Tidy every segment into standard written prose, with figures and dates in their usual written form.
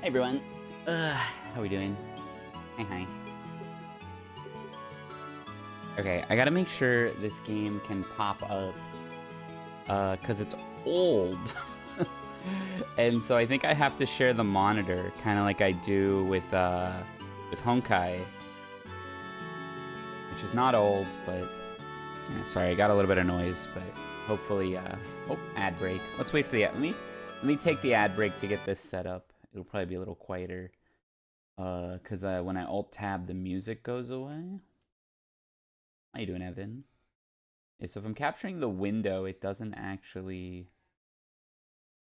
Hey everyone. How we doing? Hi. Okay, I gotta make sure this game can pop up, cause it's old. And so I think I have to share the monitor, kind of like I do with Honkai, which is not old, but yeah, sorry, I got a little bit of noise, but hopefully, oh, ad break. Let's wait for the let me take the ad break to get this set up. It'll probably be a little quieter. Cause when I alt tab, the music goes away. How you doing, Evan? Yeah, so if I'm capturing the window, it doesn't actually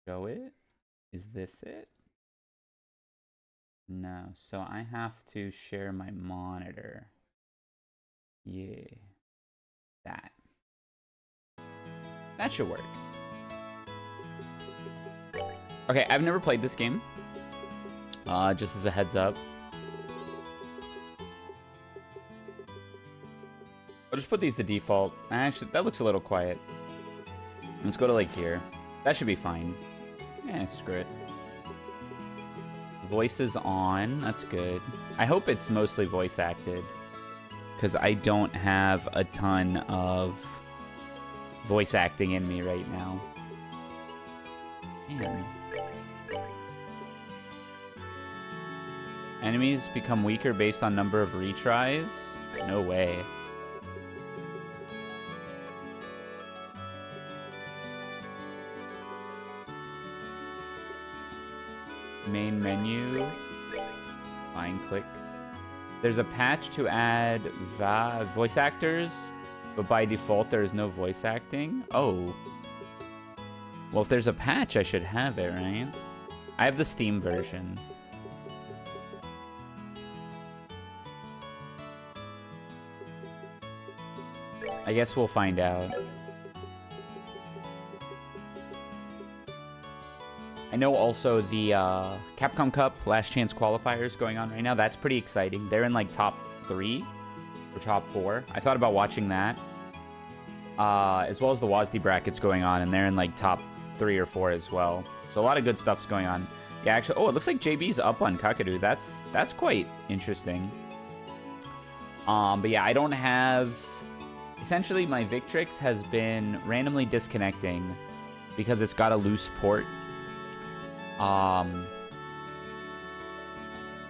show it. Is this it? No. So I have to share my monitor. Yeah. That. That should work. Okay, I've never played this game. Just as a heads up. I'll just put these to default. Actually, that looks a little quiet. Let's go to like here. That should be fine. Yeah, screw it. Voice is on. That's good. I hope it's mostly voice acted, because I don't have a ton of voice acting in me right now. Man. Enemies become weaker based on number of retries? No way. Main menu. Fine, click. There's a patch to add voice actors, but by default there is no voice acting. Oh. Well, if there's a patch, I should have it, right? I have the Steam version. I guess we'll find out. I know also the Capcom Cup Last Chance qualifiers going on right now. That's pretty exciting. They're in like top 3 or top 4. I thought about watching that. As well as the WASD brackets going on, and they're in like top 3 or 4 as well. So a lot of good stuff's going on. Yeah, actually, oh, it looks like JB's up on Kakadu. That's quite interesting. But yeah, I don't have... Essentially, my Victrix has been randomly disconnecting because it's got a loose port.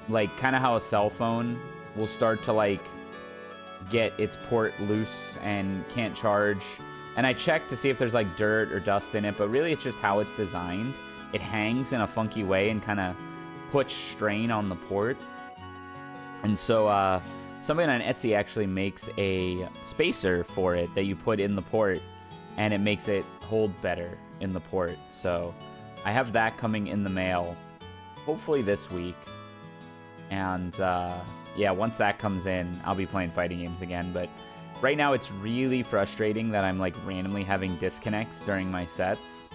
Like, kind of how a cell phone will start to, like, get its port loose and can't charge. And I checked to see if there's, like, dirt or dust in it, but really it's just how it's designed. It hangs in a funky way and kind of puts strain on the port. And so, somebody on Etsy actually makes a spacer for it that you put in the port, and it makes it hold better in the port. So I have that coming in the mail, hopefully this week. And yeah, once that comes in, I'll be playing fighting games again. But right now it's really frustrating that I'm like randomly having disconnects during my sets,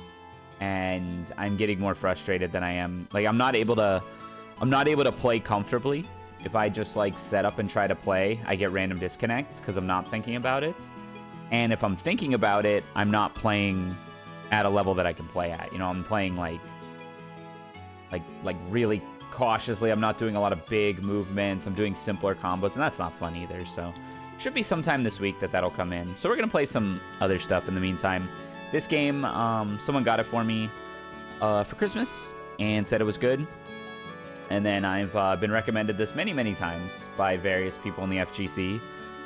and I'm getting more frustrated than I am. Like, I'm not able to play comfortably. If I just like set up and try to play, I get random disconnects because I'm not thinking about it. And if I'm thinking about it, I'm not playing at a level that I can play at. You know, I'm playing like really cautiously. I'm not doing a lot of big movements. I'm doing simpler combos, and that's not fun either. So should be sometime this week that'll come in. So we're gonna play some other stuff in the meantime. This game, someone got it for me for Christmas and said it was good. And then I've been recommended this many, many times by various people in the FGC.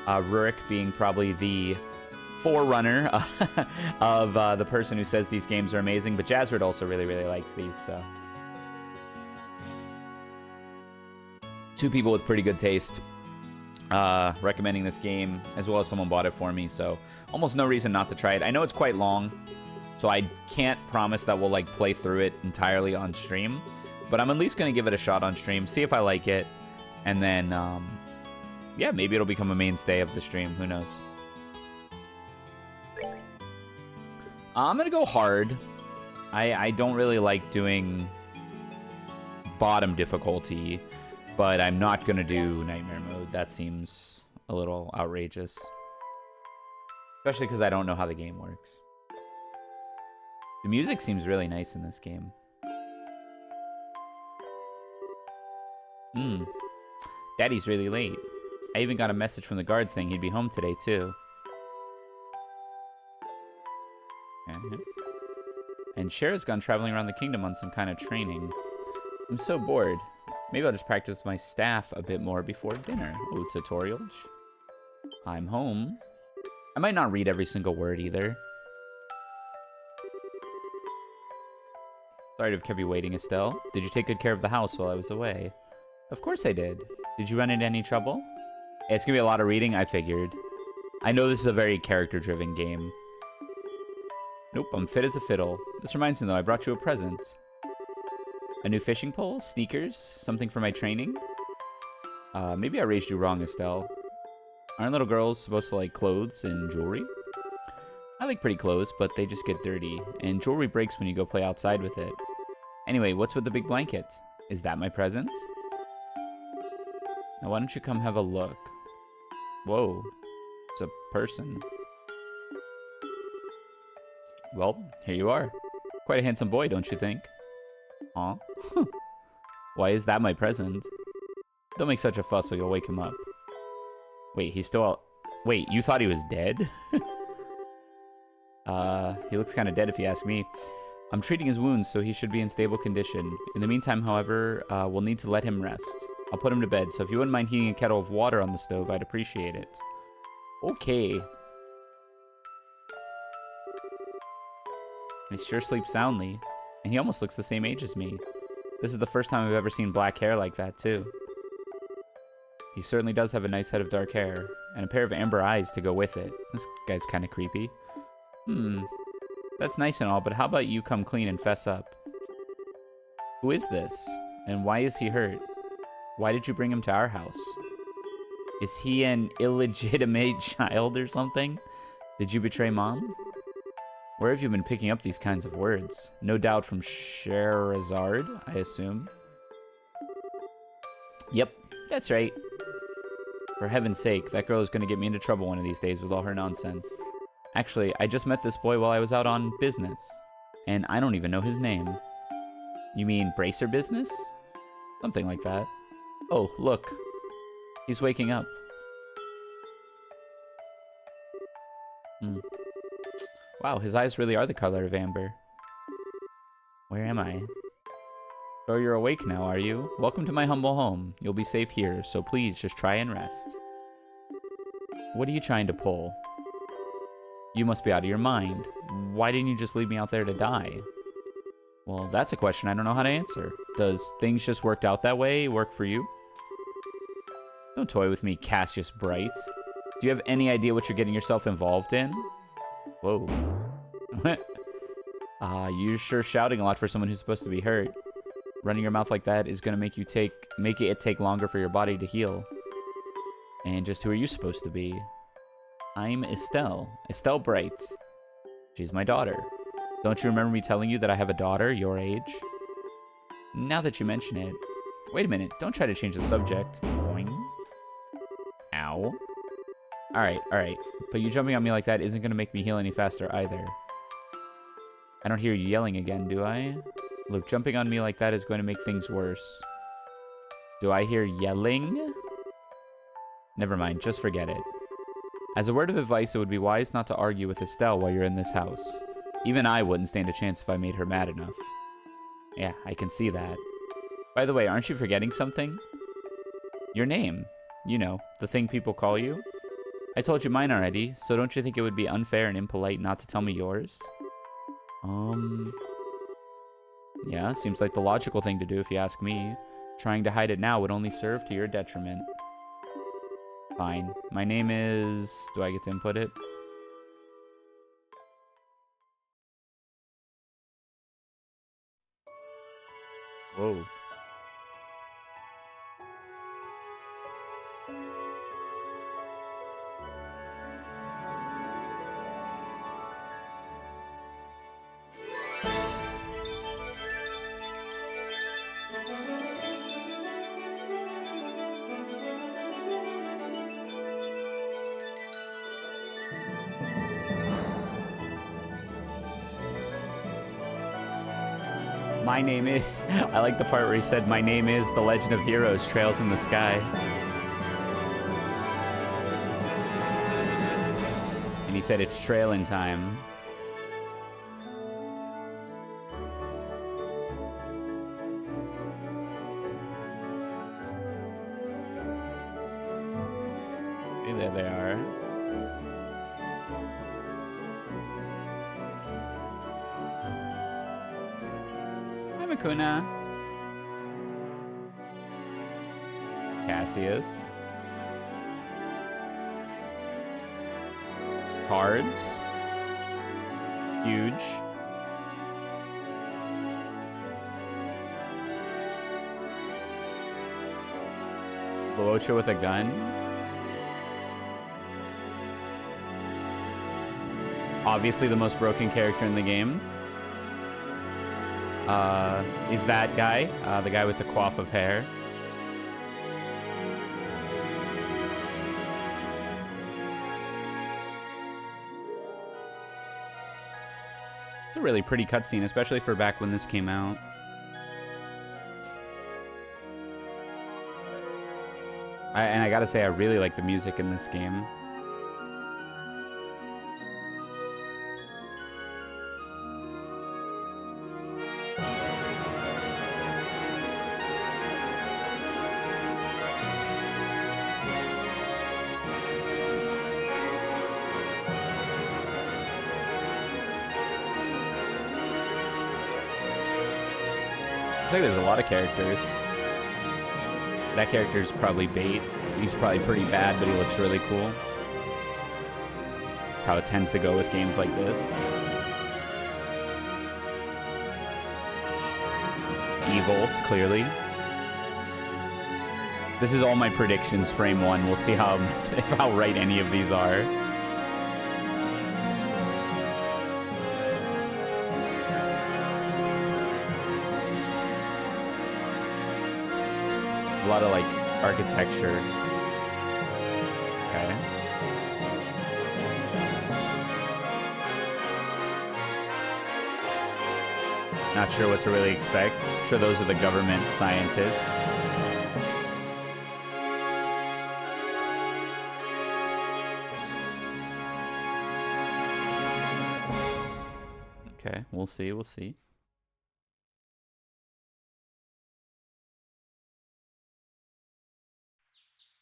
Rurik being probably the forerunner of the person who says these games are amazing. But Jazzard also really, really likes these. So 2 people with pretty good taste recommending this game, as well as someone bought it for me. So almost no reason not to try it. I know it's quite long, so I can't promise that we'll like play through it entirely on stream. But I'm at least going to give it a shot on stream, see if I like it, and then, yeah, maybe it'll become a mainstay of the stream. Who knows? I'm going to go hard. I don't really like doing bottom difficulty, but I'm not going to do nightmare mode. That seems a little outrageous, especially because I don't know how the game works. The music seems really nice in this game. Hmm. Daddy's really late. I even got a message from the guard saying he'd be home today, too. Okay. And Cher's gone traveling around the kingdom on some kind of training. I'm so bored. Maybe I'll just practice with my staff a bit more before dinner. Oh, tutorials. I'm home. I might not read every single word either. Sorry to have kept you waiting, Estelle. Did you take good care of the house while I was away? Of course I did. Did you run into any trouble? It's gonna be a lot of reading, I figured. I know this is a very character-driven game. Nope, I'm fit as a fiddle. This reminds me, though, I brought you a present. A new fishing pole? Sneakers? Something for my training? Maybe I raised you wrong, Estelle. Aren't little girls supposed to like clothes and jewelry? I like pretty clothes, but they just get dirty. And jewelry breaks when you go play outside with it. Anyway, what's with the big blanket? Is that my present? Now why don't you come have a look? Whoa. It's a person. Well, here you are. Quite a handsome boy, don't you think? Aw. Why is that my present? Don't make such a fuss or you'll wake him up. Wait, he's still out. Wait, you thought he was dead? He looks kind of dead if you ask me. I'm treating his wounds, so he should be in stable condition. In the meantime, however, we'll need to let him rest. I'll put him to bed, so if you wouldn't mind heating a kettle of water on the stove, I'd appreciate it. Okay. He sure sleeps soundly, and he almost looks the same age as me. This is the first time I've ever seen black hair like that, too. He certainly does have a nice head of dark hair, and a pair of amber eyes to go with it. This guy's kind of creepy. That's nice and all, but how about you come clean and fess up? Who is this? And why is he hurt? Why did you bring him to our house? Is he an illegitimate child or something? Did you betray Mom? Where have you been picking up these kinds of words? No doubt from Scheherazade, I assume. Yep, that's right. For heaven's sake, that girl is going to get me into trouble one of these days with all her nonsense. Actually, I just met this boy while I was out on business, and I don't even know his name. You mean bracer business? Something like that. Oh, look. He's waking up. Wow, his eyes really are the color of amber. Where am I? So you're awake now, are you? Welcome to my humble home. You'll be safe here, so please just try and rest. What are you trying to pull? You must be out of your mind. Why didn't you just leave me out there to die? Well, that's a question I don't know how to answer. Does things just worked out that way work for you? Don't toy with me, Cassius Bright. Do you have any idea what you're getting yourself involved in? Whoa. You're sure shouting a lot for someone who's supposed to be hurt. Running your mouth like that is gonna make it take longer for your body to heal. And just who are you supposed to be? I'm Estelle. Estelle Bright. She's my daughter. Don't you remember me telling you that I have a daughter your age? Now that you mention it. Wait a minute. Don't try to change the subject. Boing. Ow. Alright. But you jumping on me like that isn't going to make me heal any faster either. I don't hear you yelling again, do I? Look, jumping on me like that is going to make things worse. Do I hear yelling? Never mind, just forget it. As a word of advice, it would be wise not to argue with Estelle while you're in this house. Even I wouldn't stand a chance if I made her mad enough. Yeah, I can see that. By the way, aren't you forgetting something? Your name. You know, the thing people call you. I told you mine already, so don't you think it would be unfair and impolite not to tell me yours? Yeah, seems like the logical thing to do if you ask me. Trying to hide it now would only serve to your detriment. Fine. My name is... Do I get to input it? Whoa. My name is... I like the part where he said, my name is The Legend of Heroes, Trails in the Sky. And he said it's trailing time. Hey, there they are. Hi, Makuna. Cassius. Cards. Huge. Luocha with a gun. Obviously the most broken character in the game. Is that guy. The guy with the coif of hair. It's a really pretty cutscene, especially for back when this came out. And I gotta say, I really like the music in this game. Looks like there's a lot of characters. That character's probably bait. He's probably pretty bad, but he looks really cool. That's how it tends to go with games like this. Evil, clearly. This is all my predictions, frame one. We'll see how right any of these are. A lot of like architecture. Okay. Not sure what to really expect. I'm sure those are the government scientists. Okay, we'll see, we'll see.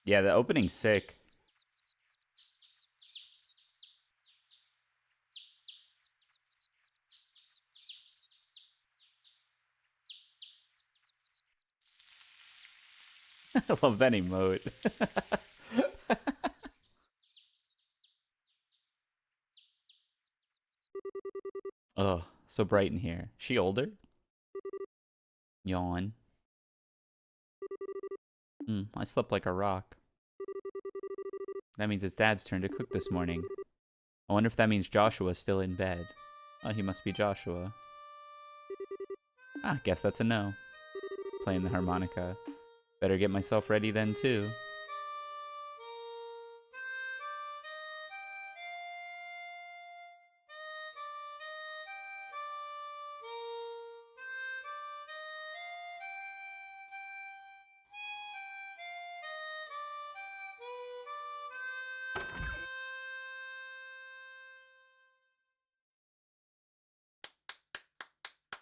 Yeah, the opening's sick. I love that emote. Oh, so bright in here. She older? Yawn. I slept like a rock. That means it's Dad's turn to cook this morning. I wonder if that means Joshua's still in bed. Oh, he must be Joshua. Ah, guess that's a no. Playing the harmonica. Better get myself ready then, too.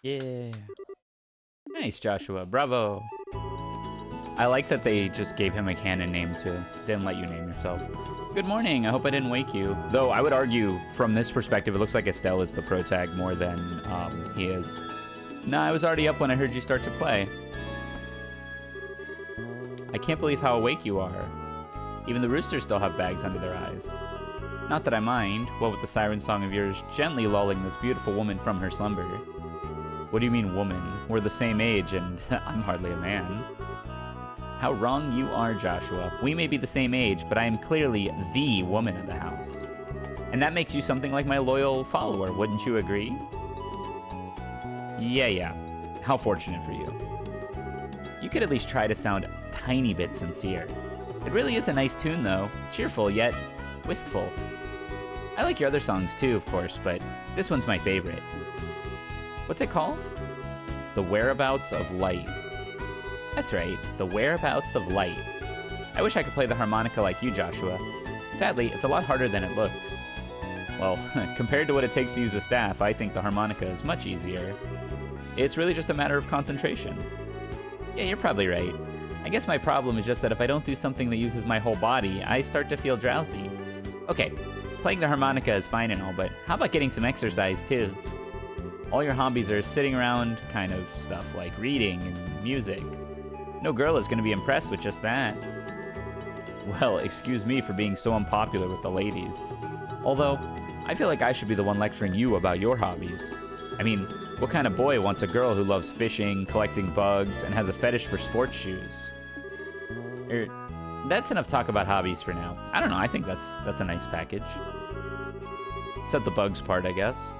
Yeah. Nice, Joshua. Bravo. I like that they just gave him a canon name, too. Didn't let you name yourself. Good morning. I hope I didn't wake you. Though, I would argue, from this perspective, it looks like Estelle is the protag more than he is. Nah, I was already up when I heard you start to play. I can't believe how awake you are. Even the roosters still have bags under their eyes. Not that I mind. What with the siren song of yours gently lulling this beautiful woman from her slumber. What do you mean, woman? We're the same age, and I'm hardly a man. How wrong you are, Joshua. We may be the same age, but I am clearly the woman of the house. And that makes you something like my loyal follower, wouldn't you agree? Yeah. How fortunate for you. You could at least try to sound a tiny bit sincere. It really is a nice tune, though. Cheerful, yet wistful. I like your other songs, too, of course, but this one's my favorite. What's it called? The whereabouts of light. That's right, the whereabouts of light. I wish I could play the harmonica like you, Joshua. Sadly, it's a lot harder than it looks. Well, compared to what it takes to use a staff, I think the harmonica is much easier. It's really just a matter of concentration. Yeah, you're probably right. I guess my problem is just that if I don't do something that uses my whole body, I start to feel drowsy. Okay, playing the harmonica is fine and all, but how about getting some exercise too? All your hobbies are sitting around kind of stuff like reading and music. No girl is going to be impressed with just that. Well, excuse me for being so unpopular with the ladies. Although, I feel like I should be the one lecturing you about your hobbies. I mean, what kind of boy wants a girl who loves fishing, collecting bugs, and has a fetish for sports shoes? That's enough talk about hobbies for now. I don't know, I think that's a nice package. Except the bugs part, I guess.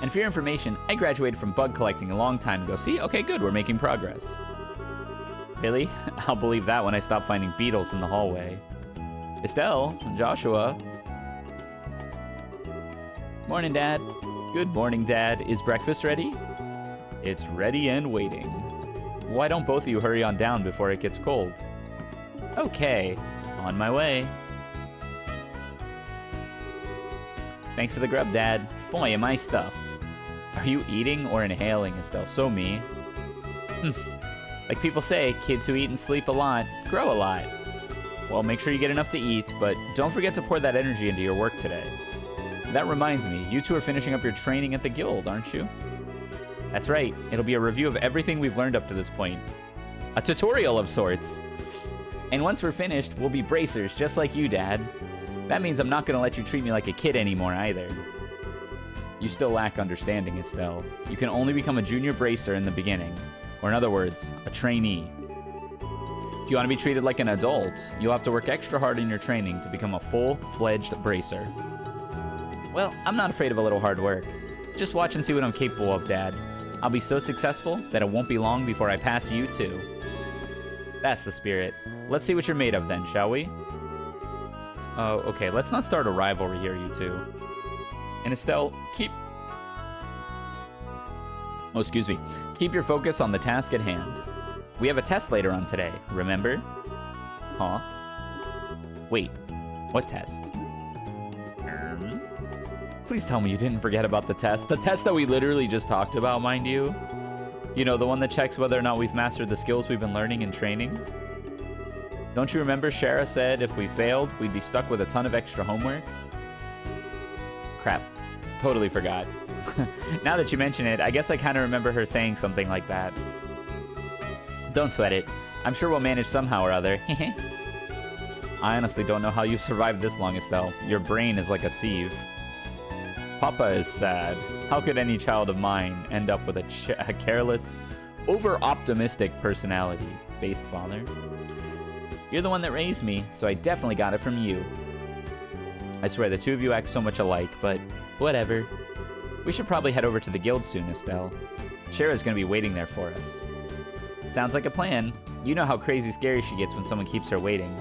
And for your information, I graduated from bug collecting a long time ago. See? Okay, good, we're making progress. Really? I'll believe that when I stop finding beetles in the hallway. Estelle, Joshua. Morning, Dad. Good morning, Dad. Is breakfast ready? It's ready and waiting. Why don't both of you hurry on down before it gets cold? Okay, on my way. Thanks for the grub, Dad. Boy, am I stuffed. Are you eating or inhaling, Estelle? So me. Like people say, kids who eat and sleep a lot grow a lot. Well, make sure you get enough to eat, but don't forget to pour that energy into your work today. That reminds me, you two are finishing up your training at the guild, aren't you? That's right. It'll be a review of everything we've learned up to this point. A tutorial of sorts. And once we're finished, we'll be bracers, just like you, Dad. That means I'm not going to let you treat me like a kid anymore, either. You still lack understanding, Estelle. You can only become a junior bracer in the beginning. Or in other words, a trainee. If you want to be treated like an adult, you'll have to work extra hard in your training to become a full-fledged bracer. Well, I'm not afraid of a little hard work. Just watch and see what I'm capable of, Dad. I'll be so successful that it won't be long before I pass you too. That's the spirit. Let's see what you're made of then, shall we? Oh, okay, let's not start a rivalry here, you two. And Estelle, keep your focus on the task at hand. We have a test later on today, remember? Huh? Wait, what test? Please tell me you didn't forget about the test. The test that we literally just talked about, mind you. You know, the one that checks whether or not we've mastered the skills we've been learning in training. Don't you remember Shara said if we failed, we'd be stuck with a ton of extra homework? Crap, totally forgot. Now that you mention it, I guess I kind of remember her saying something like that. Don't sweat it. I'm sure we'll manage somehow or other. I honestly don't know how you've survived this long, Estelle. Your brain is like a sieve. Papa is sad. How could any child of mine end up with a careless, over-optimistic personality-based father? You're the one that raised me, so I definitely got it from you. I swear the two of you act so much alike, but whatever. We should probably head over to the guild soon, Estelle. Shara's gonna be waiting there for us. Sounds like a plan. You know how crazy scary she gets when someone keeps her waiting.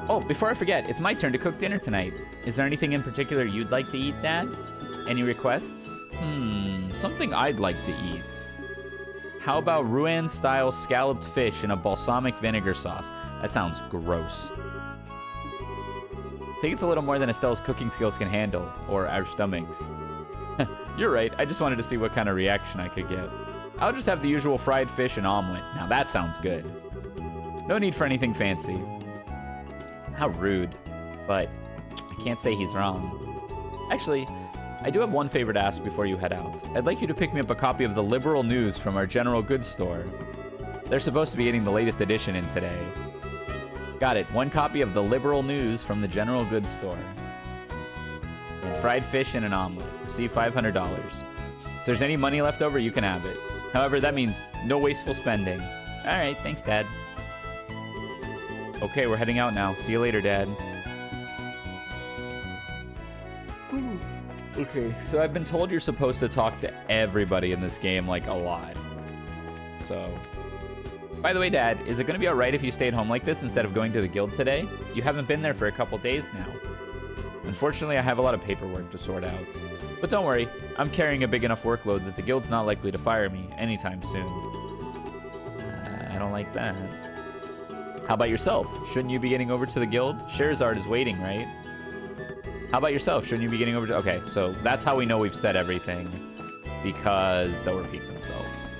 Oh, before I forget, it's my turn to cook dinner tonight. Is there anything in particular you'd like to eat, Dad? Any requests? Something I'd like to eat. How about Rouen-style scalloped fish in a balsamic vinegar sauce? That sounds gross. I think it's a little more than Estelle's cooking skills can handle, or our stomachs. You're right, I just wanted to see what kind of reaction I could get. I'll just have the usual fried fish and omelet. Now that sounds good. No need for anything fancy. How rude, but I can't say he's wrong. Actually, I do have one favor to ask before you head out. I'd like you to pick me up a copy of the Liberal News from our general goods store. They're supposed to be getting the latest edition in today. Got it, one copy of the Liberal News from the general goods store. And fried fish and an omelet. Receive $500. If there's any money left over, you can have it. However, that means no wasteful spending. All right, thanks, Dad. Okay, we're heading out now. See you later, Dad. Okay, so I've been told you're supposed to talk to everybody in this game, like, a lot. So... By the way, Dad, is it going to be alright if you stayed home like this instead of going to the guild today? You haven't been there for a couple days now. Unfortunately, I have a lot of paperwork to sort out. But don't worry, I'm carrying a big enough workload that the guild's not likely to fire me anytime soon. I don't like that. How about yourself? Shouldn't you be getting over to the guild? Sherazard is waiting, right? How about yourself? Shouldn't you be getting over to... Okay, so that's how we know we've said everything, because they'll repeat themselves.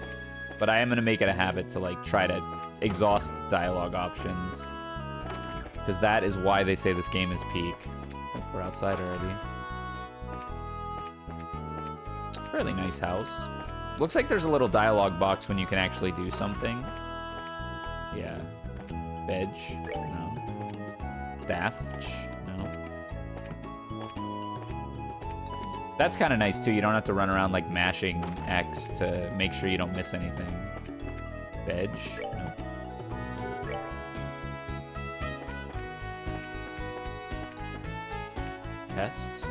But I am going to make it a habit to, like, try to exhaust dialogue options, because that is why they say this game is peak. Oh, we're outside already. Fairly nice house. Looks like there's a little dialogue box when you can actually do something. Yeah. Veg? No. Staff? No. That's kind of nice, too. You don't have to run around, like, mashing X to make sure you don't miss anything. Veg? No. Test? No.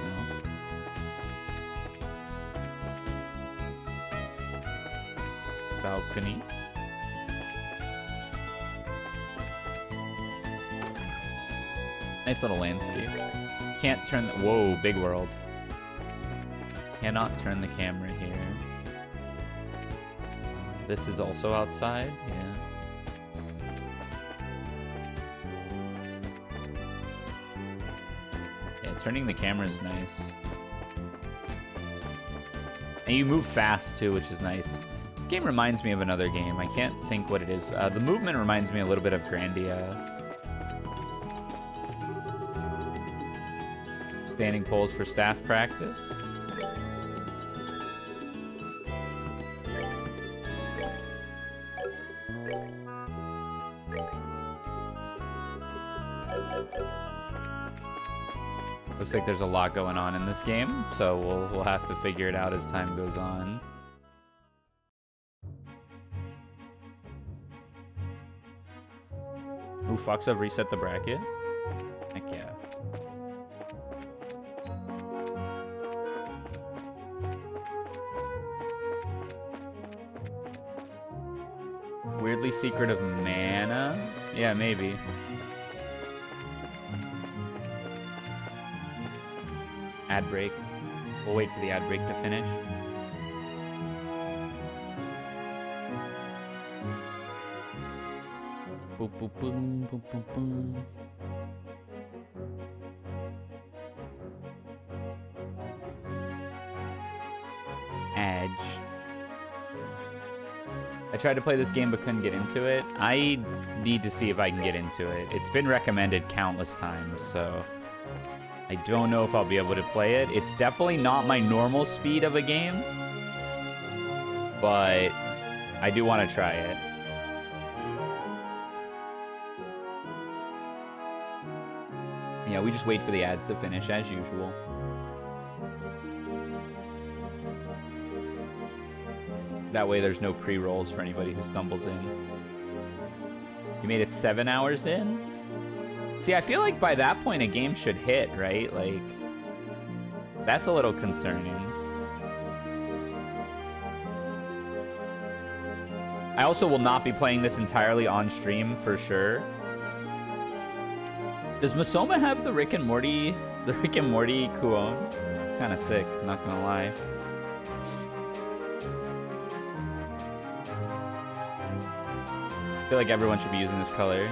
Balcony? Nice little landscape. Can't turn the... Whoa, big world. Cannot turn the camera here. This is also outside, yeah. Yeah, turning the camera is nice. And you move fast, too, which is nice. This game reminds me of another game. I can't think what it is. The movement reminds me a little bit of Grandia. Standing poles for staff practice. Looks like there's a lot going on in this game, so we'll have to figure it out as time goes on. Ooh, Fox have reset the bracket. Heck yeah. Weirdly secretive mana? Yeah, maybe. Ad break. We'll wait for the ad break to finish. Boop, boop, boom, boop, boop, boom. Edge. I tried to play this game but couldn't get into it. I need to see if I can get into it. It's been recommended countless times, so I don't know if I'll be able to play it. It's definitely not my normal speed of a game, but I do want to try it. Yeah, we just wait for the ads to finish as usual. That way there's no pre-rolls for anybody who stumbles in. You made it 7 hours in? See, I feel like by that point a game should hit, right? Like, that's a little concerning. I also will not be playing this entirely on stream for sure. Does Masoma have the Rick and Morty Kuon? Kind of sick, not gonna lie. I feel like everyone should be using this color.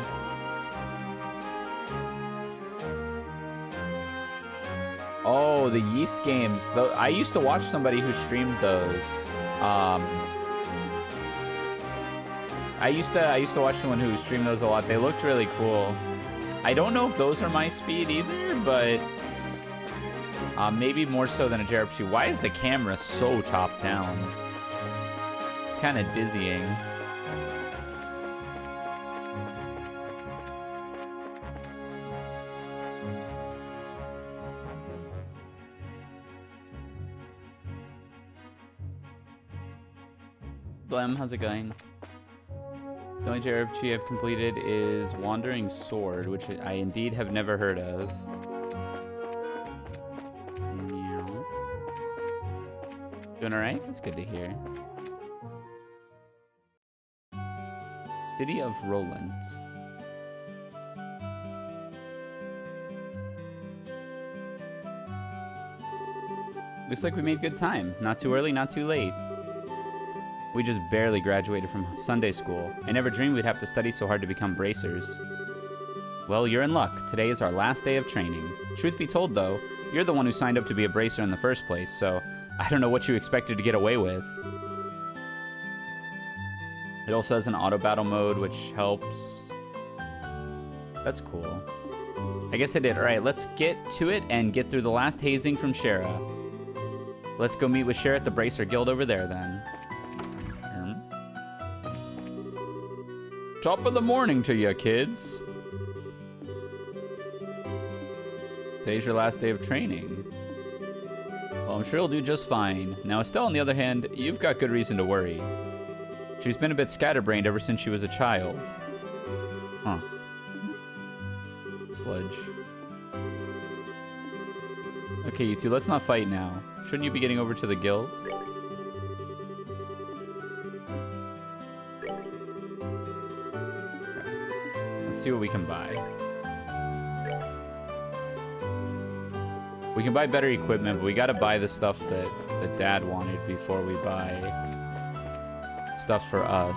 Oh, the Yeast games. I used to watch somebody who streamed those. I used to watch someone who streamed those a lot. They looked really cool. I don't know if those are my speed either, but maybe more so than a JRPG. Why is the camera so top down? It's kind of dizzying. Blem, how's it going? The only JRPG I've completed is Wandering Sword, which I indeed have never heard of. Meow. Doing alright? That's good to hear. City of Roland. Looks like we made good time. Not too early, not too late. We just barely graduated from Sunday school. I never dreamed we'd have to study so hard to become bracers. Well, you're in luck. Today is our last day of training. Truth be told, though, you're the one who signed up to be a bracer in the first place, so I don't know what you expected to get away with. It also has an auto battle mode, which helps. That's cool. I guess I did. All right, let's get to it and get through the last hazing from Shara. Let's go meet with Shara at the Bracer Guild over there, then. Top of the morning to you, kids. Today's your last day of training. Well, I'm sure you'll do just fine. Now, Estelle, on the other hand, you've got good reason to worry. She's been a bit scatterbrained ever since she was a child. Huh. Sledge. Okay, you two, let's not fight now. Shouldn't you be getting over to the guild? Let's see what we can buy. We can buy better equipment, but we gotta buy the stuff that Dad wanted before we buy stuff for us.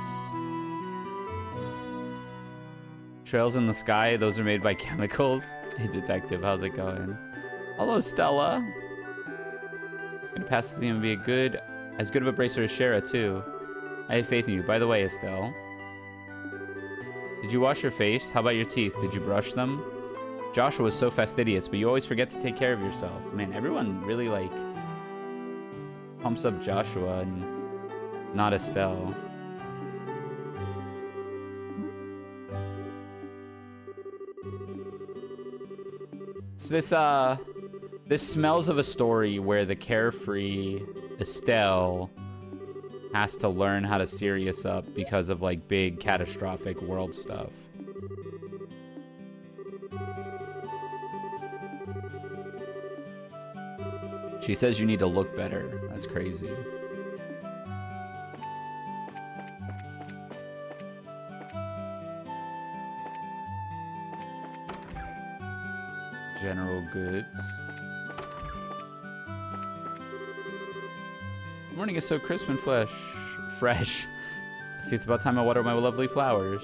Trails in the sky, those are made by chemicals. Hey, detective, how's it going? Hello, Stella. Gonna pass this game and be as good of a bracer as Shara, too. I have faith in you. By the way, Estelle, did you wash your face? How about your teeth? Did you brush them? Joshua was so fastidious, but you always forget to take care of yourself. Man, everyone really, like, pumps up Joshua and not Estelle. So this smells of a story where the carefree Estelle has to learn how to serious up because of, like, big catastrophic world stuff. She says you need to look better. That's crazy. General goods. The morning is so crisp and fresh. See, it's about time I water my lovely flowers.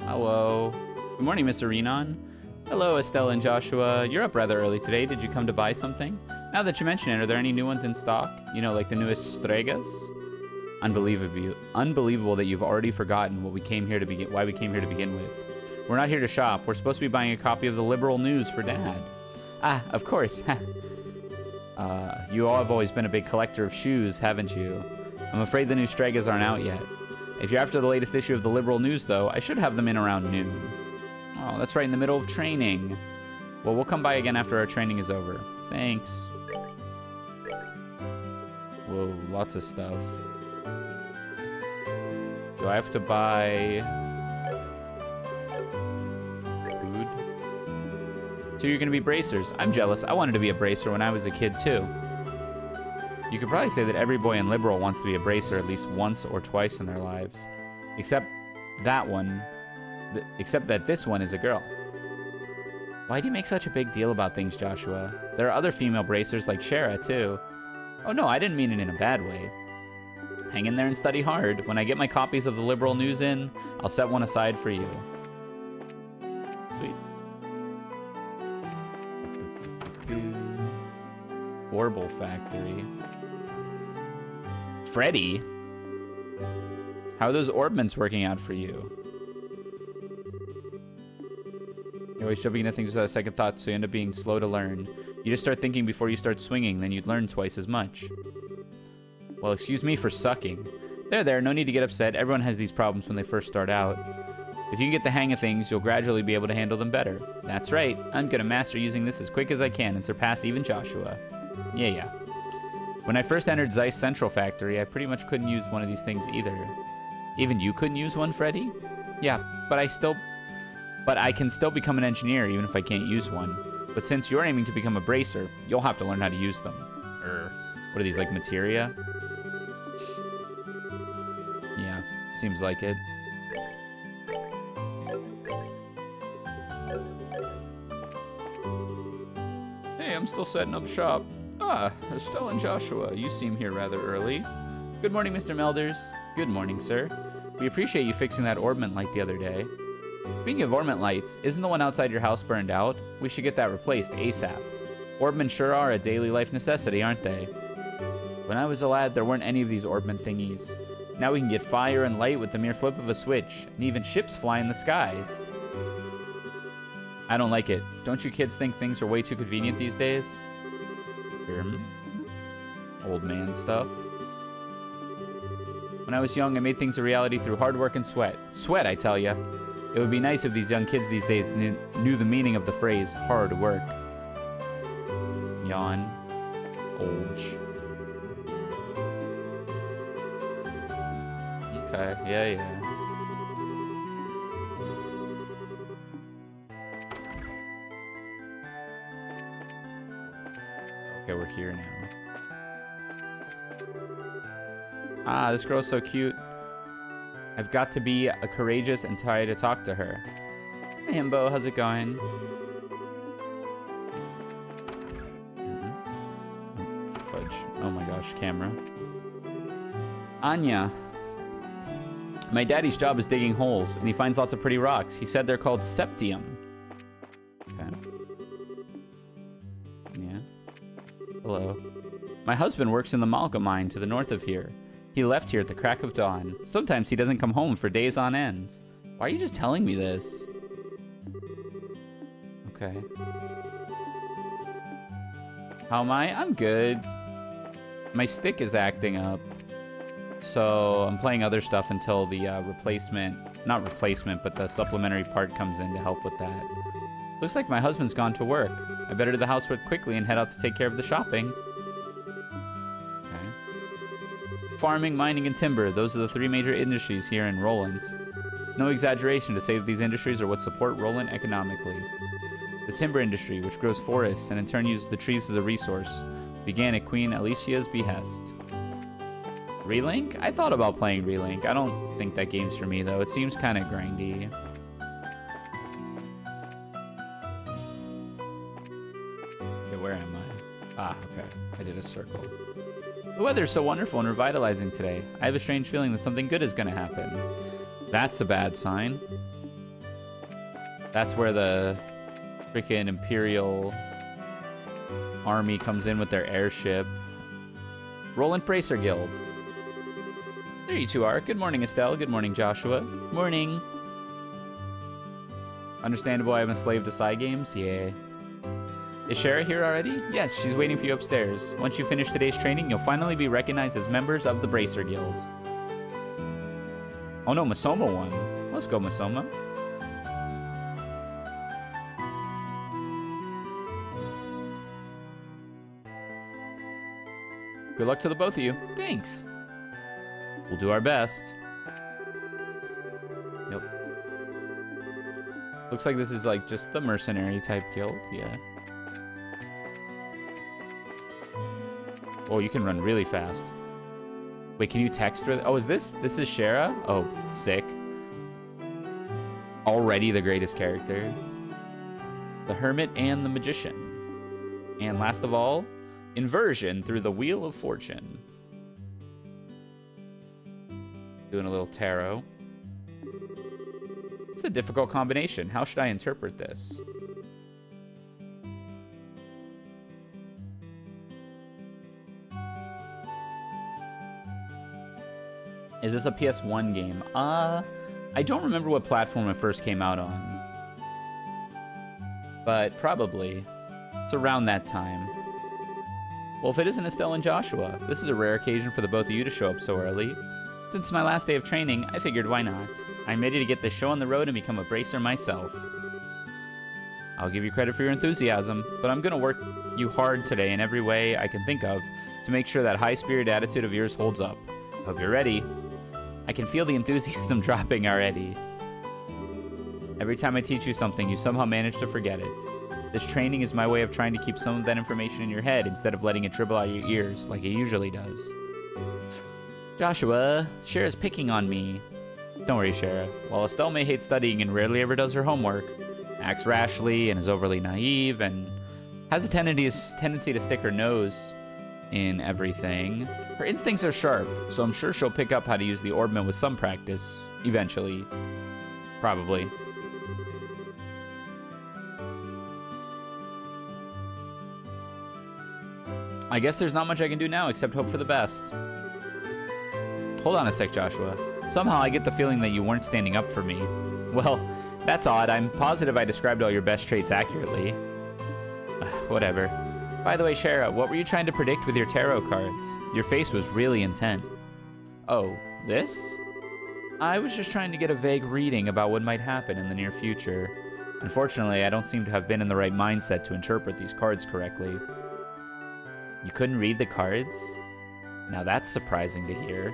Hello. Good morning, Mr. Renan. Hello, Estelle and Joshua. You're up rather early today. Did you come to buy something? Now that you mention it, are there any new ones in stock? You know, like the newest Stregas? Unbelievable that you've already forgotten why we came here to begin with. We're not here to shop. We're supposed to be buying a copy of the Liberal News for Dad. Ah, of course. You all have always been a big collector of shoes, haven't you? I'm afraid the new Stregas aren't out yet. If you're after the latest issue of the Liberal News, though, I should have them in around noon. Oh, that's right in the middle of training. Well, we'll come by again after our training is over. Thanks. Whoa, lots of stuff. Do I have to buy food? So you're gonna be bracers. I'm jealous. I wanted to be a bracer when I was a kid, too. You could probably say that every boy in Liberal wants to be a bracer at least once or twice in their lives. Except that this one is a girl. Why do you make such a big deal about things, Joshua? There are other female bracers like Shara, too. Oh no, I didn't mean it in a bad way. Hang in there and study hard. When I get my copies of the Liberal News in, I'll set one aside for you. Sweet. Orbital Factory. Freddy? How are those orbments working out for you? You're always jumping into things without a second thought, so you end up being slow to learn. You just start thinking before you start swinging, then you'd learn twice as much. Well, excuse me for sucking. There, no need to get upset. Everyone has these problems when they first start out. If you can get the hang of things, you'll gradually be able to handle them better. That's right. I'm gonna master using this as quick as I can and surpass even Joshua. Yeah. When I first entered Zeiss Central Factory, I pretty much couldn't use one of these things either. Even you couldn't use one, Freddy? Yeah, but I can still become an engineer even if I can't use one. But since you're aiming to become a bracer, you'll have to learn how to use them. What are these, like materia? Yeah, seems like it. Hey, I'm still setting up shop. Ah, Estelle and Joshua, you seem here rather early. Good morning, Mr. Melders. Good morning, sir. We appreciate you fixing that orbment light the other day. Speaking of orbment lights, isn't the one outside your house burned out? We should get that replaced ASAP. Orbmen sure are a daily life necessity, aren't they? When I was a lad, there weren't any of these orbment thingies. Now we can get fire and light with the mere flip of a switch, and even ships fly in the skies. I don't like it. Don't you kids think things are way too convenient these days? Old man stuff. When I was young, I made things a reality through hard work and sweat. Sweat, I tell ya. It would be nice if these young kids these days knew the meaning of the phrase, hard work. Yawn. Olge. Okay, yeah. Okay, we're here now. Ah, this girl's so cute. I've got to be courageous and try to talk to her. Hey, Himbo, how's it going? Fudge. Oh my gosh, camera. Anya. My daddy's job is digging holes, and he finds lots of pretty rocks. He said they're called septium. Okay. Yeah. Hello. My husband works in the Malga mine to the north of here. He left here at the crack of dawn. Sometimes he doesn't come home for days on end. Why are you just telling me this? Okay. How am I? I'm good. My stick is acting up. So I'm playing other stuff until the not replacement, but the supplementary part comes in to help with that. Looks like my husband's gone to work. I better do the housework quickly and head out to take care of the shopping. Farming, mining, and timber. Those are the three major industries here in Roland. It's no exaggeration to say that these industries are what support Roland economically. The timber industry, which grows forests and in turn uses the trees as a resource, began at Queen Alicia's behest. Relink? I thought about playing Relink. I don't think that game's for me, though. It seems kind of grindy. Okay, where am I? Ah, okay. I did a circle. The weather's so wonderful and revitalizing today. I have a strange feeling that something good is going to happen. That's a bad sign. That's where the freaking Imperial army comes in with their airship. Roland Bracer Guild. There you two are. Good morning, Estelle. Good morning, Joshua. Morning. Understandable I'm a slave to side games? Yeah. Is Shara here already? Yes, she's waiting for you upstairs. Once you finish today's training, you'll finally be recognized as members of the Bracer Guild. Oh no, Masoma won. Let's go, Masoma. Good luck to the both of you. Thanks. We'll do our best. Yep. Looks like this is like just the mercenary type guild. Yeah. Oh, you can run really fast. Wait, can you text with... Oh, is this... This is Shara? Oh, sick. Already the greatest character. The Hermit and the Magician. And last of all, Inversion through the Wheel of Fortune. Doing a little tarot. It's a difficult combination. How should I interpret this? Is this a PS1 game? I don't remember what platform it first came out on. But probably. It's around that time. Well, if it isn't Estelle and Joshua, this is a rare occasion for the both of you to show up so early. Since it's my last day of training, I figured why not. I'm ready to get this show on the road and become a bracer myself. I'll give you credit for your enthusiasm, but I'm going to work you hard today in every way I can think of to make sure that high-spirited attitude of yours holds up. Hope you're ready. I can feel the enthusiasm dropping already. Every time I teach you something, you somehow manage to forget it. This training is my way of trying to keep some of that information in your head instead of letting it dribble out your ears like it usually does. Joshua, Shara's picking on me. Don't worry, Shara. While Estelle may hate studying and rarely ever does her homework, acts rashly and is overly naive, and Has a tendency to stick her nose in everything. Her instincts are sharp, so I'm sure she'll pick up how to use the orbment with some practice. Eventually. Probably. I guess there's not much I can do now except hope for the best. Hold on a sec, Joshua. Somehow I get the feeling that you weren't standing up for me. Well, that's odd. I'm positive I described all your best traits accurately. Whatever. By the way, Shara, what were you trying to predict with your tarot cards? Your face was really intent. Oh, this? I was just trying to get a vague reading about what might happen in the near future. Unfortunately, I don't seem to have been in the right mindset to interpret these cards correctly. You couldn't read the cards? Now that's surprising to hear.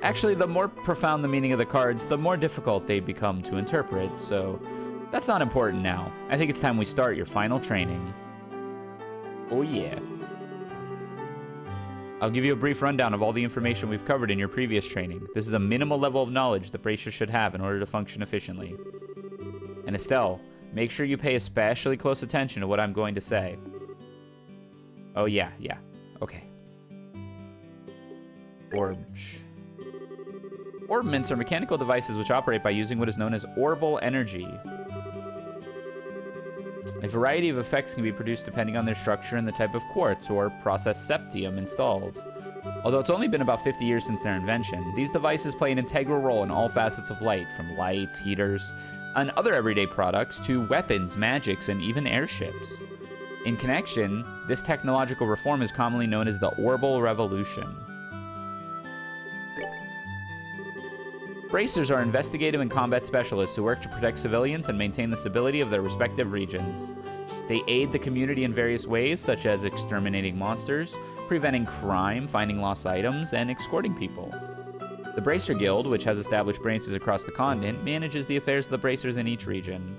Actually, the more profound the meaning of the cards, the more difficult they become to interpret, so that's not important now. I think it's time we start your final training. Oh yeah. I'll give you a brief rundown of all the information we've covered in your previous training. This is a minimal level of knowledge the Bracer should have in order to function efficiently. And Estelle, make sure you pay especially close attention to what I'm going to say. Oh yeah, okay. Orbs. Orbments are mechanical devices which operate by using what is known as orbal energy. A variety of effects can be produced depending on their structure and the type of quartz or processed septium installed. Although it's only been about 50 years since their invention, these devices play an integral role in all facets of light, from lights, heaters, and other everyday products to weapons, magics, and even airships. In connection, this technological reform is commonly known as the Orbal Revolution. Bracers are investigative and combat specialists who work to protect civilians and maintain the stability of their respective regions. They aid the community in various ways, such as exterminating monsters, preventing crime, finding lost items, and escorting people. The Bracer Guild, which has established branches across the continent, manages the affairs of the Bracers in each region.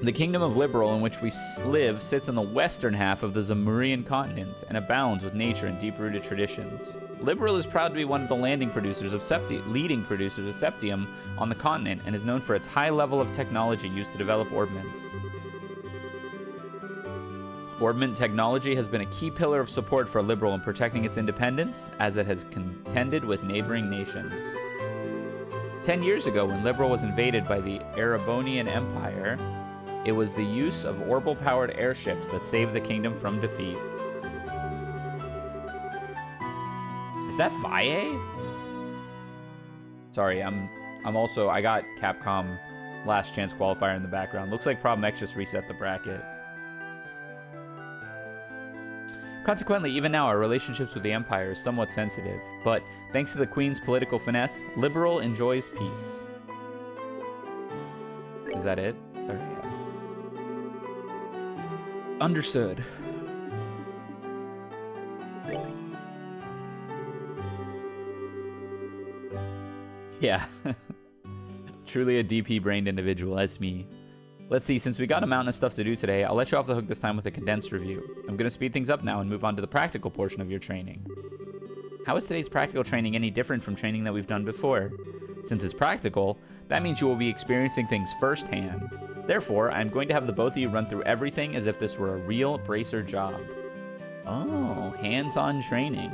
The Kingdom of Liberal, in which we live, sits in the western half of the Zamurian continent and abounds with nature and deep-rooted traditions. Liberal is proud to be one of the leading producers of septium on the continent and is known for its high level of technology used to develop orbments. Orbment technology has been a key pillar of support for Liberal in protecting its independence, as it has contended with neighboring nations. 10 years ago, when Liberal was invaded by the Erebonian Empire, it was the use of orbal-powered airships that saved the kingdom from defeat. Is that Valle? Sorry, I got Capcom Last Chance Qualifier in the background. Looks like Problem X just reset the bracket. Consequently, even now, our relationships with the Empire is somewhat sensitive, but thanks to the Queen's political finesse, Liberal enjoys peace. Is that it? Okay. Understood. Yeah. Truly a DP-brained individual, that's me. Let's see, since we got a mountain of stuff to do today, I'll let you off the hook this time with a condensed review. I'm going to speed things up now and move on to the practical portion of your training. How is today's practical training any different from training that we've done before? Since it's practical, that means you will be experiencing things firsthand. Therefore, I'm going to have the both of you run through everything as if this were a real Bracer job. Oh, hands-on training.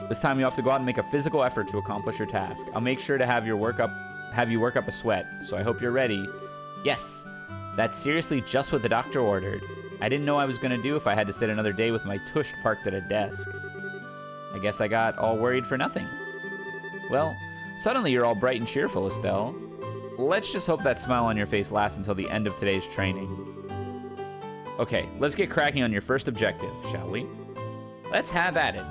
This time you have to go out and make a physical effort to accomplish your task. I'll make sure to have you work up a sweat, so I hope you're ready. Yes, that's seriously just what the doctor ordered. I didn't know I was going to do if I had to sit another day with my tush parked at a desk. I guess I got all worried for nothing. Well, suddenly you're all bright and cheerful, Estelle. Let's just hope that smile on your face lasts until the end of today's training. Okay, let's get cracking on your first objective, shall we? Let's have at it.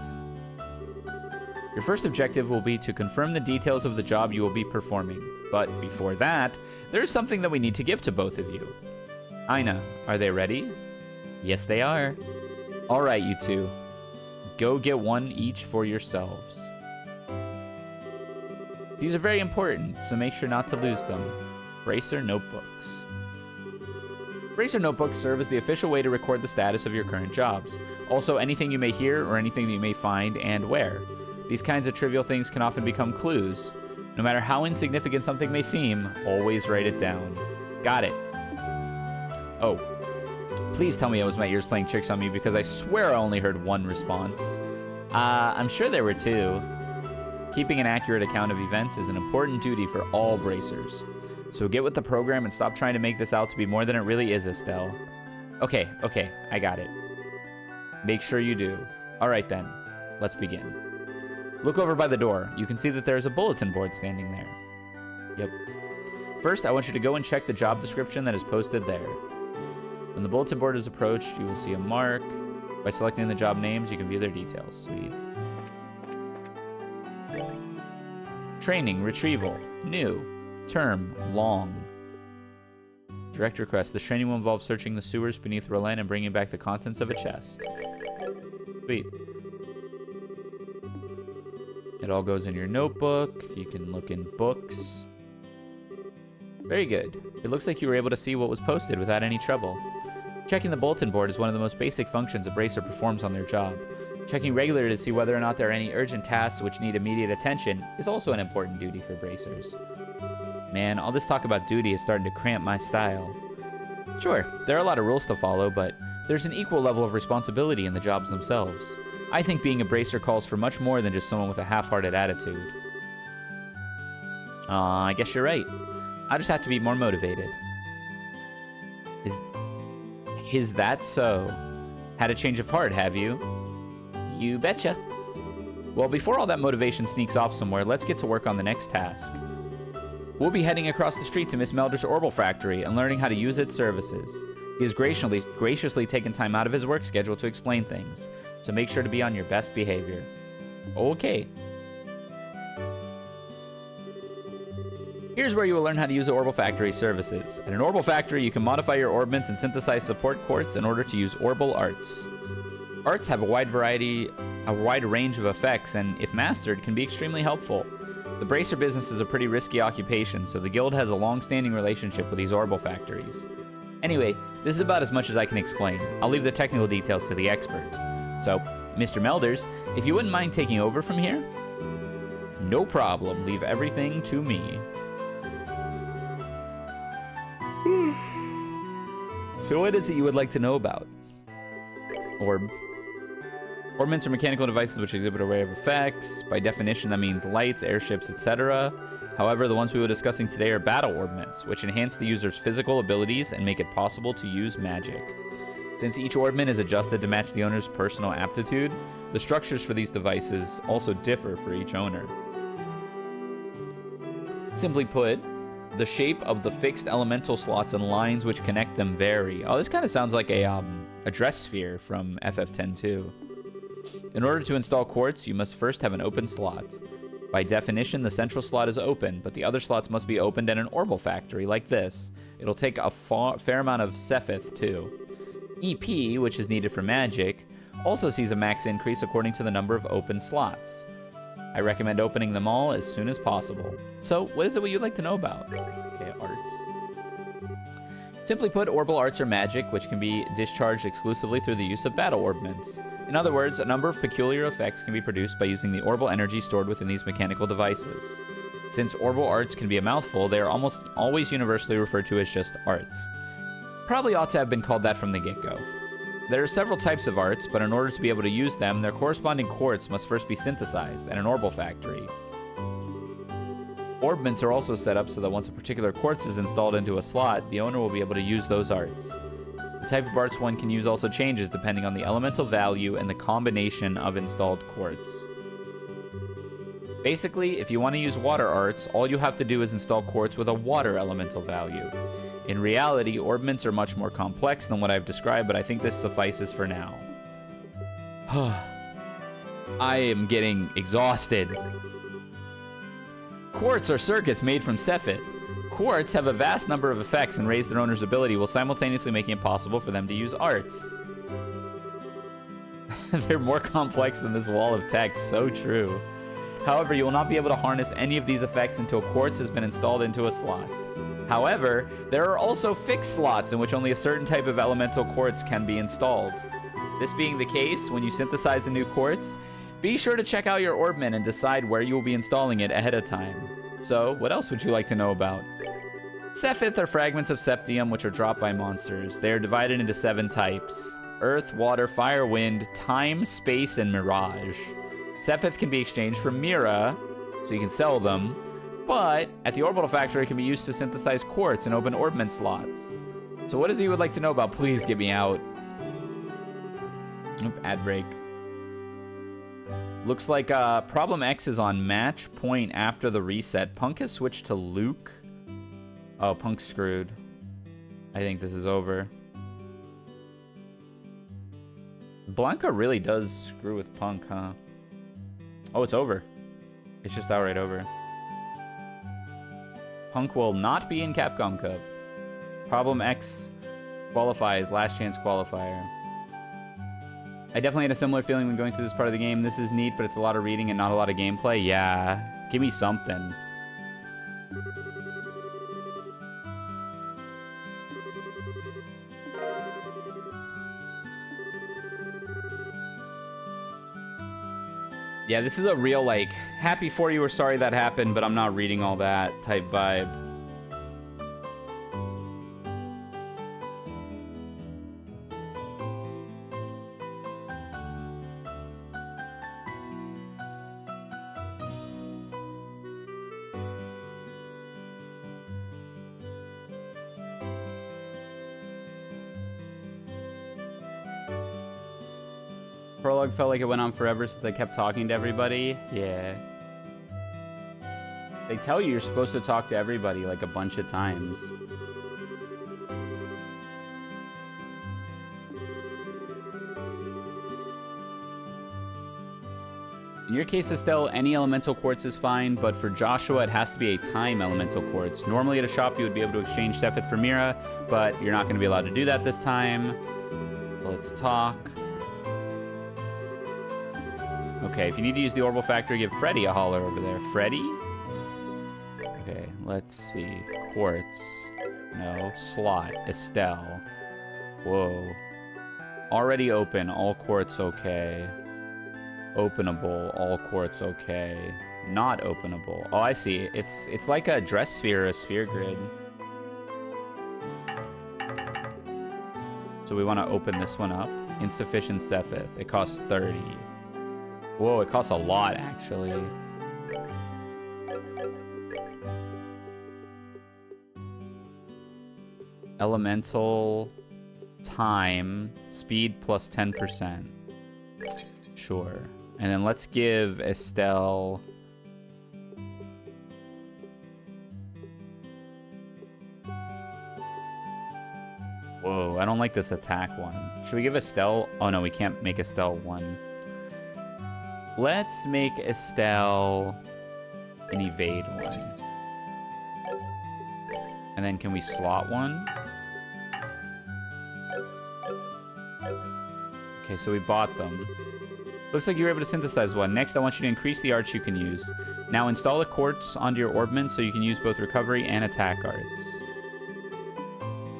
Your first objective will be to confirm the details of the job you will be performing. But before that, there is something that we need to give to both of you. Aina, are they ready? Yes, they are. All right, you two. Go get one each for yourselves. These are very important, so make sure not to lose them. Bracer notebooks. Bracer notebooks serve as the official way to record the status of your current jobs. Also, anything you may hear or anything that you may find and where. These kinds of trivial things can often become clues. No matter how insignificant something may seem, always write it down. Got it. Oh. Please tell me it was my ears playing tricks on me, because I swear I only heard one response. I'm sure there were two. Keeping an accurate account of events is an important duty for all bracers. So get with the program and stop trying to make this out to be more than it really is, Estelle. Okay, I got it. Make sure you do. All right then, let's begin. Look over by the door. You can see that there's a bulletin board standing there. Yep. First, I want you to go and check the job description that is posted there. When the bulletin board is approached, you will see a mark. By selecting the job names, you can view their details. Sweet. Training, retrieval, new, term, long. Direct request. This training will involve searching the sewers beneath Roland and bringing back the contents of a chest. Sweet. It all goes in your notebook. You can look in books. Very good. It looks like you were able to see what was posted without any trouble. Checking the bulletin board is one of the most basic functions a bracer performs on their job. Checking regularly to see whether or not there are any urgent tasks which need immediate attention is also an important duty for bracers. Man, all this talk about duty is starting to cramp my style. Sure, there are a lot of rules to follow, but there's an equal level of responsibility in the jobs themselves. I think being a bracer calls for much more than just someone with a half-hearted attitude. I guess you're right. I just have to be more motivated. Is that so? Had a change of heart, have you? You betcha. Well, before all that motivation sneaks off somewhere, let's get to work on the next task. We'll be heading across the street to Miss Melder's Orbital Factory and learning how to use its services. He has graciously taken time out of his work schedule to explain things, so make sure to be on your best behavior. Okay. Here's where you will learn how to use the Orbital Factory services. At an Orbital Factory, you can modify your orbments and synthesize support quartz in order to use Orbital Arts. Arts have a wide range of effects, and if mastered, can be extremely helpful. The bracer business is a pretty risky occupation, so the guild has a long-standing relationship with these Orbital Factories. Anyway, this is about as much as I can explain. I'll leave the technical details to the expert. So, Mr. Melders, if you wouldn't mind taking over from here? No problem. Leave everything to me. So what is it you would like to know about? Orbments are mechanical devices which exhibit a array of effects. By definition, that means lights, airships, etc. However, the ones we were discussing today are battle orbments, which enhance the user's physical abilities and make it possible to use magic. Since each orbment is adjusted to match the owner's personal aptitude, the structures for these devices also differ for each owner. Simply put, the shape of the fixed elemental slots and lines which connect them vary. Oh, this kind of sounds like a dress sphere from FF10-2. In order to install quartz, you must first have an open slot. By definition, the central slot is open, but the other slots must be opened at an Orbital Factory like this. It'll take a fair amount of Sephith, too. EP, which is needed for magic, also sees a max increase according to the number of open slots. I recommend opening them all as soon as possible. So, what is it you'd like to know about? Okay, arts. Simply put, Orbital Arts are magic, which can be discharged exclusively through the use of battle orbments. In other words, a number of peculiar effects can be produced by using the orbital energy stored within these mechanical devices. Since Orbital Arts can be a mouthful, they are almost always universally referred to as just arts. Probably ought to have been called that from the get-go. There are several types of arts, but in order to be able to use them, their corresponding quartz must first be synthesized at an Orbital Factory. Orbments are also set up so that once a particular quartz is installed into a slot, the owner will be able to use those arts. The type of arts one can use also changes depending on the elemental value and the combination of installed quartz. Basically, if you want to use water arts, all you have to do is install quartz with a water elemental value. In reality, orbments are much more complex than what I've described, but I think this suffices for now. I am getting exhausted. Quartz are circuits made from Sephith. Quartz have a vast number of effects and raise their owner's ability while simultaneously making it possible for them to use arts. They're more complex than this wall of text, so true. However, you will not be able to harness any of these effects until quartz has been installed into a slot. However, there are also fixed slots in which only a certain type of elemental quartz can be installed. This being the case, when you synthesize a new quartz, be sure to check out your orbment and decide where you will be installing it ahead of time. So, what else would you like to know about? Sephith are fragments of Septium which are dropped by monsters. They are divided into 7 types. Earth, water, fire, wind, time, space, and mirage. Sephith can be exchanged for Mira, so you can sell them. But at the orbital factory, it can be used to synthesize quartz and open orbment slots. So what is it you would like to know about? Please get me out. Oop, ad break. Looks like Problem X is on match point after the reset. Punk has switched to Luke. Oh, Punk's screwed. I think this is over. Blanca really does screw with Punk, huh? Oh, it's over. It's just outright over. Punk will not be in Capcom Cup. Problem X qualifies. Last chance qualifier. I definitely had a similar feeling when going through this part of the game. This is neat, but it's a lot of reading and not a lot of gameplay. Yeah. Give me something. Yeah, this is a real, like, happy for you or sorry that happened, but I'm not reading all that type vibe. Prologue felt like it went on forever since I kept talking to everybody. Yeah. They tell you you're supposed to talk to everybody like a bunch of times. In your case, Estelle, any elemental quartz is fine, but for Joshua, it has to be a time elemental quartz. Normally at a shop, you would be able to exchange Sephith for Mira, but you're not going to be allowed to do that this time. Let's talk. Okay, if you need to use the orbital factory, give Freddy a holler over there. Freddy? Okay, let's see. Quartz. No. Slot. Estelle. Whoa. Already open. All quartz okay. Openable. All quartz okay. Not openable. Oh, I see. It's like a dress sphere or a sphere grid. So we want to open this one up. Insufficient Sephith. It costs 30. Whoa, it costs a lot, actually. Elemental time, speed plus 10%. Sure. And then let's give Estelle... Whoa, I don't like this attack one. Should we give Estelle... Oh, no, we can't make Estelle one. Let's make Estelle an evade one. And then can we slot one? Okay, so we bought them. Looks like you were able to synthesize one. Next, I want you to increase the arts you can use. Now install a quartz onto your orbment so you can use both recovery and attack arts.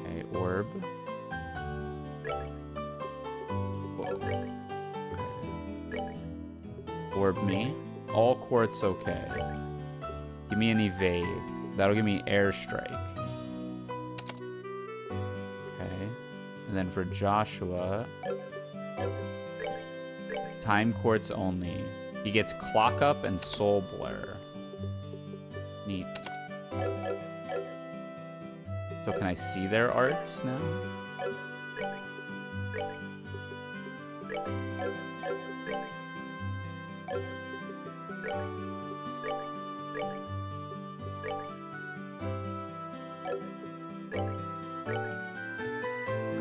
Okay, orb. Orb me. All quartz okay. Give me an evade. That'll give me airstrike. Okay. And then for Joshua, time quartz only. He gets clock up and soul blur. Neat. So can I see their arts now?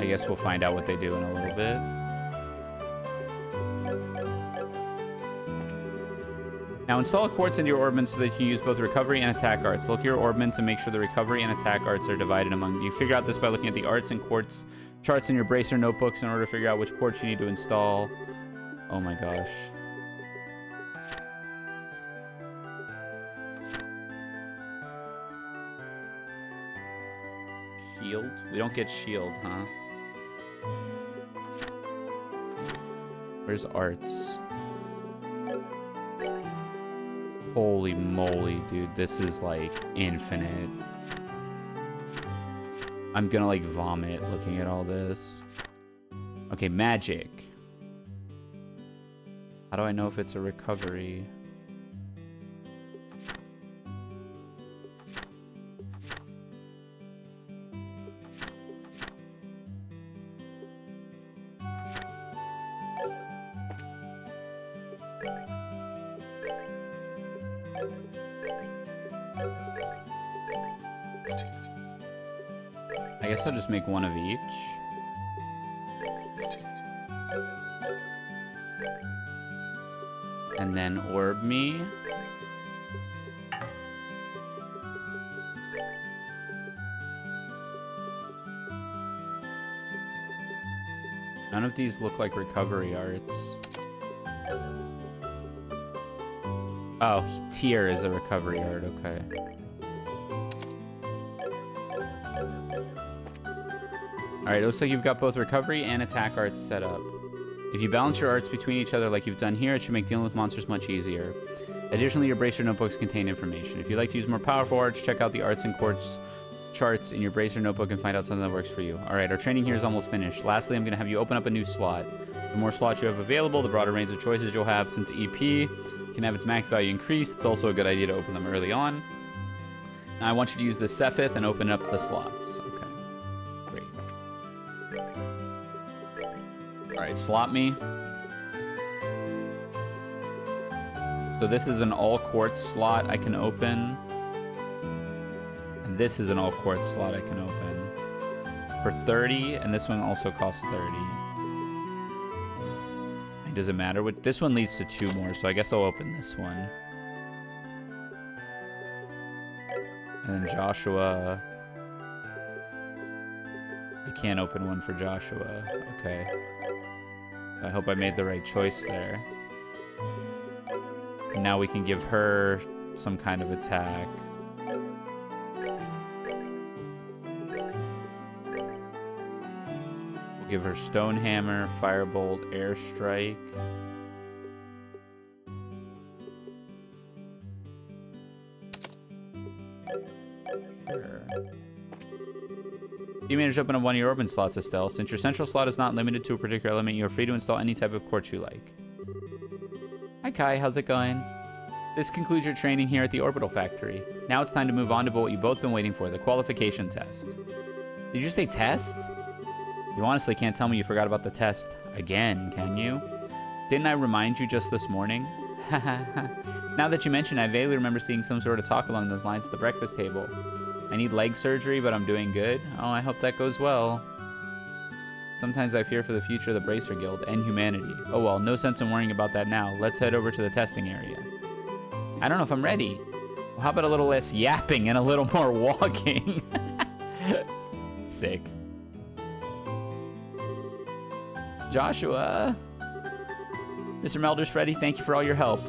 I guess we'll find out what they do in a little bit. Now install a quartz into your orbment so that you can use both recovery and attack arts. Look at your orbments and make sure the recovery and attack arts are divided among you. Figure out this by looking at the arts and quartz charts in your bracer notebooks in order to figure out which quartz you need to install. Oh my gosh. Shield? We don't get shield, huh? Where's arts? Holy moly, dude. This is, like, infinite. I'm gonna, like, vomit looking at all this. Okay, magic. How do I know if it's a recovery? I guess I'll just make one of each. And then orb me. None of these look like recovery arts. Oh, tier is a recovery art, okay. Alright, it looks like you've got both recovery and attack arts set up. If you balance your arts between each other like you've done here, it should make dealing with monsters much easier. Additionally, your Bracer notebooks contain information. If you'd like to use more powerful arts, check out the arts and quartz charts in your Bracer notebook and find out something that works for you. Alright, our training here is almost finished. Lastly, I'm going to have you open up a new slot. The more slots you have available, the broader range of choices you'll have. Since EP can have its max value increased, it's also a good idea to open them early on. Now I want you to use the Cephith and open up the slots. Okay, great. Alright, slot me. So this is an all quartz slot I can open. And this is an all quartz slot I can open. For 30, and this one also costs 30. And does it matter what? This one leads to 2 more, so I guess I'll open this one. And then Joshua. I can't open one for Joshua. Okay. I hope I made the right choice there. And now we can give her some kind of attack. We'll give her Stone Hammer, Firebolt, Airstrike. Sure. You managed to open up one of your orban slots, Estelle. Since your central slot is not limited to a particular element, you are free to install any type of quartz you like. Hi Kai, how's it going? This concludes your training here at the Orbital Factory. Now it's time to move on to what you've both been waiting for, the qualification test. Did you say test? You honestly can't tell me you forgot about the test again, can you? Didn't I remind you just this morning? Now that you mention it, I vaguely remember seeing some sort of talk along those lines at the breakfast table. I need leg surgery, but I'm doing good. Oh, I hope that goes well. Sometimes I fear for the future of the Bracer Guild and humanity. Oh well, no sense in worrying about that now. Let's head over to the testing area. I don't know if I'm ready. Well, how about a little less yapping and a little more walking? Sick. Joshua. Mr. Melder's Freddy, thank you for all your help.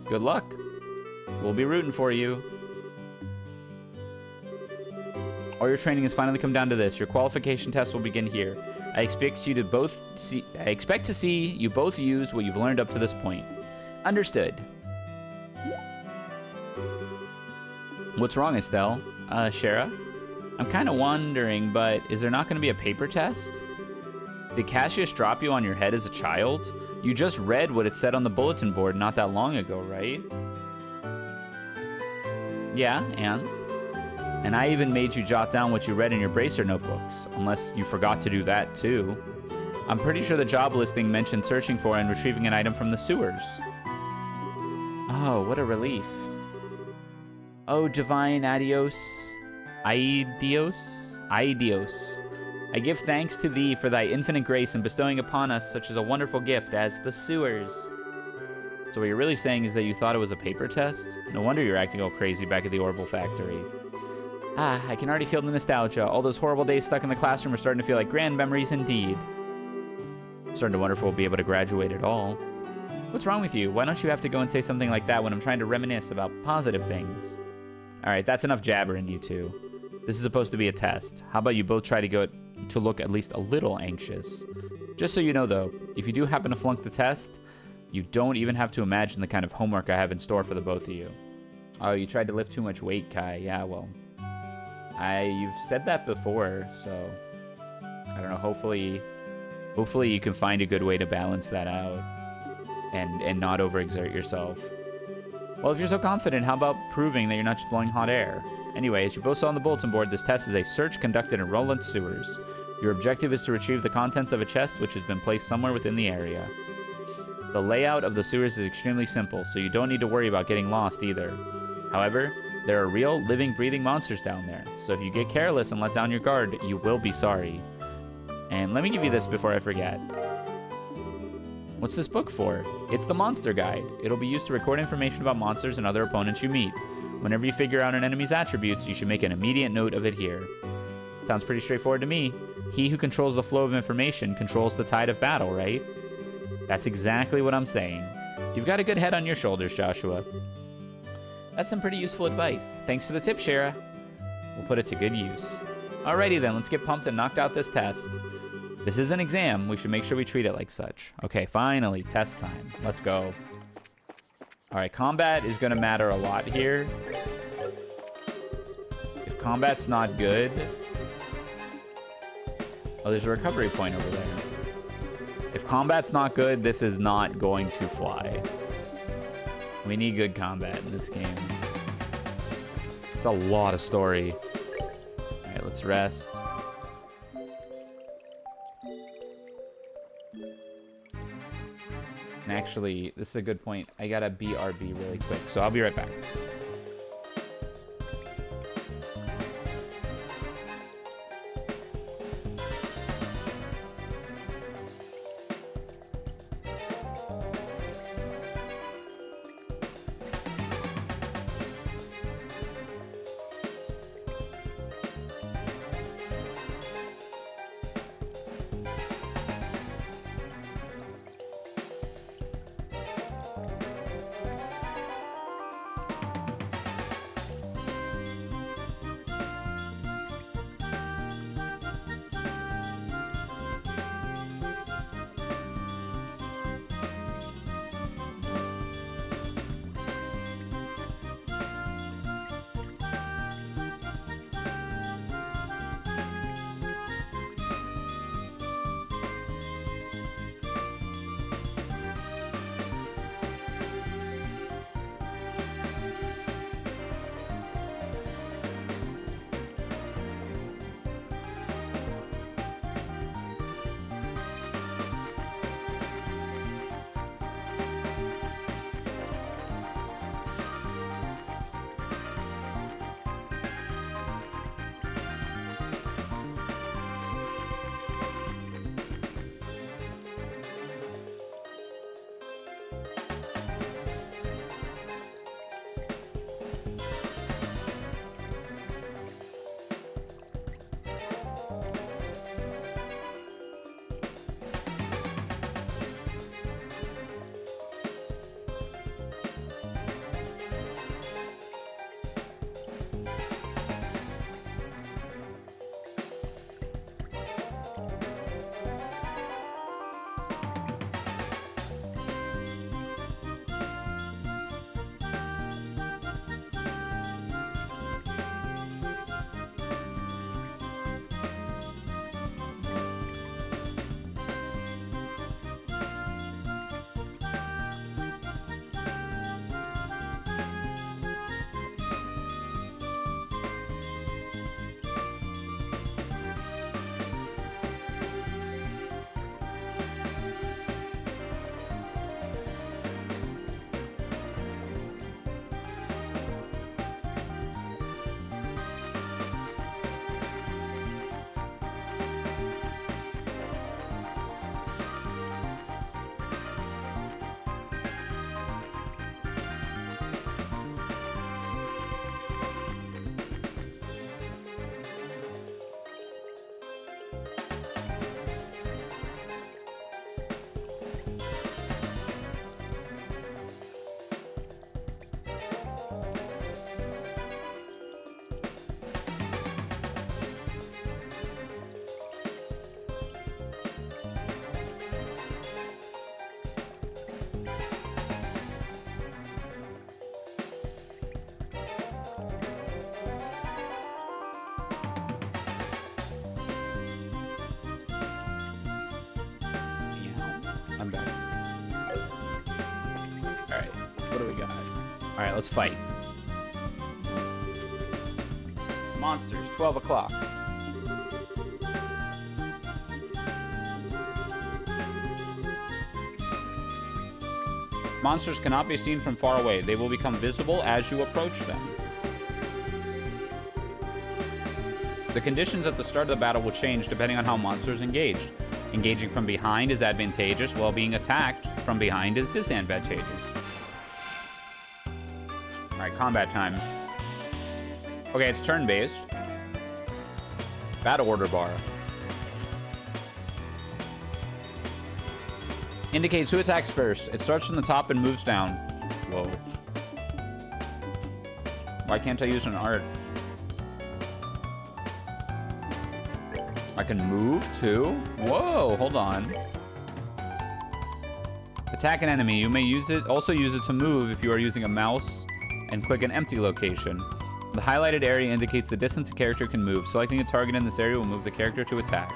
Good luck. We'll be rooting for you. All your training has finally come down to this. Your qualification test will begin here. I expect to see you both use what you've learned up to this point. Understood. What's wrong, Estelle? Shara? I'm kind of wondering, but is there not going to be a paper test? Did Cassius drop you on your head as a child? You just read what it said on the bulletin board not that long ago, right? Yeah, and I even made you jot down what you read in your Bracer notebooks, unless you forgot to do that too. I'm pretty sure the job listing mentioned searching for and retrieving an item from the sewers. Oh, what a relief. Oh, divine adios. Aidios? Aidios. I give thanks to thee for thy infinite grace in bestowing upon us such as a wonderful gift as the sewers. So what you're really saying is that you thought it was a paper test? No wonder you're acting all crazy back at the Orbital Factory. Ah, I can already feel the nostalgia. All those horrible days stuck in the classroom are starting to feel like grand memories indeed. I'm starting to wonder if we'll be able to graduate at all. What's wrong with you? Why don't you have to go and say something like that when I'm trying to reminisce about positive things? Alright, that's enough jabbering, you two. This is supposed to be a test. How about you both try to look at least a little anxious? Just so you know, though, if you do happen to flunk the test, you don't even have to imagine the kind of homework I have in store for the both of you. Oh, you tried to lift too much weight, Kai. Yeah, well, you've said that before, so I don't know. Hopefully you can find a good way to balance that out and not overexert yourself. Well, if you're so confident, how about proving that you're not just blowing hot air? Anyway, as you both saw on the bulletin board, this test is a search conducted in Roland sewers. Your objective is to retrieve the contents of a chest which has been placed somewhere within the area. The layout of the sewers is extremely simple, so you don't need to worry about getting lost either. However, there are real, living, breathing monsters down there, so if you get careless and let down your guard, you will be sorry. And let me give you this before I forget. What's this book for? It's the Monster Guide. It'll be used to record information about monsters and other opponents you meet. Whenever you figure out an enemy's attributes, you should make an immediate note of it here. Sounds pretty straightforward to me. He who controls the flow of information controls the tide of battle, right? That's exactly what I'm saying. You've got a good head on your shoulders, Joshua. That's some pretty useful advice. Thanks for the tip, Shara. We'll put it to good use. Alrighty then, let's get pumped and knocked out this test. This is an exam. We should make sure we treat it like such. Okay, finally, test time. Let's go. Alright, combat is going to matter a lot here. If combat's not good... Oh, there's a recovery point over there. If combat's not good, this is not going to fly. We need good combat in this game. It's a lot of story. Alright, let's rest. And actually, this is a good point. I gotta BRB really quick, so I'll be right back. All right, let's fight. Monsters, 12 o'clock. Monsters cannot be seen from far away. They will become visible as you approach them. The conditions at the start of the battle will change depending on how monsters engaged. Engaging from behind is advantageous, while being attacked from behind is disadvantageous. All right, combat time. Okay, it's turn-based. Battle order bar. Indicates who attacks first. It starts from the top and moves down. Whoa. Why can't I use an art? I can move too? Whoa, hold on. Attack an enemy. You may also use it to move if you are using a mouse and click an empty location. The highlighted area indicates the distance a character can move. Selecting a target in this area will move the character to attack.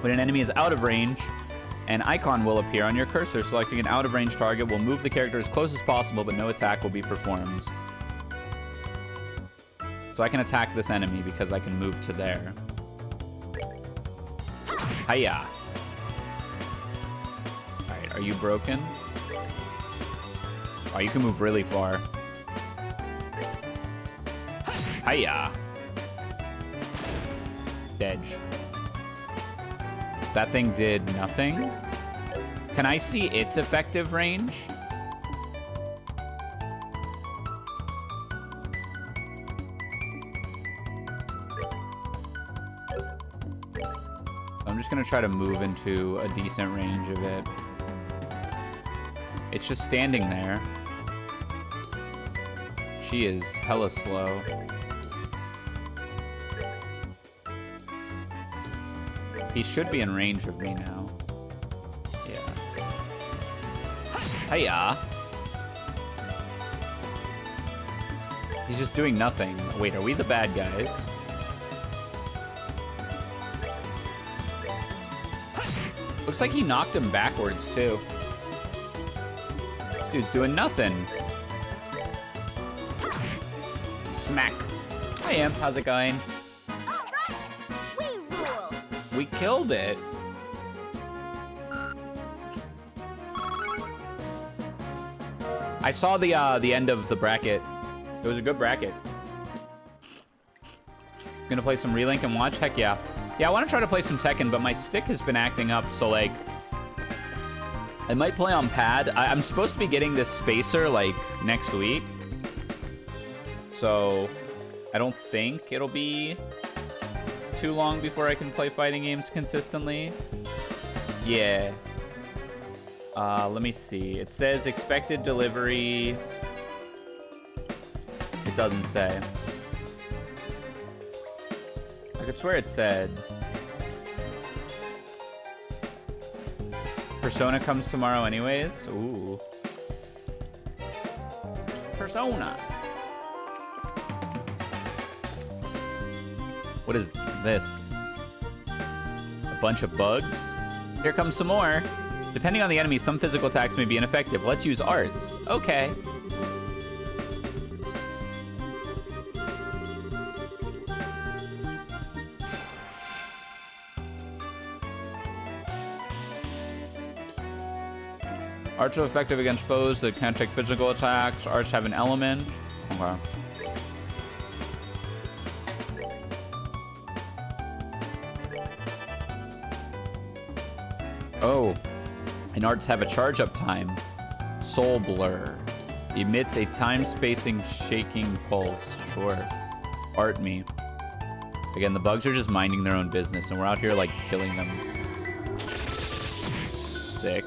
When an enemy is out of range, an icon will appear on your cursor. Selecting an out-of-range target will move the character as close as possible, but no attack will be performed. So I can attack this enemy because I can move to there. Hiya. Alright, are you broken? Oh, you can move really far. Hiya. Edge. That thing did nothing? Can I see its effective range? I'm just gonna try to move into a decent range of it. It's just standing there. She is hella slow. He should be in range of me now. Yeah. Hiya. He's just doing nothing. Wait, are we the bad guys? Looks like he knocked him backwards, too. This dude's doing nothing. Smack. Hi, Imp. How's it going? We killed it. I saw the end of the bracket. It was a good bracket. Gonna play some Relink and watch? Heck yeah. Yeah, I want to try to play some Tekken, but my stick has been acting up, so like... I might play on pad. I'm supposed to be getting this spacer, like, next week. So, I don't think it'll be too long before I can play fighting games consistently. Yeah. Let me see. It says expected delivery. It doesn't say. I could swear it said. Persona comes tomorrow anyways. Ooh. Persona. What is this? A bunch of bugs? Here comes some more. Depending on the enemy, some physical attacks may be ineffective. Let's use arts. Okay. Arts are effective against foes that can't take physical attacks. Arts have an element. Okay. Oh, and arts have a charge-up time. Soul Blur. Emits a time-spacing shaking pulse. Sure. Art me. Again, the bugs are just minding their own business, and we're out here, like, killing them. Sick.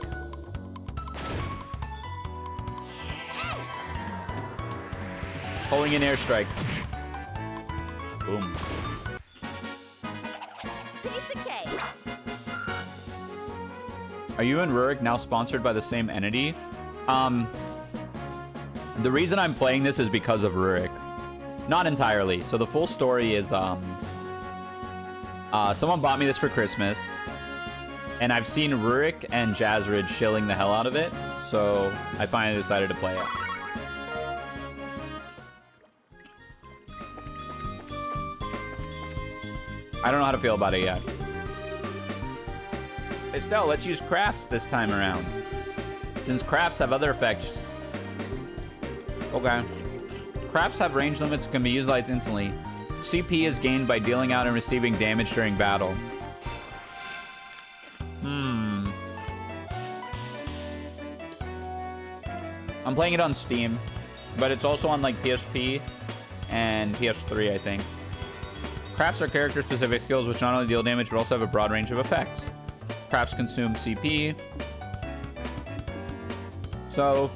Pulling in airstrike. Boom. Are you and Rurik now sponsored by the same entity? The reason I'm playing this is because of Rurik. Not entirely. So the full story is, someone bought me this for Christmas. And I've seen Rurik and Jazzrid shilling the hell out of it. So I finally decided to play it. I don't know how to feel about it yet. Estelle, let's use crafts this time around. Since crafts have other effects. Okay. Crafts have range limits that can be utilized instantly. CP is gained by dealing out and receiving damage during battle. I'm playing it on Steam, but it's also on like PSP and PS3, I think. Crafts are character-specific skills which not only deal damage but also have a broad range of effects. Crafts consume CP. So,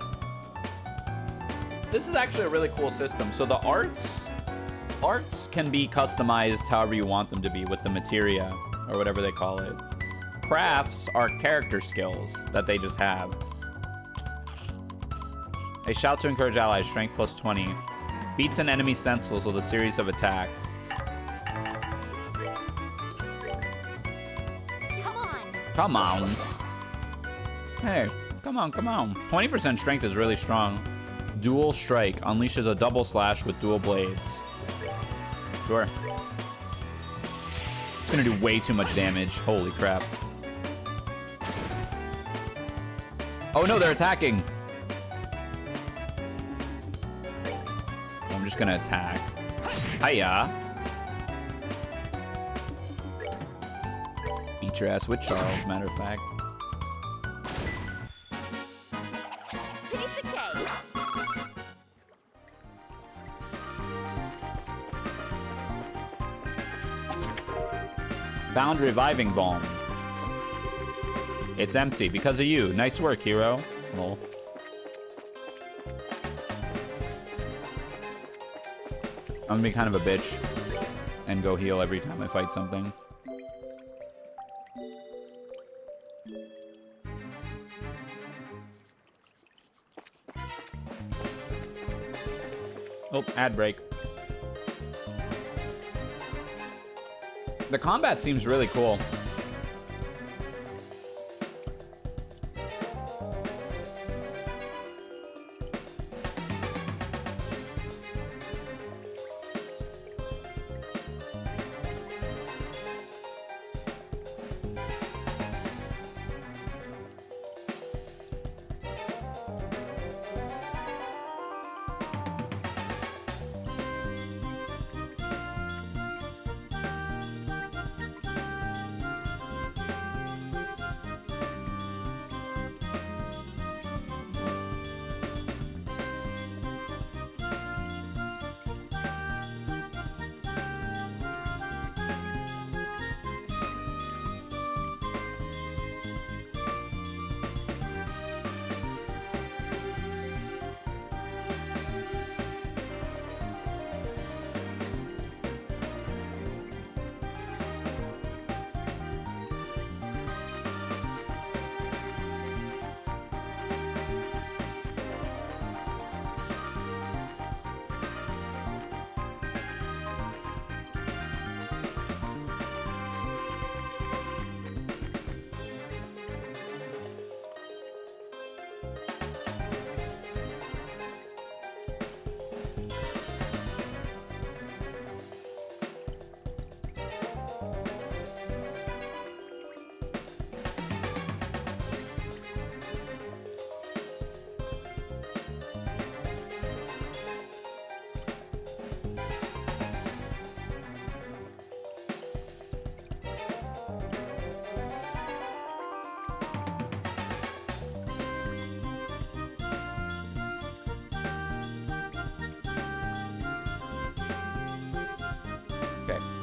this is actually a really cool system. So the arts can be customized however you want them to be with the materia, or whatever they call it. Crafts are character skills that they just have. A shout to encourage allies, strength plus 20. Beats an enemy senseless with a series of attack. Come on. Hey, come on, come on. 20% strength is really strong. Dual strike unleashes a double slash with dual blades. Sure. It's gonna do way too much damage. Holy crap. Oh no, they're attacking. I'm just gonna attack. Hiya. Beat your ass with Charles, matter of fact. Found reviving balm. It's empty because of you. Nice work, hero. Lol. I'm gonna be kind of a bitch and go heal every time I fight something. Oh, ad break. The combat seems really cool.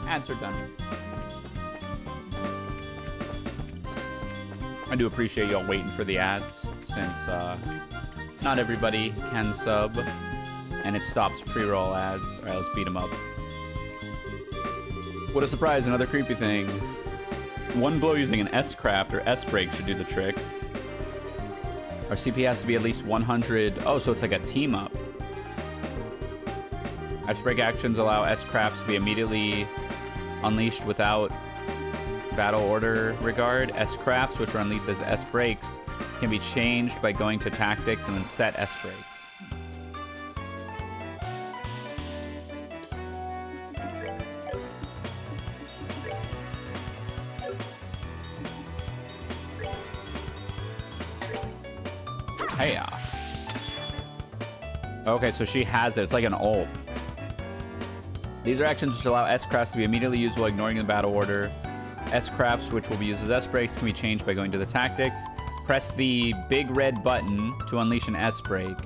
Ads are done. I do appreciate y'all waiting for the ads, since not everybody can sub, and it stops pre-roll ads. All right, let's beat them up. What a surprise, another creepy thing. One blow using an S-craft or S-break should do the trick. Our CP has to be at least 100. Oh, so it's like a team-up. S-break actions allow S-crafts to be immediately unleashed without battle order regard. S-crafts, which are unleashed as S-breaks, can be changed by going to tactics and then set S-breaks. Hey. Okay, so she has it. It's like an ult. These are actions which allow S-crafts to be immediately used while ignoring the battle order. S-crafts, which will be used as S-breaks, can be changed by going to the tactics. Press the big red button to unleash an S-break.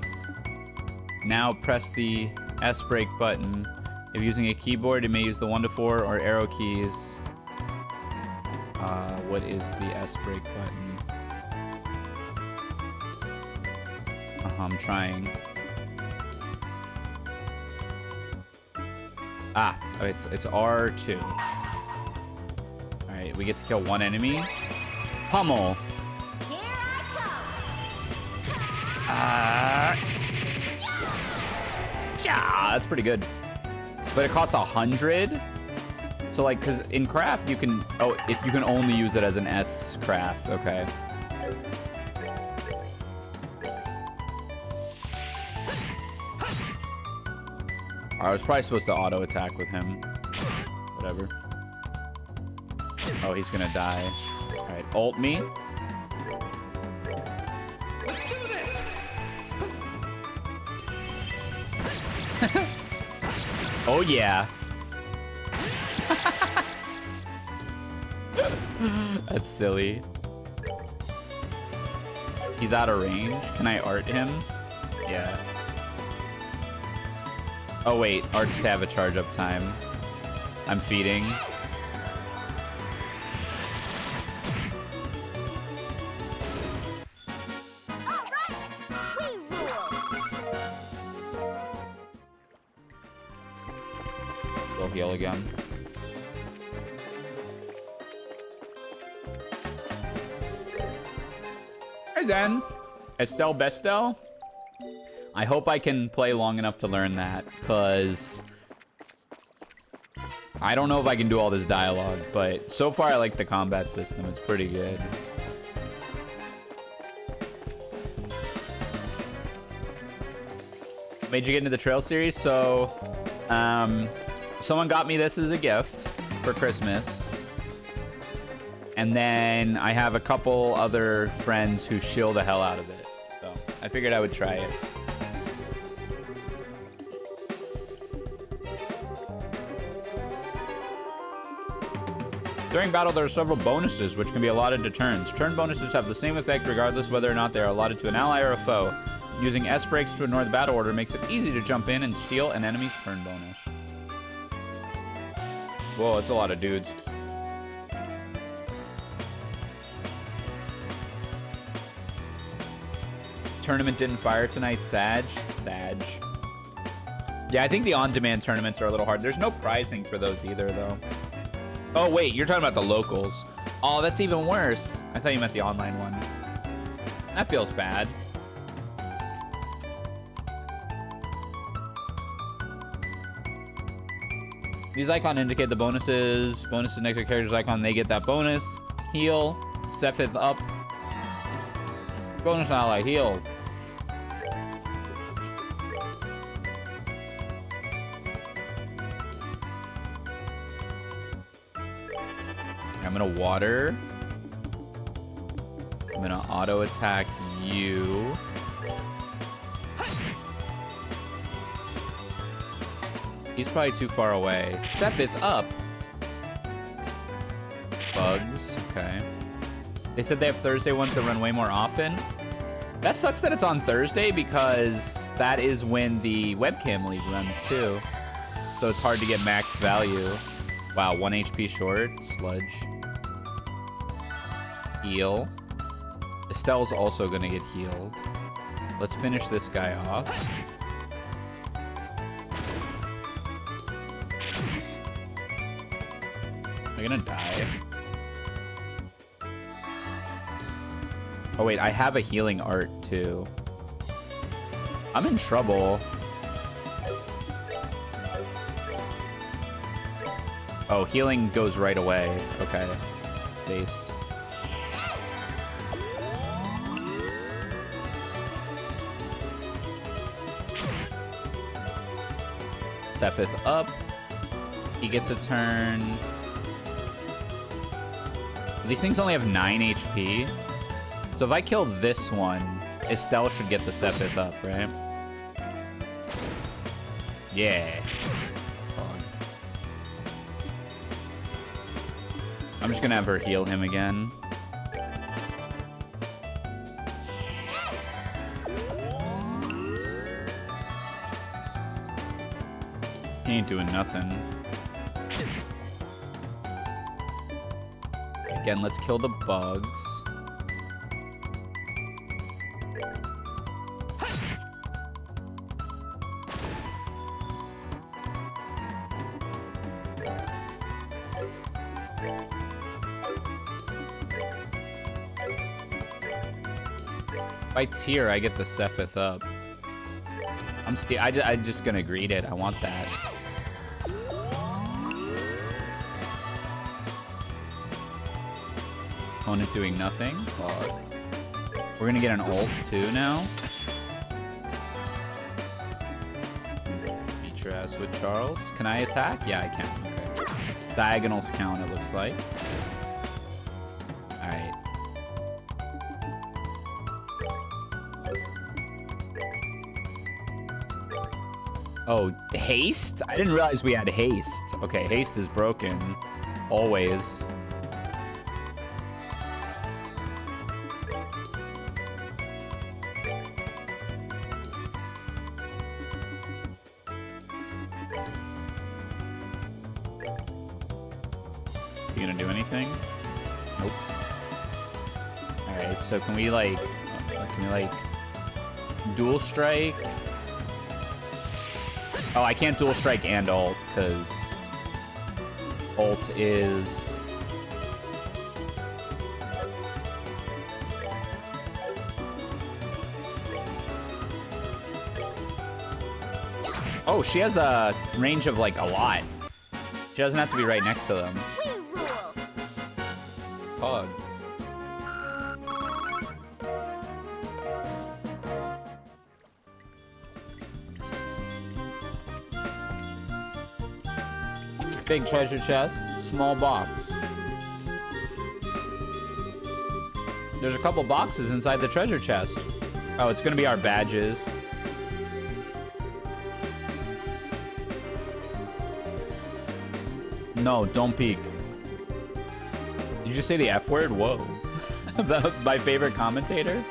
Now press the S-break button. If using a keyboard, it may use the 1 to 4 or arrow keys. What is the S-break button? I'm trying. It's R2. Alright, we get to kill one enemy. Pummel. Here I come. Yeah, that's pretty good. But it costs 100. So like, cause in craft you can, you can only use it as an S craft. Okay. I was probably supposed to auto attack with him. Whatever. Oh, he's gonna die. All right, ult me. Let's do this. Oh yeah. That's silly. He's out of range. Can I art him? Yeah. Oh wait, arts to have a charge up time. I'm feeding. We'll heal again. Hey Zen. Estelle Bestel. I hope I can play long enough to learn that, because I don't know if I can do all this dialogue, but so far I like the combat system. It's pretty good. Made you get into the trail series? So, someone got me this as a gift for Christmas. And then I have a couple other friends who shill the hell out of it. So I figured I would try it. During battle, there are several bonuses which can be allotted to turns. Turn bonuses have the same effect regardless whether or not they are allotted to an ally or a foe. Using S breaks to ignore the battle order makes it easy to jump in and steal an enemy's turn bonus. Whoa, it's a lot of dudes. Tournament didn't fire tonight. Sag. Yeah, I think the on-demand tournaments are a little hard. There's no pricing for those either, though. Oh, wait, you're talking about the locals. Oh, that's even worse. I thought you meant the online one. That feels bad. These icons indicate the bonuses. Bonuses next to character's icon, they get that bonus. Heal. Sepith up. Bonus ally, heal. I'm gonna water. I'm gonna auto attack you. He's probably too far away. Sepith up. Bugs, okay. They said they have Thursday ones that run way more often. That sucks that it's on Thursday because that is when the webcam league runs too. So it's hard to get max value. Wow, 1 HP short. Sludge. Heal. Estelle's also gonna get healed. Let's finish this guy off. Am I gonna die? Oh wait, I have a healing art too. I'm in trouble. Oh, healing goes right away. Okay. Based. Sepith up. He gets a turn. These things only have 9 HP. So if I kill this one, Estelle should get the Sepith up, right? Yeah. I'm just gonna have her heal him again. He ain't doing nothing. Again, let's kill the bugs. If I tear, I get the Sepith up. I'm just gonna greet it. I want that. Opponent doing nothing. Fuck. We're gonna get an ult too now. Beat your ass with Charles. Can I attack? Yeah, I can. Okay. Diagonals count, it looks like. Alright. Oh, haste? I didn't realize we had haste. Okay, haste is broken. Always. You gonna do anything? Nope. Alright, so can we like dual strike? Oh, I can't dual strike and ult because ult is oh, she has a range of like a lot. She doesn't have to be right next to them. Pog. Big treasure chest, small box. There's a couple boxes inside the treasure chest. Oh, it's gonna be our badges. No, don't peek. Did you say the F word? Whoa. My favorite commentator?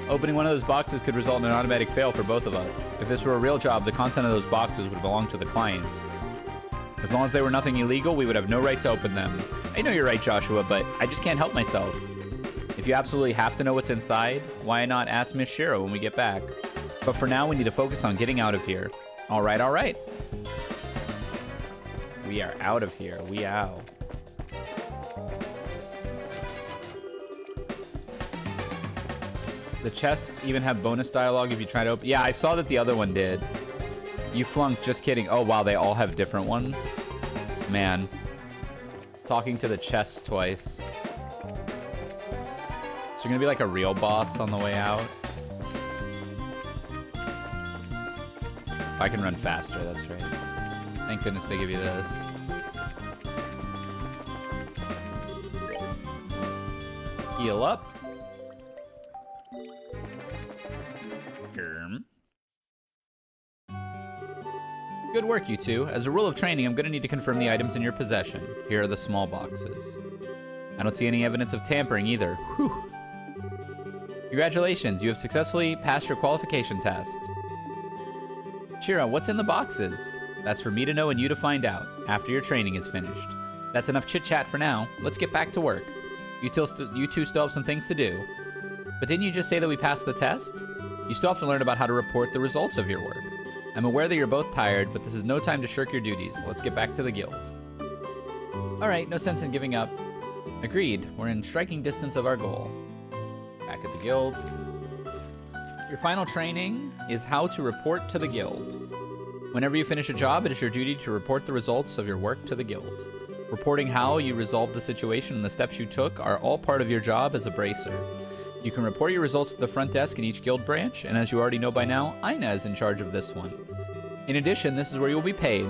Opening one of those boxes could result in an automatic fail for both of us. If this were a real job, the content of those boxes would belong to the client. As long as they were nothing illegal, we would have no right to open them. I know you're right, Joshua, but I just can't help myself. If you absolutely have to know what's inside, why not ask Miss Shiro when we get back? But for now, we need to focus on getting out of here. All right, all right. We are out of here. We out. The chests even have bonus dialogue if you try to open. Yeah, I saw that the other one did. You flunked, just kidding. Oh, wow, they all have different ones. Man. Talking to the chests twice. So you're gonna be like a real boss on the way out? I can run faster, that's right. Thank goodness they give you this. Heal up. Good work, you two. As a rule of training, I'm going to need to confirm the items in your possession. Here are the small boxes. I don't see any evidence of tampering either. Whew. Congratulations, you have successfully passed your qualification test. Shira, what's in the boxes? That's for me to know and you to find out, after your training is finished. That's enough chit-chat for now. Let's get back to work. You two still have some things to do. But didn't you just say that we passed the test? You still have to learn about how to report the results of your work. I'm aware that you're both tired, but this is no time to shirk your duties. Let's get back to the guild. Alright, no sense in giving up. Agreed, we're in striking distance of our goal. Back at the guild. Your final training is how to report to the guild. Whenever you finish a job, it is your duty to report the results of your work to the guild. Reporting how you resolved the situation and the steps you took are all part of your job as a bracer. You can report your results to the front desk in each guild branch, and as you already know by now, Aina is in charge of this one. In addition, this is where you will be paid.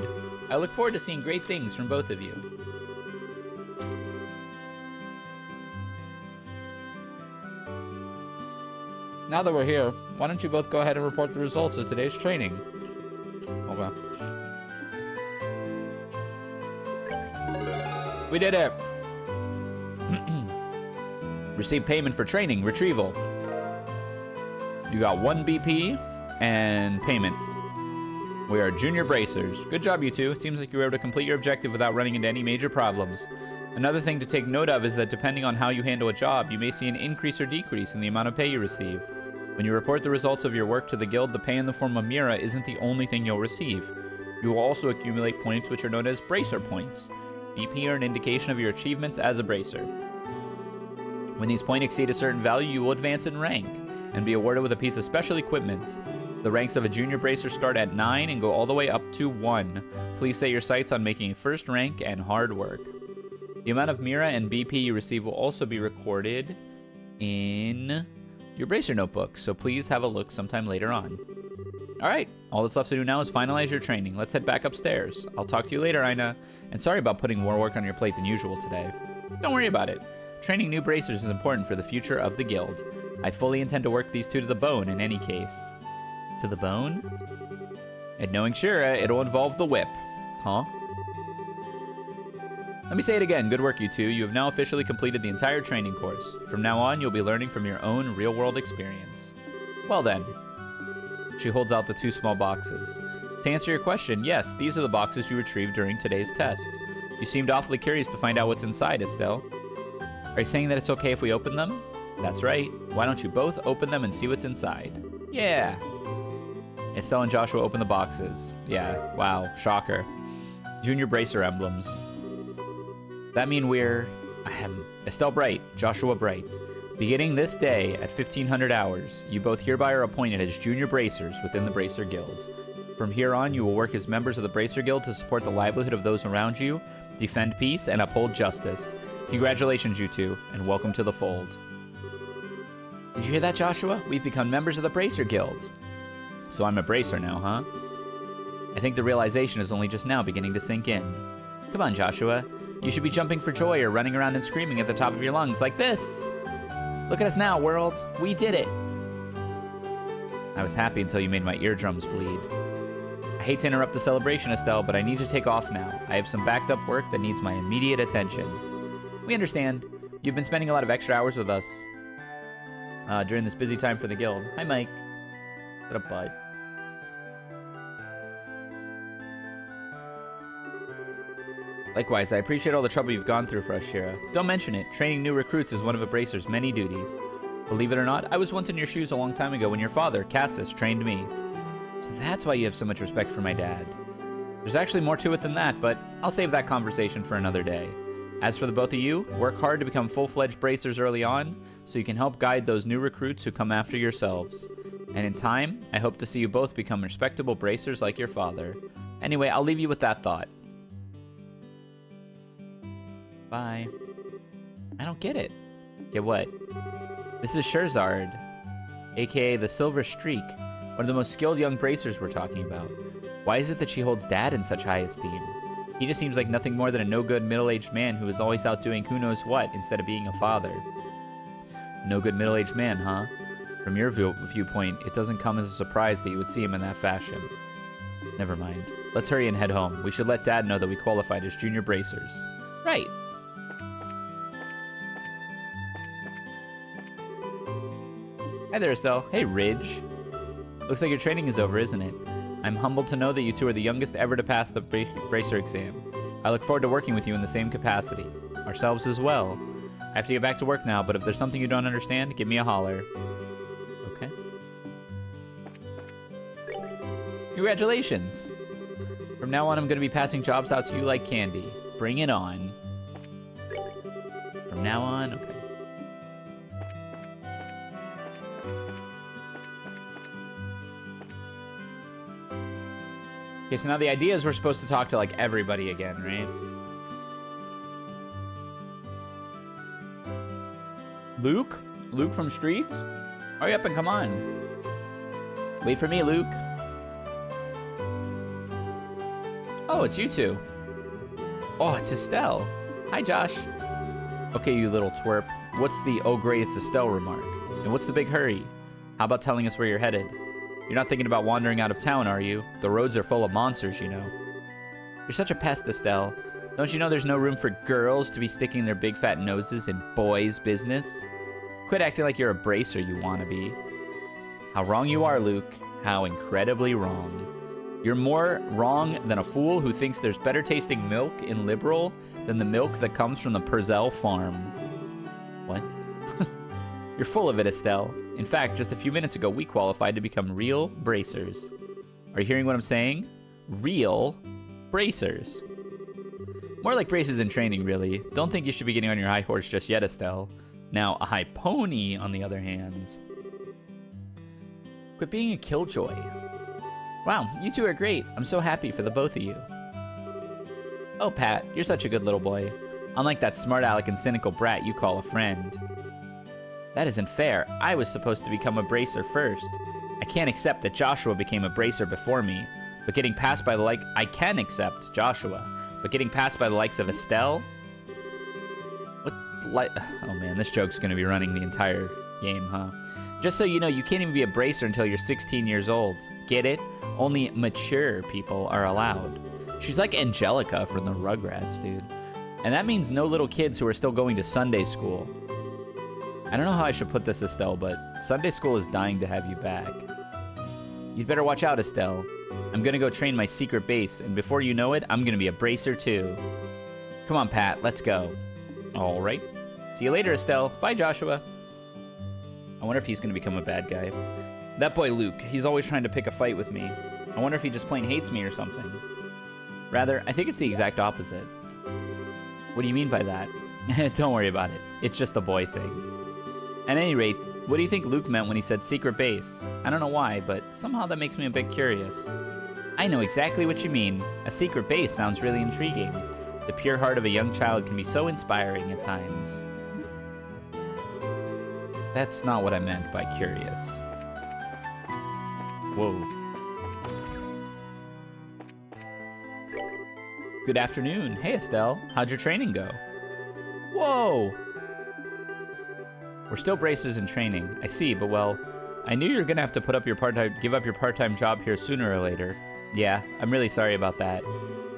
I look forward to seeing great things from both of you. Now that we're here, why don't you both go ahead and report the results of today's training? Okay. We did it! Receive payment for training. Retrieval. You got 1 BP and payment. We are junior bracers. Good job, you two. It seems like you were able to complete your objective without running into any major problems. Another thing to take note of is that depending on how you handle a job, you may see an increase or decrease in the amount of pay you receive. When you report the results of your work to the guild, the pay in the form of Mira isn't the only thing you'll receive. You will also accumulate points which are known as bracer points. BP are an indication of your achievements as a bracer. When these points exceed a certain value, you will advance in rank and be awarded with a piece of special equipment. The ranks of a junior bracer start at 9 and go all the way up to 1. Please set your sights on making first rank and hard work. The amount of Mira and BP you receive will also be recorded in your bracer notebook, so please have a look sometime later on. Alright, all that's left to do now is finalize your training. Let's head back upstairs. I'll talk to you later, Ina. And sorry about putting more work on your plate than usual today. Don't worry about it. Training new bracers is important for the future of the guild. I fully intend to work these two to the bone in any case. To the bone? And knowing Shira, it'll involve the whip. Huh? Let me say it again. Good work, you two. You have now officially completed the entire training course. From now on, you'll be learning from your own real-world experience. Well then. She holds out the 2 small boxes. To answer your question, yes, these are the boxes you retrieved during today's test. You seemed awfully curious to find out what's inside, Estelle. Are you saying that it's okay if we open them? That's right. Why don't you both open them and see what's inside? Yeah. Estelle and Joshua open the boxes. Yeah, wow, shocker. Junior bracer emblems. That mean we're... Estelle Bright, Joshua Bright. Beginning this day at 1500 hours, you both hereby are appointed as junior bracers within the Bracer Guild. From here on, you will work as members of the Bracer Guild to support the livelihood of those around you, defend peace, and uphold justice. Congratulations, you two, and welcome to the fold. Did you hear that, Joshua? We've become members of the Bracer Guild. So I'm a bracer now, huh? I think the realization is only just now beginning to sink in. Come on, Joshua. You should be jumping for joy or running around and screaming at the top of your lungs like this. Look at us now, world. We did it. I was happy until you made my eardrums bleed. I hate to interrupt the celebration, Estelle, but I need to take off now. I have some backed up work that needs my immediate attention. We understand. You've been spending a lot of extra hours with us during this busy time for the guild. Hi, Mike. What up, bud? Likewise, I appreciate all the trouble you've gone through for us, Shira. Don't mention it. Training new recruits is one of a bracer's many duties. Believe it or not, I was once in your shoes a long time ago when your father, Cassis, trained me. So that's why you have so much respect for my dad. There's actually more to it than that, but I'll save that conversation for another day. As for the both of you, work hard to become full-fledged bracers early on, so you can help guide those new recruits who come after yourselves. And in time, I hope to see you both become respectable bracers like your father. Anyway, I'll leave you with that thought. Bye. I don't get it. Get what? This is Scherzard, aka the Silver Streak, one of the most skilled young bracers we're talking about. Why is it that she holds Dad in such high esteem? He just seems like nothing more than a no-good middle-aged man who is always out doing who knows what instead of being a father. No-good middle-aged man, huh? From your viewpoint, it doesn't come as a surprise that you would see him in that fashion. Never mind. Let's hurry and head home. We should let Dad know that we qualified as junior bracers. Right. Hi there, Estelle. Hey, Ridge. Looks like your training is over, isn't it? I'm humbled to know that you two are the youngest ever to pass the bracer exam. I look forward to working with you in the same capacity. Ourselves as well. I have to get back to work now, but if there's something you don't understand, give me a holler. Okay. Congratulations. From now on, I'm going to be passing jobs out to you like candy. Bring it on. From now on, okay. Okay, so now the idea is we're supposed to talk to, like, everybody again, right? Luke? Luke from Streets? Hurry up and come on. Wait for me, Luke. Oh, it's you two. Oh, it's Estelle. Hi, Josh. Okay, you little twerp. What's the "oh great, it's Estelle" remark? And what's the big hurry? How about telling us where you're headed? You're not thinking about wandering out of town, are you? The roads are full of monsters, you know. You're such a pest, Estelle. Don't you know there's no room for girls to be sticking their big fat noses in boys' business? Quit acting like you're a bracer, you wannabe. How wrong you are, Luke. How incredibly wrong. You're more wrong than a fool who thinks there's better tasting milk in Liberal than the milk that comes from the Purcell farm. What? You're full of it, Estelle. In fact, just a few minutes ago, we qualified to become real bracers. Are you hearing what I'm saying? Real bracers. More like bracers in training, really. Don't think you should be getting on your high horse just yet, Estelle. Now, a high pony, on the other hand. Quit being a killjoy. Wow, you two are great. I'm so happy for the both of you. Oh, Pat, you're such a good little boy. Unlike that smart aleck and cynical brat you call a friend. That isn't fair. I was supposed to become a bracer first. I can't accept that Joshua became a bracer before me. But getting passed by the I can accept Joshua. But getting passed by the likes of Estelle? Oh man, this joke's gonna be running the entire game, huh? Just so you know, you can't even be a bracer until you're 16 years old. Get it? Only mature people are allowed. She's like Angelica from the Rugrats, dude. And that means no little kids who are still going to Sunday school. I don't know how I should put this, Estelle, but Sunday school is dying to have you back. You'd better watch out, Estelle. I'm gonna go train my secret base, and before you know it, I'm gonna be a bracer too. Come on, Pat, let's go. All right. See you later, Estelle. Bye, Joshua. I wonder if he's gonna become a bad guy. That boy Luke, he's always trying to pick a fight with me. I wonder if he just plain hates me or something. Rather, I think it's the exact opposite. What do you mean by that? Don't worry about it. It's just a boy thing. At any rate, what do you think Luke meant when he said secret base? I don't know why, but somehow that makes me a bit curious. I know exactly what you mean. A secret base sounds really intriguing. The pure heart of a young child can be so inspiring at times. That's not what I meant by curious. Whoa. Good afternoon. Hey, Estelle. How'd your training go? Whoa! We're still bracers in training. I see, but well, I knew you were gonna have to give up your part-time job here sooner or later. Yeah, I'm really sorry about that.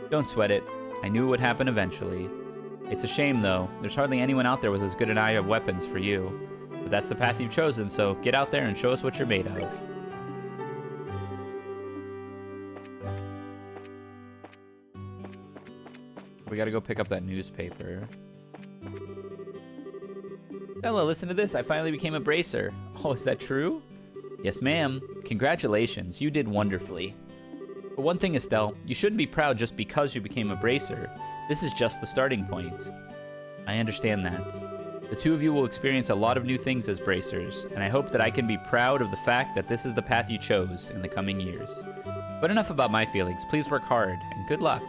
Don't sweat it. I knew it would happen eventually. It's a shame, though. There's hardly anyone out there with as good an eye of weapons for you. But that's the path you've chosen, so get out there and show us what you're made of. We gotta go pick up that newspaper. Bella, listen to this. I finally became a bracer. Oh, is that true? Yes, ma'am. Congratulations. You did wonderfully. But one thing, Estelle, you shouldn't be proud just because you became a bracer. This is just the starting point. I understand that. The two of you will experience a lot of new things as bracers, and I hope that I can be proud of the fact that this is the path you chose in the coming years. But enough about my feelings. Please work hard, and good luck.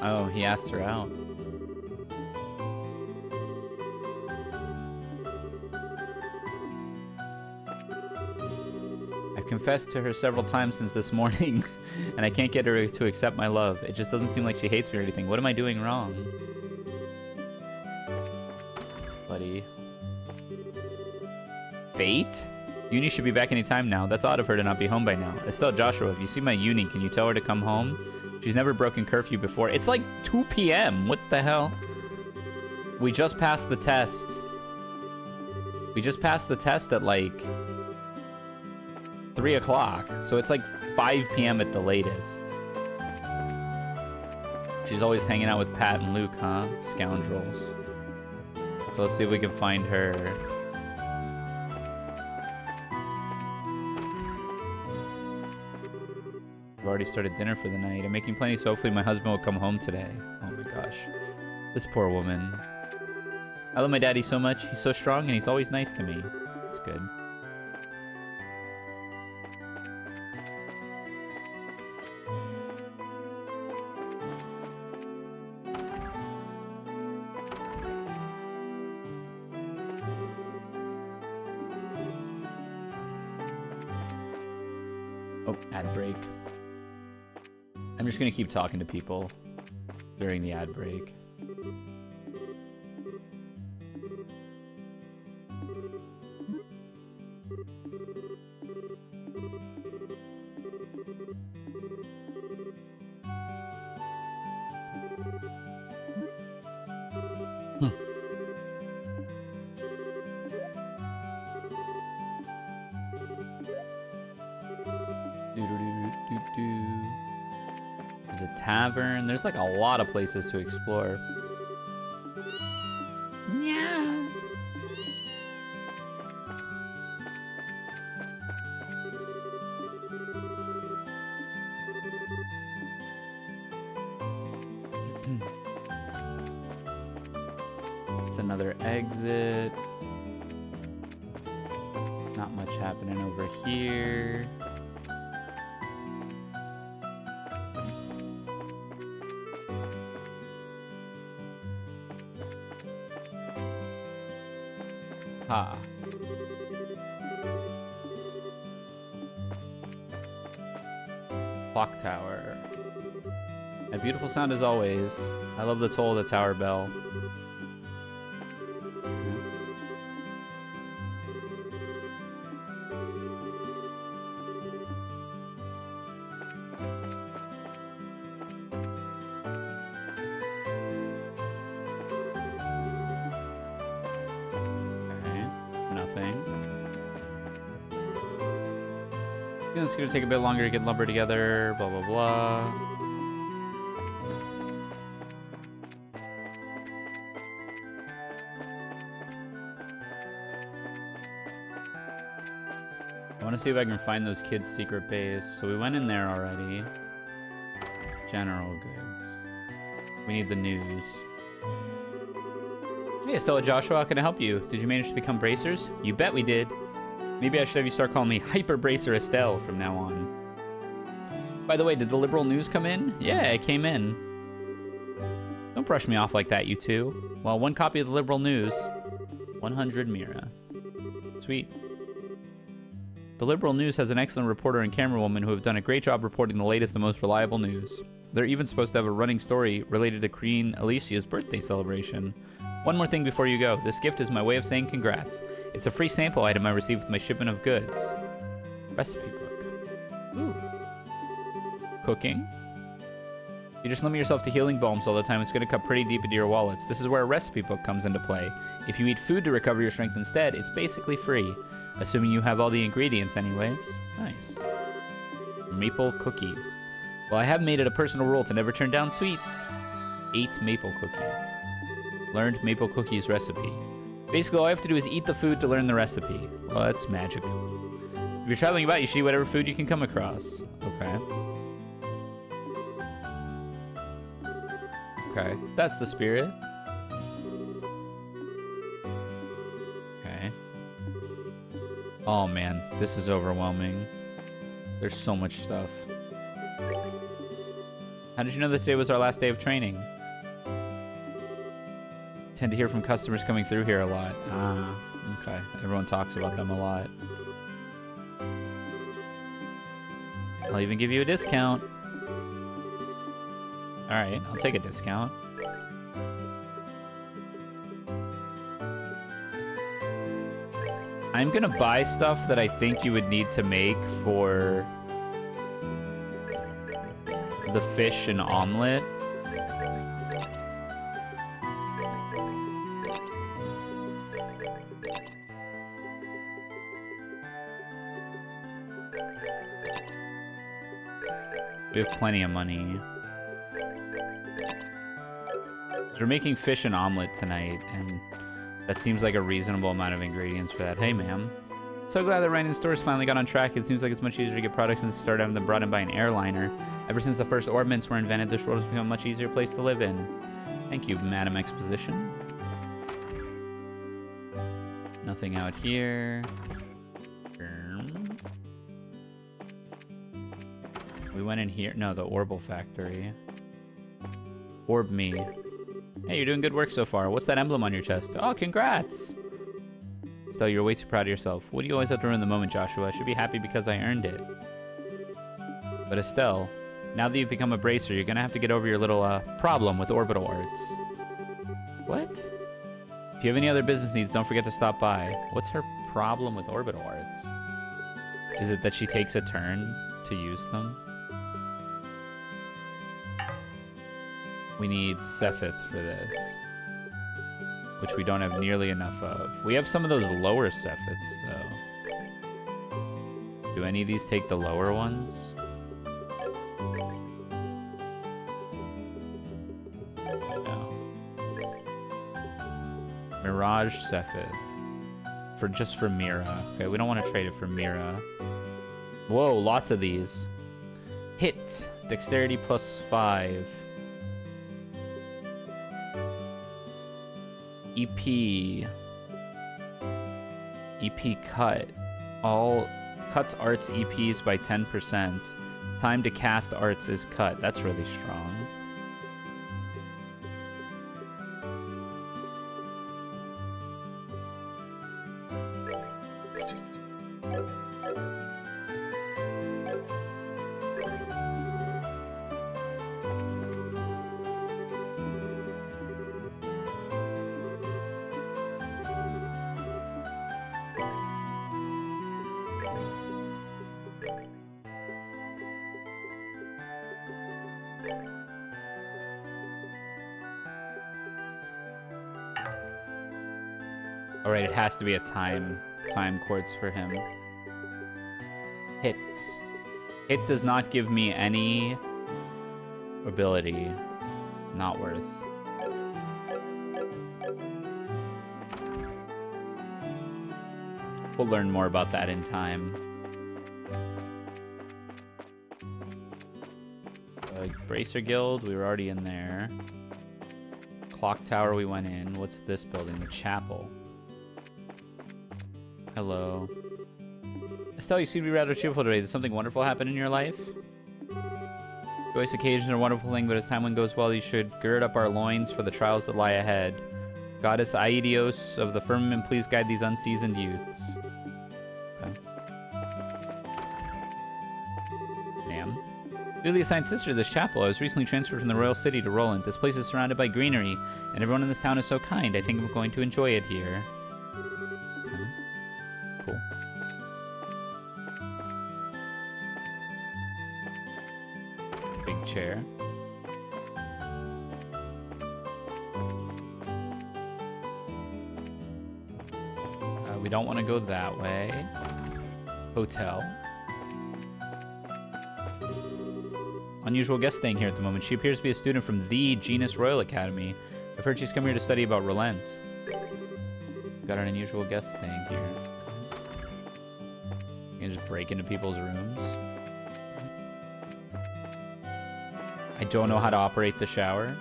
Oh, he asked her out. I've confessed to her several times since this morning, and I can't get her to accept my love. It just doesn't seem like she hates me or anything. What am I doing wrong? Buddy. Fate? Uni should be back any time now. That's odd of her to not be home by now. Estelle, Joshua, if you see my Uni, can you tell her to come home? She's never broken curfew before. It's like 2 p.m. What the hell? We just passed the test. We just passed the test at like 3 o'clock. So it's like 5 p.m. at the latest. She's always hanging out with Pat and Luke, huh? Scoundrels. So let's see if we can find her. Already started dinner for the night. I'm making plenty, so hopefully my husband will come home today. Oh my gosh. This poor woman. I love my daddy so much. He's so strong and he's always nice to me. It's good. Oh, ad break. I'm just gonna keep talking to people during the ad break. There's a tavern. There's like a lot of places to explore. Yeah. It's another exit. Not much happening over here. Ha. Clock tower. A beautiful sound as always. I love the toll of the tower bell. It's gonna take a bit longer to get lumber together, blah, blah, blah. I want to see if I can find those kids' secret base. So we went in there already. General goods. We need the news. Hey, Stella Joshua, how can I help you? Did you manage to become bracers? You bet we did. Maybe I should have you start calling me Hyper Bracer Estelle from now on. By the way, did the liberal news come in? Yeah, it came in. Don't brush me off like that, you two. Well, one copy of the liberal news. 100 Mira. Sweet. The liberal news has an excellent reporter and camerawoman who have done a great job reporting the latest and most reliable news. They're even supposed to have a running story related to Queen Alicia's birthday celebration. One more thing before you go. This gift is my way of saying congrats. It's a free sample item I received with my shipment of goods. Recipe book. Ooh. Cooking. You just limit yourself to healing bombs all the time, it's going to cut pretty deep into your wallets. This is where a recipe book comes into play. If you eat food to recover your strength instead, it's basically free. Assuming you have all the ingredients anyways. Nice. Maple cookie. Well, I have made it a personal rule to never turn down sweets. 8 maple cookie. Learned maple cookies recipe. Basically, all I have to do is eat the food to learn the recipe. Well, that's magic. If you're traveling about, you should eat whatever food you can come across. Okay. Okay, that's the spirit. Okay. Oh man, this is overwhelming. There's so much stuff. How did you know that today was our last day of training? Tend to hear from customers coming through here a lot. Ah, okay. Everyone talks about them a lot. I'll even give you a discount. All right, I'll take a discount. I'm gonna buy stuff that I think you would need to make for the fish and omelet. We have plenty of money. We're making fish and omelet tonight, and that seems like a reasonable amount of ingredients for that. Hey, ma'am. So glad that Ryan stores finally got on track. It seems like it's much easier to get products since it started having them brought in by an airliner. Ever since the first orbments were invented, this world has become a much easier place to live in. Thank you, Madam Exposition. Nothing out here. We went in here. No, the Orbital Factory. Orb me. Hey, you're doing good work so far. What's that emblem on your chest? Oh, congrats! Still, you're way too proud of yourself. What do you always have to ruin the moment, Joshua? I should be happy because I earned it. But Estelle, now that you've become a bracer, you're gonna have to get over your little problem with orbital arts. What? If you have any other business needs, don't forget to stop by. What's her problem with orbital arts? Is it that she takes a turn to use them? We need Cephith for this, which we don't have nearly enough of. We have some of those lower Cephiths, though. Do any of these take the lower ones? Mirage Cephith. Just for Mira. Okay, we don't want to trade it for Mira. Whoa, lots of these. Hit. Dexterity +5. EP. EP cut. All cuts arts EPs by 10%. Time to cast arts is cut. That's really strong. Alright, it has to be a time quartz for him. Hits. Hit does not give me any ability. Not worth. We'll learn more about that in time. Bracer Guild, we were already in there. Clock Tower, we went in. What's this building? The chapel. Hello. Estelle, you seem to be rather cheerful today. Did something wonderful happen in your life? Joyous occasions are a wonderful thing, but as time goes well, you should gird up our loins for the trials that lie ahead. Goddess Aidios of the firmament, please guide these unseasoned youths. Okay. Ma'am? Newly assigned sister to this chapel. I was recently transferred from the royal city to Roland. This place is surrounded by greenery, and everyone in this town is so kind. I think I'm going to enjoy it here. Cool. Big chair. We don't want to go that way. Hotel. Unusual guest staying here at the moment. She appears to be a student from the Genus Royal Academy. I've heard she's come here to study about relent. Got an unusual guest staying here. You can just break into people's rooms. I don't know how to operate the shower.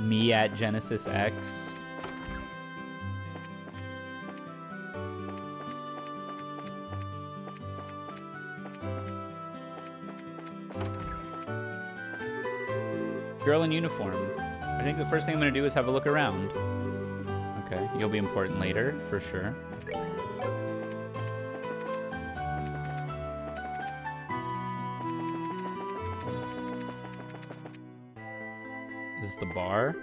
Me at Genesis X. Girl in uniform. I think the first thing I'm going to do is have a look around. Okay, you'll be important later, for sure. Is this the bar?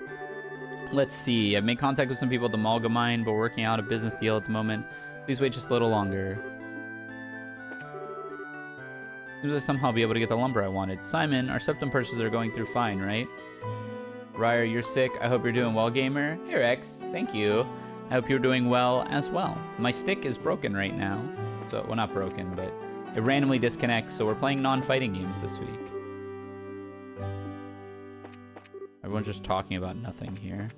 Let's see. I've made contact with some people at the Malga mine, but we're working out a business deal at the moment. Please wait just a little longer. Soon as I somehow be able to get the lumber I wanted. Simon, our septum purchases are going through fine, right? Rysair, you're sick. I hope you're doing well, gamer. Hey, Rex. Thank you. I hope you're doing well as well. My stick is broken right now. So, well, not broken, but it randomly disconnects, so we're playing non-fighting games this week. Everyone's just talking about nothing here.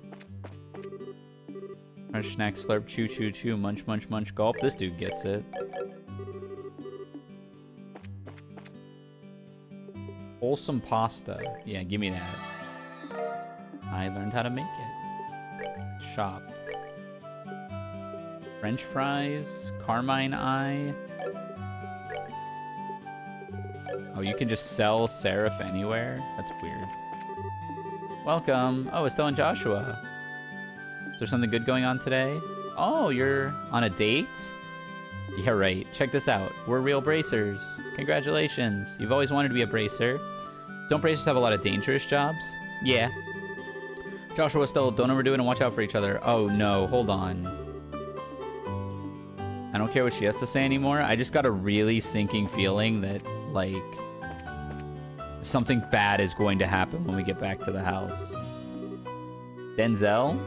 Crunch, snack, slurp, chew, chew, chew, munch, munch, munch, gulp. This dude gets it. Wholesome pasta. Yeah, give me that. I learned how to make it. Shop. French fries. Carmine eye. Oh, you can just sell Seraph anywhere? That's weird. Welcome. Oh, Estelle and Joshua. Is there something good going on today? Oh, you're on a date? Yeah, right. Check this out. We're real bracers. Congratulations. You've always wanted to be a bracer. Don't bracers have a lot of dangerous jobs? Yeah. Joshua, still, don't overdo it and watch out for each other. Oh, no. Hold on. I don't care what she has to say anymore. I just got a really sinking feeling that, like, something bad is going to happen when we get back to the house. Denzel?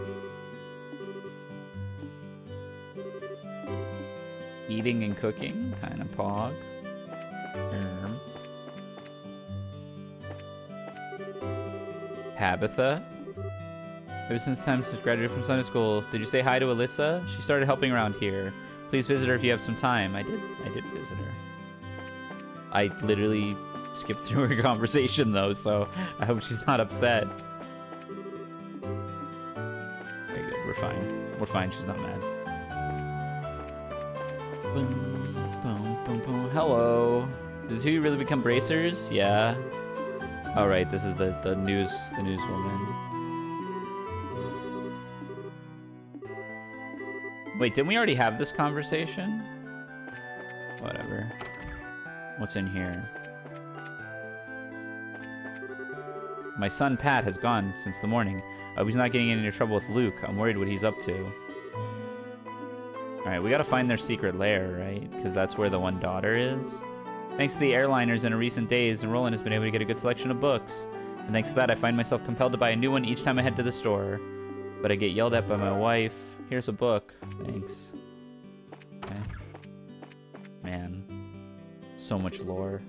Eating and cooking? Kind of pog. Tabitha? Ever since time since graduated from Sunday school, did you say hi to Alyssa? She started helping around here. Please visit her if you have some time. I did visit her. I literally skipped through her conversation though, so I hope she's not upset. Okay, good. We're fine. We're fine. She's not mad. Boom, boom, boom, boom. Hello. Did the two of you really become bracers? Yeah. All right. This is the newswoman. Wait, didn't we already have this conversation? Whatever. What's in here? My son Pat has gone since the morning. I hope he's not getting into trouble with Luke. I'm worried what he's up to. Alright, we gotta find their secret lair, right? Because that's where the one daughter is. Thanks to the airliners in recent days, Roland has been able to get a good selection of books. And thanks to that, I find myself compelled to buy a new one each time I head to the store. But I get yelled at by my wife. Here's a book. Thanks. Okay. Man. So much lore.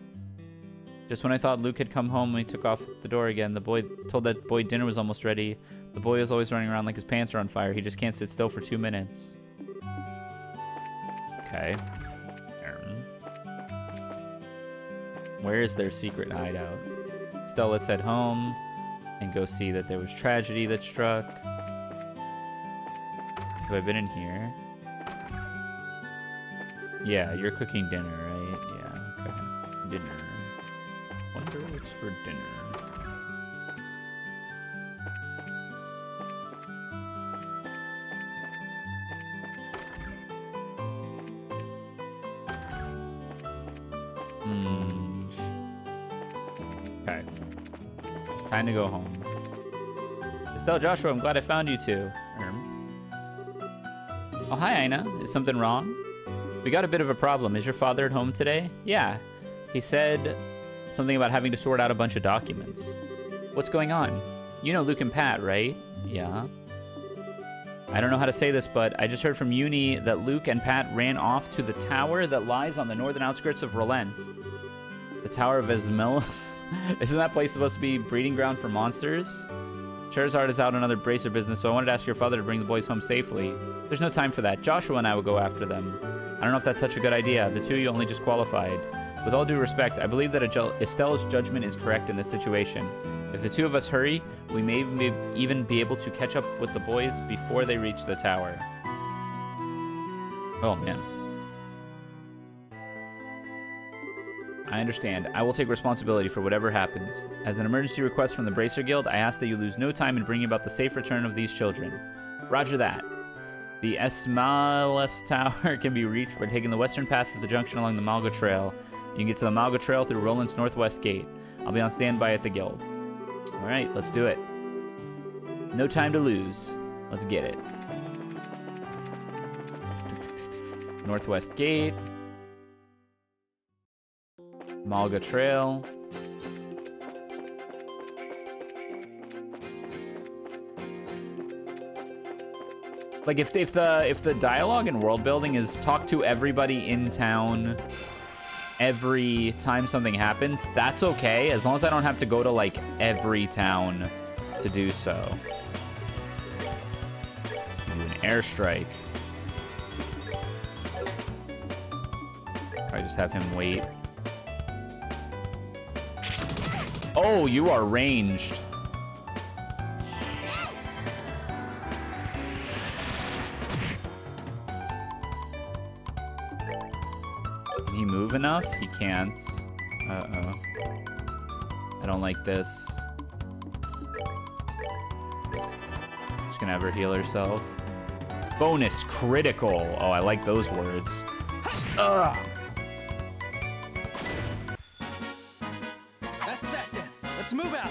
Just when I thought Luke had come home, he took off the door again. The boy told that boy dinner was almost ready. The boy is always running around like his pants are on fire. He just can't sit still for 2 minutes. Okay. Where is their secret hideout? Still, let's head home and go see that there was tragedy that struck. Have I been in here? Yeah, you're cooking dinner, right? Yeah, okay. Dinner. Wonder what's for dinner. Okay. Time to go home. Estelle, Joshua, I'm glad I found you two. Oh, hi, Ina. Is something wrong? We got a bit of a problem. Is your father at home today? Yeah. He said something about having to sort out a bunch of documents. What's going on? You know Luke and Pat, right? Yeah. I don't know how to say this, but I just heard from Uni that Luke and Pat ran off to the tower that lies on the northern outskirts of Relent. The Tower of Esmel. Isn't that place supposed to be breeding ground for monsters? Charizard is out on other bracer business, so I wanted to ask your father to bring the boys home safely. There's no time for that. Joshua and I will go after them. I don't know if that's such a good idea. The two of you only just qualified. With all due respect, I believe that Estella's judgment is correct in this situation. If the two of us hurry, we may even be able to catch up with the boys before they reach the tower. Oh, man. I understand. I will take responsibility for whatever happens. As an emergency request from the Bracer Guild, I ask that you lose no time in bringing about the safe return of these children. Roger that. The Esmales Tower can be reached by taking the western path of the junction along the Malga Trail. You can get to the Malga Trail through Roland's northwest gate. I'll be on standby at the guild. Alright, let's do it. No time to lose. Let's get it. Northwest gate. Malga Trail. Like if the dialogue and world building is talk to everybody in town every time something happens, that's okay, as long as I don't have to go to like every town to do so. Do an airstrike. I just have him wait. Oh, you are ranged. Can he move enough? He can't. Uh-oh. I don't like this. Just gonna have her heal herself. Bonus critical. Oh, I like those words. Ugh. That's that then. Let's move out.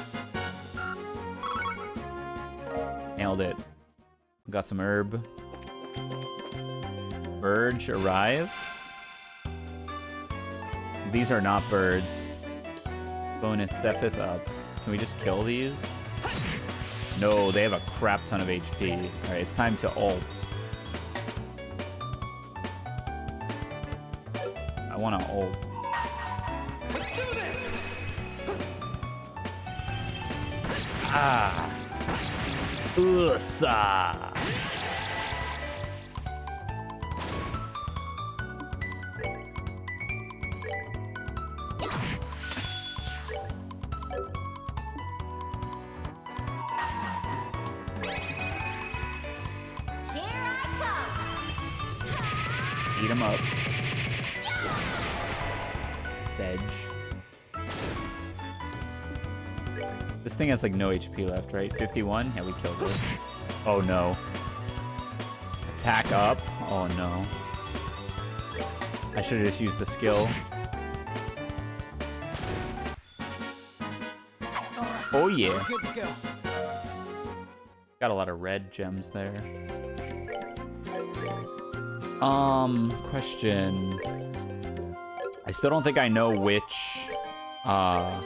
Nailed it. Got some herb. Urge arrive. These are not birds. Bonus Sephith up. Can we just kill these? No, they have a crap ton of HP. Alright, it's time to ult. I want to ult. Let's do this. Ah. Usa. Here I come. Eat him up. Veg. This thing has like no HP left, right? 51? Yeah, we killed this. Oh no. Attack up? Oh no. I should have just used the skill. Oh yeah. We're good to go. Got a lot of red gems there. Question. I still don't think I know which, I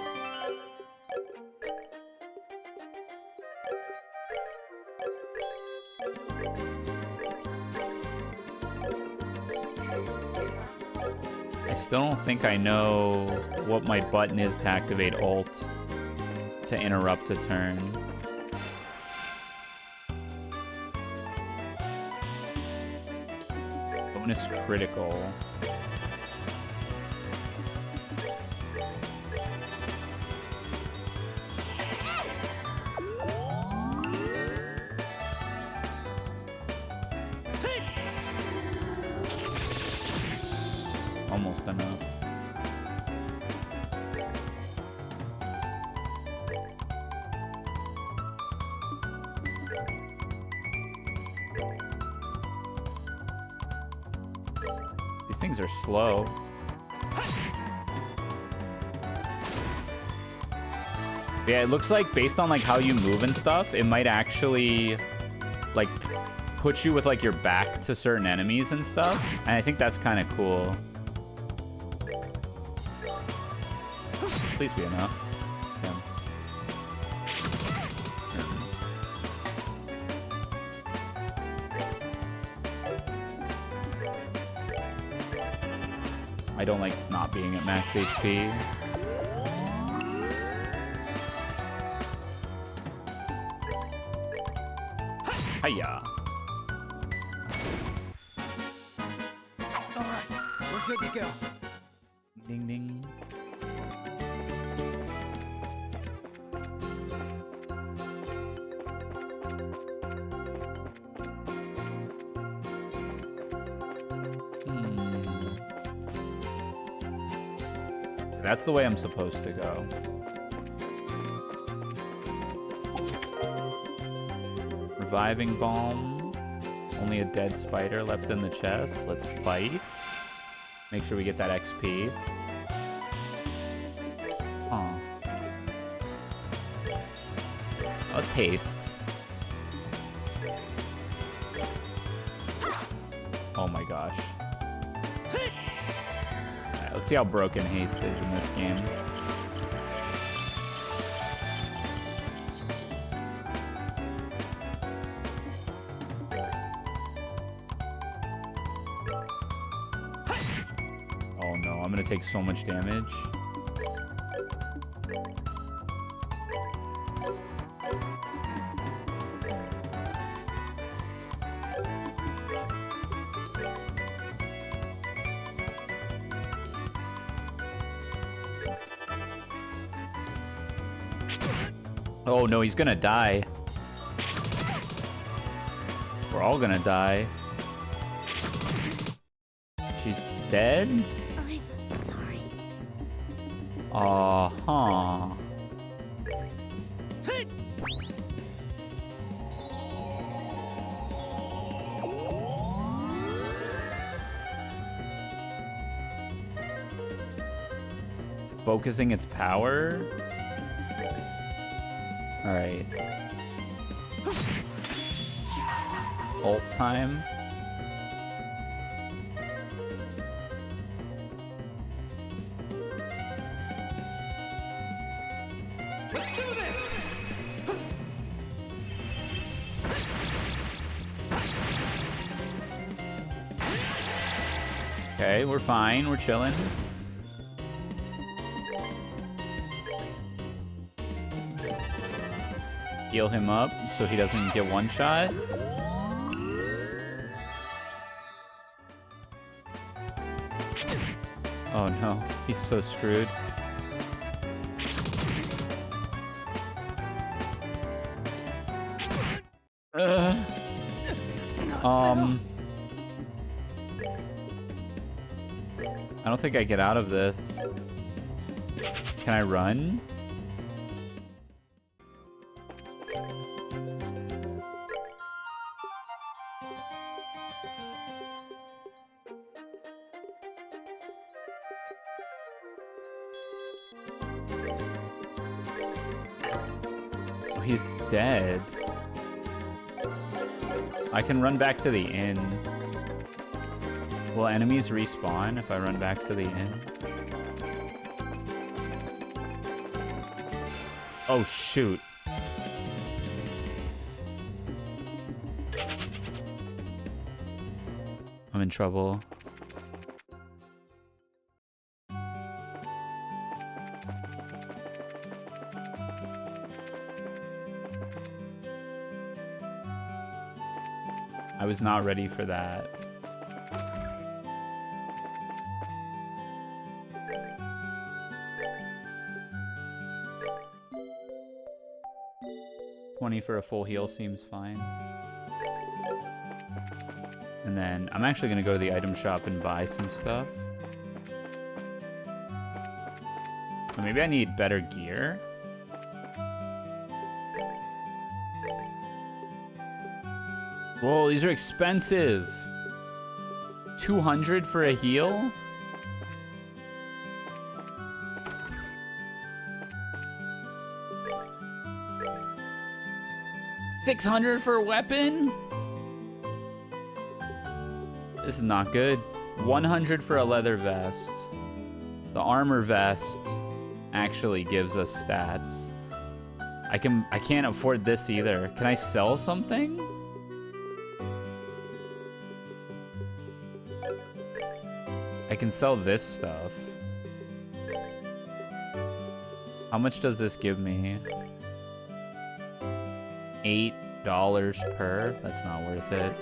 still don't think I know what my button is to activate ult to interrupt a turn. Bonus critical. Almost enough. These things are slow. Yeah, it looks like based on like how you move and stuff, it might actually like put you with like your back to certain enemies and stuff. And I think that's kind of cool. Please be enough. Yeah. I don't like not being at max HP. Hiya. All right, we're good to go. Ding ding. That's the way I'm supposed to go. Reviving Balm. Only a dead spider left in the chest. Let's fight. Make sure we get that XP. Oh. Let's haste. Oh my gosh. Alright, let's see how broken haste is in this game. Oh no, I'm gonna take so much damage. Oh no, he's gonna die. We're all gonna die. She's dead? I'm sorry. Uh-huh. focusing its power. All right. Ult time. Let's do this. Okay, we're fine. We're chilling. Heal him up so he doesn't get one shot. Oh no, he's so screwed. I don't think I get out of this. Can I run? Oh, he's dead. I can run back to the inn. Will enemies respawn if I run back to the inn? Oh, shoot. I'm in trouble. I was not ready for that. $20 for a full heal seems fine. And then I'm actually gonna go to the item shop and buy some stuff. Or maybe I need better gear. Whoa, these are expensive. 200 for a heal? $600 for a weapon? This is not good. 100 for a leather vest. The armor vest actually gives us stats. I can't afford this either. Can I sell something? I can sell this stuff. How much does this give me? $8 per? That's not worth it.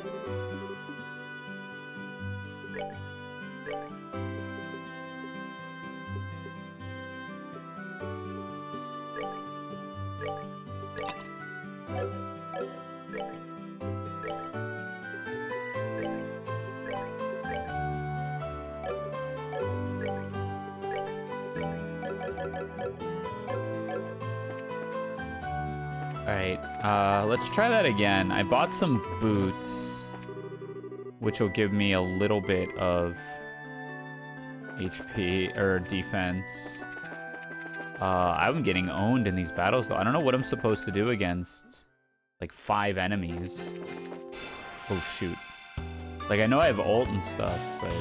Let's try that again. I bought some boots, which will give me a little bit of HP or defense. I'm getting owned in these battles, though. I don't know what I'm supposed to do against, like, 5 enemies. Oh, shoot. Like, I know I have ult and stuff, but...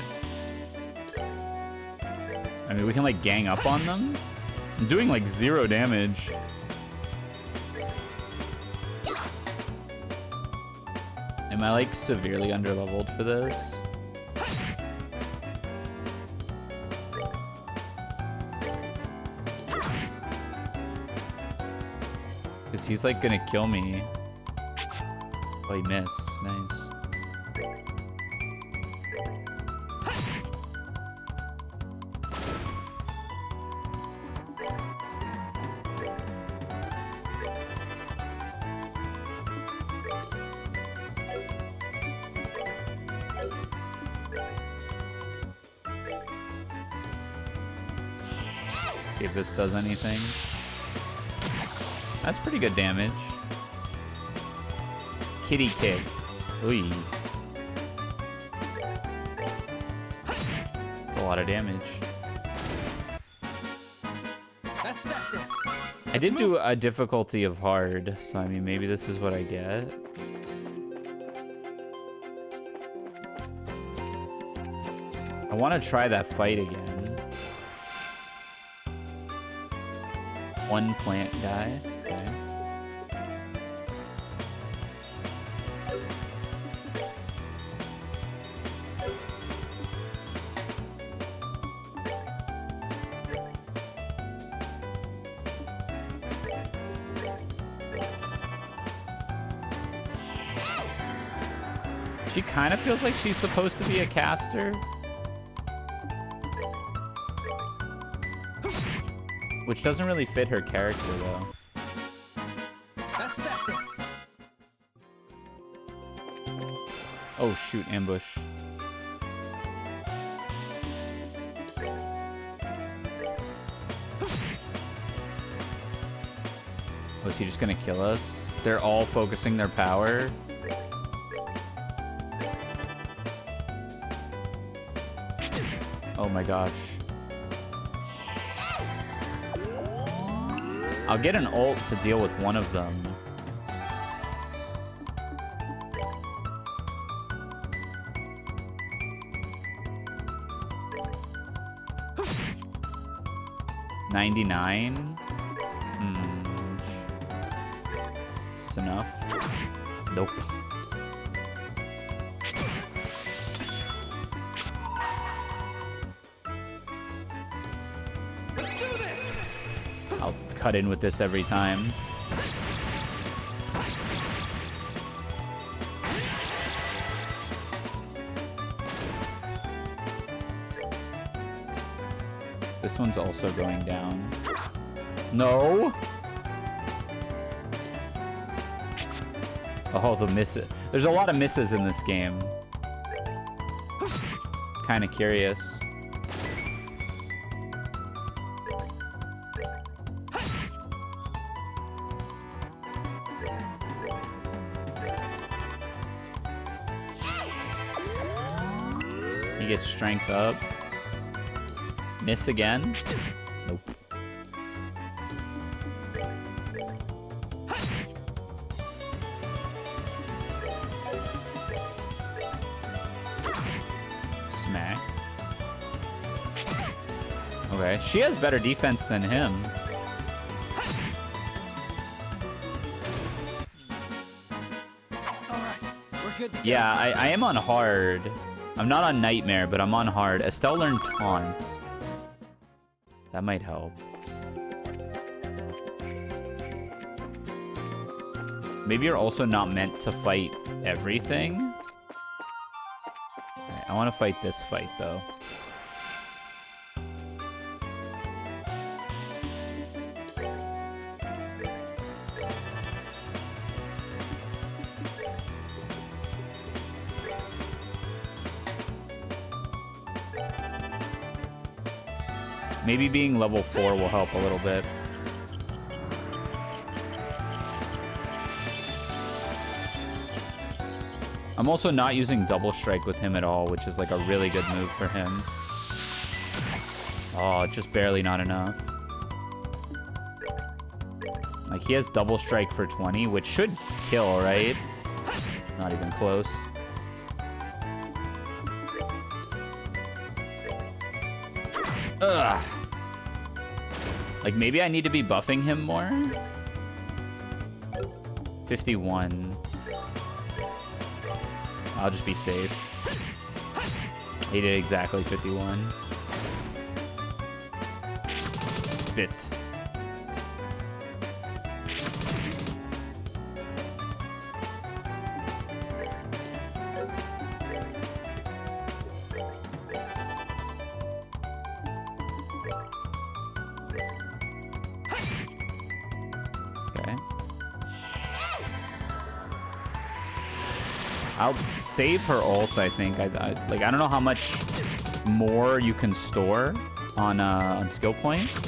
I mean, we can, like, gang up on them. I'm doing, like, 0 damage. Am I, like, severely underleveled for this? Because he's, like, gonna kill me. Oh, he missed. Nice. See if this does anything. That's pretty good damage. Kitty kick. Ooh. A lot of damage. I did do a difficulty of hard, so I mean, maybe this is what I get. I want to try that fight again. One plant guy. Okay. She kind of feels like she's supposed to be a caster. Which doesn't really fit her character, though. That's that thing. Oh, shoot, ambush. Was he just gonna kill us? They're all focusing their power. Oh my gosh. I'll get an ult to deal with one of them. $99. Is this enough? Nope. I'll cut in with this every time. This one's also going down. No! Oh, the misses. There's a lot of misses in this game. Kind of curious. He gets strength up. Miss again? Nope. Smack. Okay, she has better defense than him. All right, we're good to go. Yeah, I am on hard. I'm not on Nightmare, but I'm on hard. Estelle learned Taunt. That might help. Maybe you're also not meant to fight everything. Alright, I want to fight this fight, though. Maybe being level 4 will help a little bit. I'm also not using double strike with him at all, which is like a really good move for him. Oh, just barely not enough. Like, he has double strike for 20, which should kill, right? Not even close. Ugh. Like, maybe I need to be buffing him more? 51. I'll just be safe. He did exactly 51. Spit. I'll save her ult, I think. I don't know how much more you can store on skill points.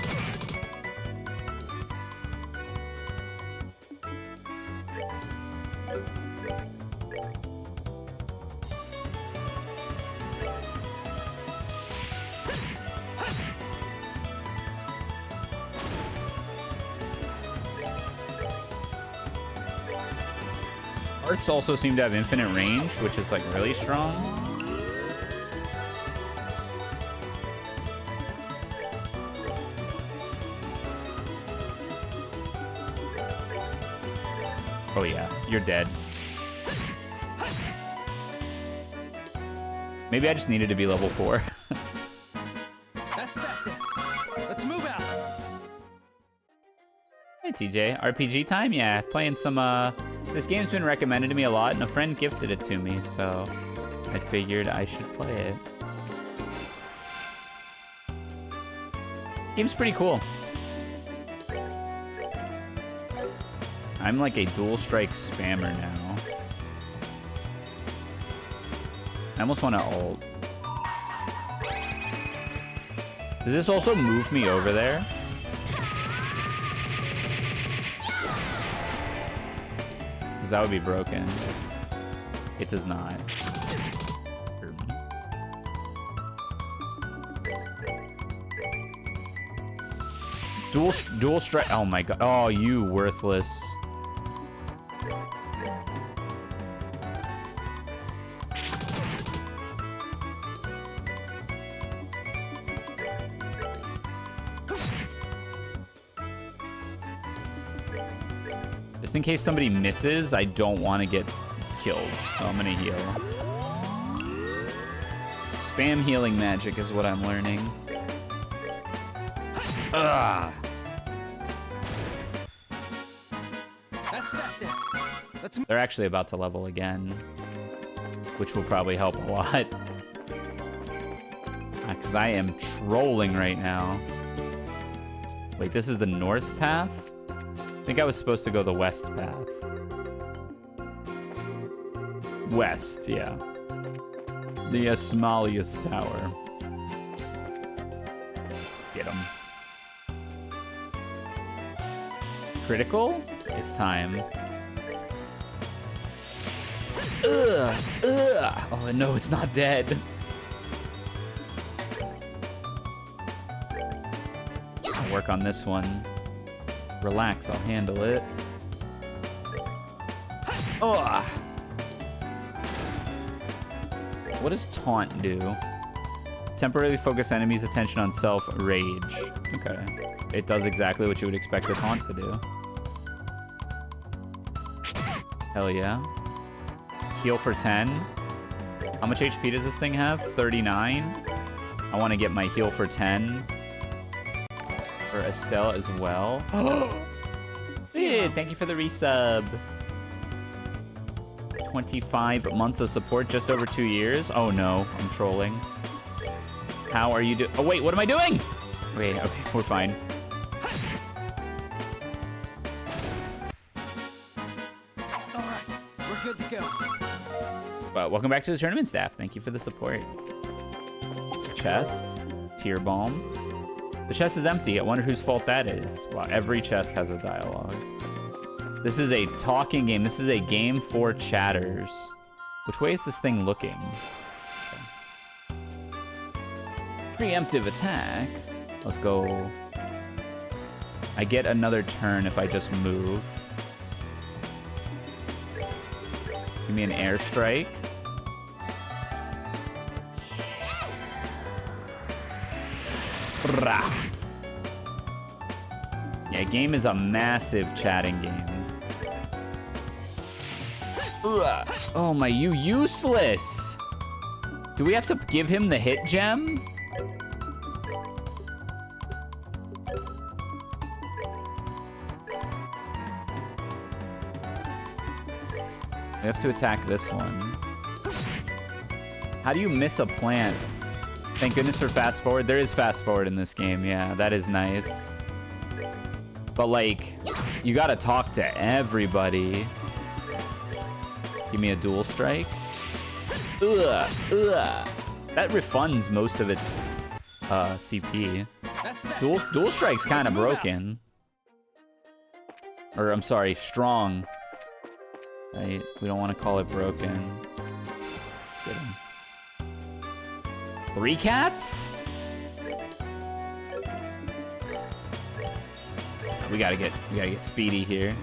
Hearts also seem to have infinite range, which is like really strong. Oh yeah, you're dead. Maybe I just needed to be level 4. That's that then. Let's move out. Hey TJ, RPG time? Yeah, playing some, this game's been recommended to me a lot, and a friend gifted it to me, so I figured I should play it. Game's pretty cool. I'm like a dual strike spammer now. I almost want to ult. Does this also move me over there? Because that would be broken. It does not. Dual strike. Oh my god. Oh, you worthless. Just in case somebody misses, I don't want to get killed, so I'm gonna heal. Spam healing magic is what I'm learning. Ugh. That's that then. Let's They're actually about to level again, which will probably help a lot. Because I am trolling right now. Wait, this is the north path? I think I was supposed to go the west path. West, yeah. The Asmalius Tower. Get him. Critical? It's time. Ugh! Ugh! Oh no, it's not dead. I'll work on this one. Relax, I'll handle it. Ugh! What does taunt do? Temporarily focus enemies' attention on self. Rage. Okay. It does exactly what you would expect a taunt to do. Hell yeah. Heal for 10. How much HP does this thing have? 39. I want to get my heal for 10 for Estelle as well. Hey, thank you for the resub. 25 months of support, just over 2 years. Oh no, I'm trolling. How are you doing? Oh wait, what am I doing? Wait, okay, we're fine. all right. We're good to go. But welcome back to the tournament staff. Thank you for the support. Chest, tear balm. The chest is empty. I wonder whose fault that is. Wow, every chest has a dialogue. This is a talking game. This is a game for chatters. Which way is this thing looking? Okay. Preemptive attack. Let's go. I get another turn if I just move. Give me an airstrike. Yeah, game is a massive chatting game. Ugh. Oh my, you useless! Do we have to give him the hit gem? We have to attack this one. How do you miss a plant? Thank goodness for fast forward. There is fast forward in this game. Yeah, that is nice. But like, you gotta talk to everybody. Give me a dual strike. Ugh, ugh. That refunds most of its CP. Dual strike's kind of broken. Or I'm sorry, strong. Right? We don't want to call it broken. Get him. 3 cats? We gotta get speedy here.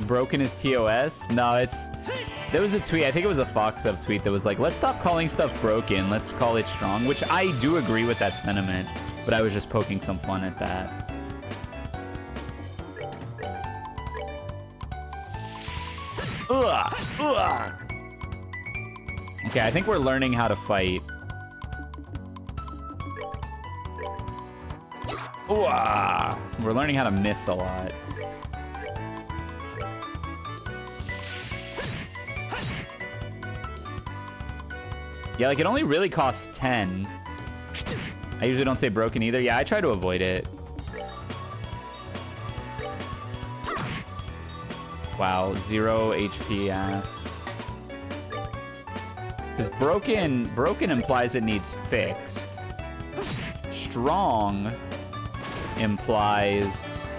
Broken is TOS? No, it's... There was a tweet, I think it was a FoxUp tweet that was like, let's stop calling stuff broken, let's call it strong, which I do agree with that sentiment, but I was just poking some fun at that. Ugh, ugh. Okay, I think we're learning how to fight. Ooh, we're learning how to miss a lot. Yeah, like it only really costs 10. I usually don't say broken either. Yeah, I try to avoid it. Wow, 0 HP ass. Because broken implies it needs fixed. Strong implies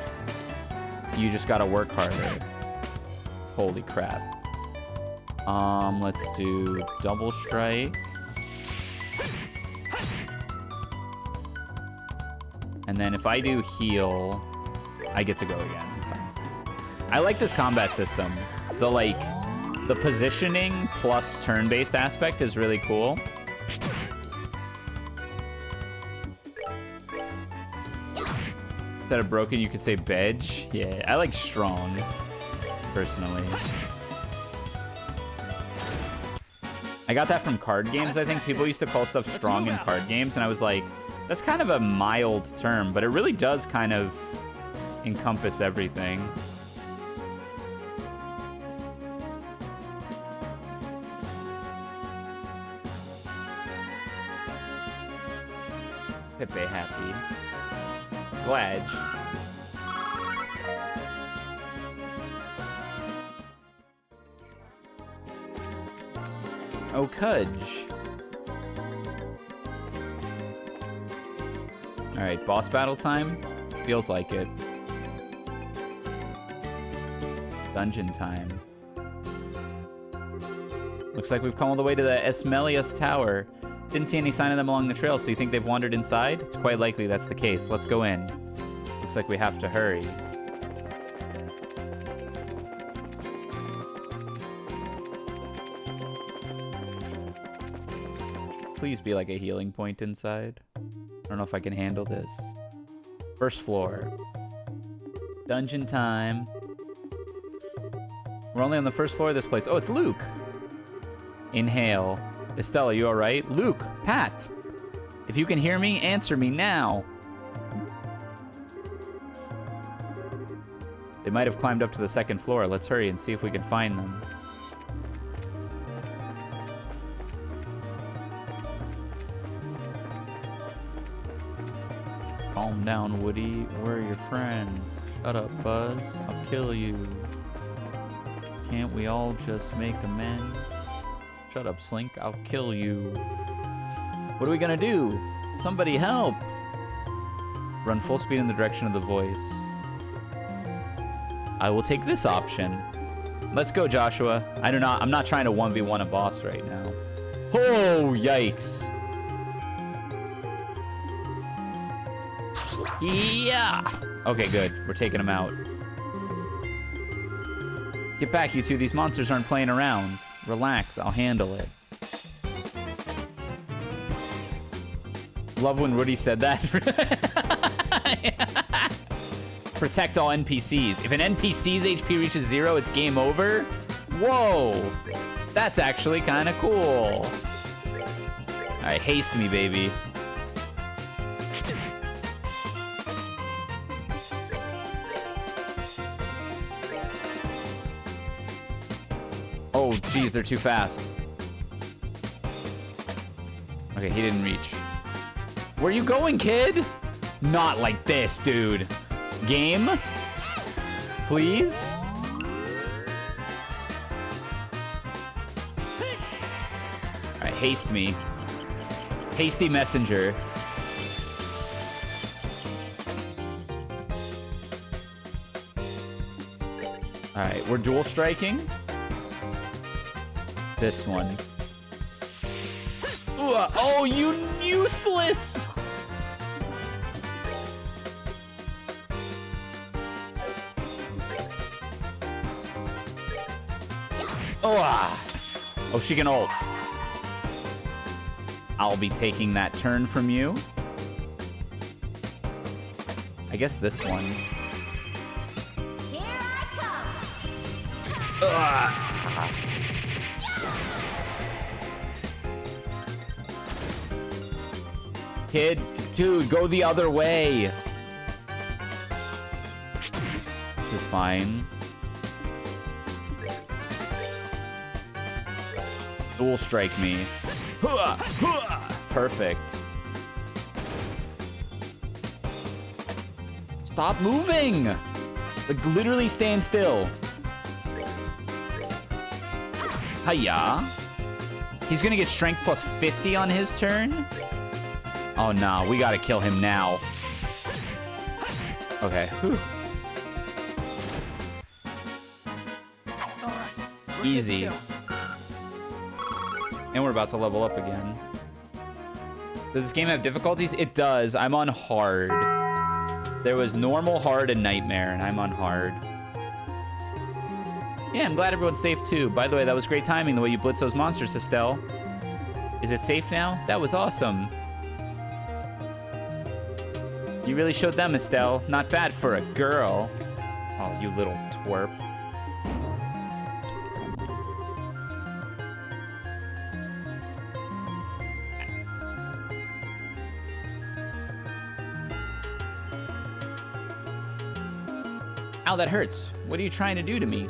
you just gotta work harder. Holy crap. Let's do double strike. And then if I do heal, I get to go again. I like this combat system. The positioning plus turn-based aspect is really cool. Instead of broken, you could say bedge. Yeah, I like strong, personally. I got that from card games, I think. People used to call stuff strong in card games, and I was like, that's kind of a mild term, but it really does kind of encompass everything. Pepe happy. Glad. Oh, Cudge. Alright, boss battle time? Feels like it. Dungeon time. Looks like we've come all the way to the Esmelius Tower. Didn't see any sign of them along the trail, so you think they've wandered inside? It's quite likely that's the case. Let's go in. Looks like we have to hurry. Please be like a healing point inside. I don't know if I can handle this. First floor. Dungeon time. We're only on the first floor of this place. Oh, it's Luke. Inhale. Estella, you alright? Luke, Pat. If you can hear me, answer me now. They might have climbed up to the second floor. Let's hurry and see if we can find them. Calm down, Woody. Where are your friends? Shut up, Buzz. I'll kill you. Can't we all just make amends? Shut up, Slink. I'll kill you. What are we gonna do? Somebody help! Run full speed in the direction of the voice. I will take this option. Let's go, Joshua. I'm not trying to 1v1 a boss right now. Oh, yikes. Yeah! Okay, good. We're taking him out. Get back, you two. These monsters aren't playing around. Relax, I'll handle it. Love when Woody said that. Protect all NPCs. If an NPC's HP reaches 0, it's game over? Whoa! That's actually kind of cool. Alright, haste me, baby. Oh, geez, they're too fast. Okay, he didn't reach. Where you going, kid? Not like this, dude. Game? Please? Alright, haste me. Hasty messenger. Alright, we're dual striking. This one. Ooh, oh, you useless! Oh, she can ult. I'll be taking that turn from you. I guess this one. Here I come. Kid, dude, go the other way. This is fine. Dual strike me. Perfect. Stop moving! Like, literally stand still. Hiya. He's gonna get strength plus 50 on his turn? Oh, no. We gotta kill him now. Okay. Whew. Easy. And we're about to level up again. Does this game have difficulties? It does. I'm on hard. There was normal, hard, and nightmare, and I'm on hard. Yeah, I'm glad everyone's safe, too. By the way, that was great timing, the way you blitz those monsters, Estelle. Is it safe now? That was awesome. You really showed them, Estelle. Not bad for a girl. Oh, you little twerp. Ow, that hurts. What are you trying to do to me?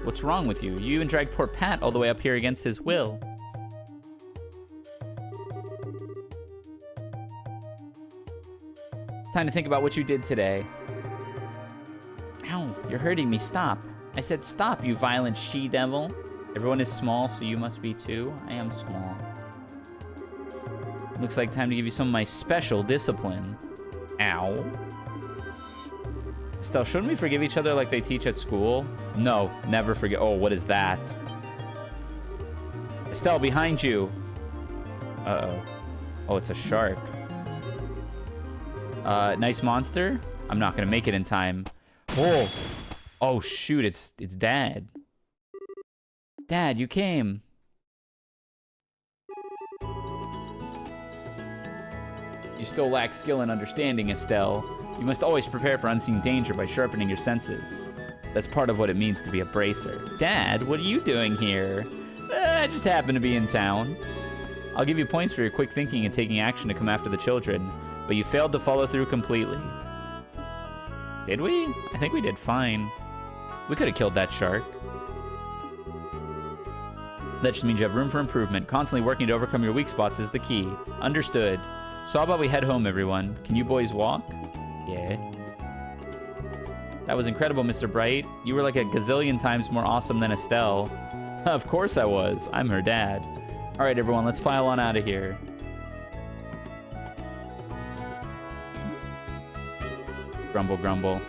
What's wrong with you? You even dragged poor Pat all the way up here against his will. Time to think about what you did today. Ow, you're hurting me. Stop. I said stop, you violent she-devil. Everyone is small, so you must be too. I am small. Looks like time to give you some of my special discipline. Ow. Estelle, shouldn't we forgive each other like they teach at school? No, never forget. Oh, what is that? Estelle, behind you. Uh-oh. Oh, it's a shark. Nice monster. I'm not gonna make it in time. Oh. Oh, shoot, it's Dad. Dad, you came. You still lack skill and understanding, Estelle. You must always prepare for unseen danger by sharpening your senses. That's part of what it means to be a bracer. Dad, what are you doing here? I just happen to be in town. I'll give you points for your quick thinking and taking action to come after the children, but you failed to follow through completely. Did we? I think we did fine. We could have killed that shark. That just means you have room for improvement. Constantly working to overcome your weak spots is the key. Understood. So how about we head home, everyone? Can you boys walk? Yeah. That was incredible, Mr. Bright. You were like a gazillion times more awesome than Estelle. Of course I was. I'm her dad. All right, everyone, let's file on out of here. Grumble, grumble.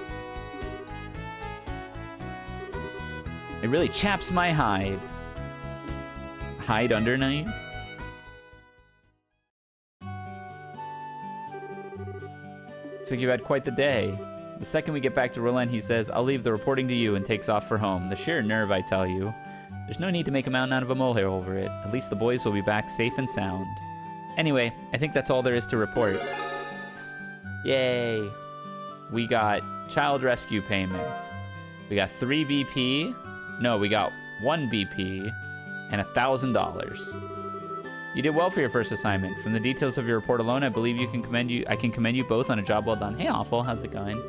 It really chaps my hide. Hide under night? Looks like you've had quite the day. The second we get back to Rouen, he says, I'll leave the reporting to you, and takes off for home. The sheer nerve, I tell you. There's no need to make a mountain out of a molehill over it. At least the boys will be back safe and sound. Anyway, I think that's all there is to report. Yay. We got child rescue payments. We got 3 BP. No, we got 1 BP and $1,000. You did well for your first assignment. From the details of your report alone, I believe I can commend you both on a job well done. Hey, Awful, how's it going?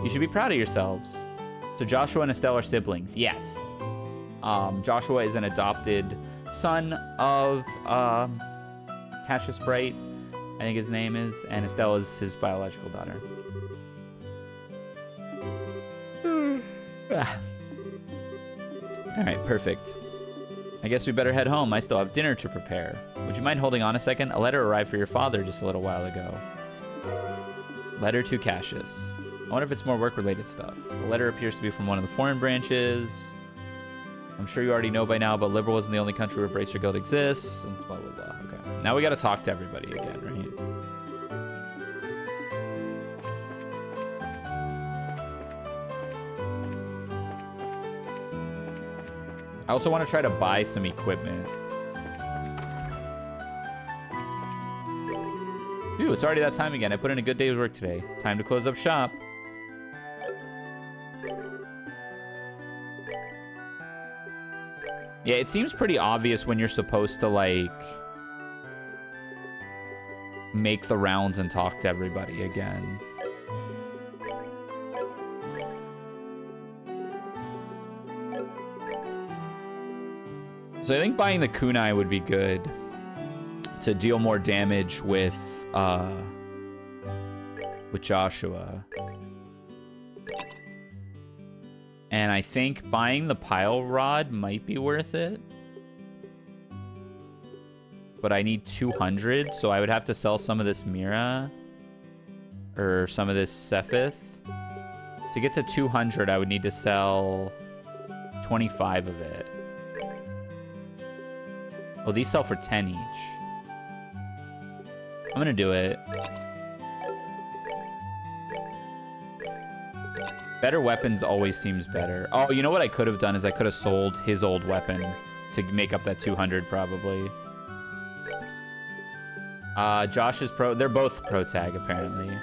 You should be proud of yourselves. So Joshua and Estelle are siblings. Yes. Joshua is an adopted son of Cassius Bright, I think his name is, and Estelle is his biological daughter. All right, perfect. I guess we better head home. I still have dinner to prepare. Would you mind holding on a second? A letter arrived for your father just a little while ago. Letter to Cassius. I wonder if it's more work-related stuff. The letter appears to be from one of the foreign branches. I'm sure you already know by now, but Liberal isn't the only country where Bracer Guild exists. And blah, blah, blah. Okay. Now we got to talk to everybody again, right? I also want to try to buy some equipment. Ooh, it's already that time again. I put in a good day's work today. Time to close up shop. Yeah, it seems pretty obvious when you're supposed to, like, make the rounds and talk to everybody again. So I think buying the kunai would be good to deal more damage with Joshua. And I think buying the pile rod might be worth it. But I need 200, so I would have to sell some of this Mira. Or some of this Cephith. To get to 200, I would need to sell 25 of it. Oh, these sell for 10 each. I'm gonna do it. Better weapons always seems better. Oh, you know what I could have done is I could have sold his old weapon to make up that 200 probably. Josh is pro. They're both pro tag apparently.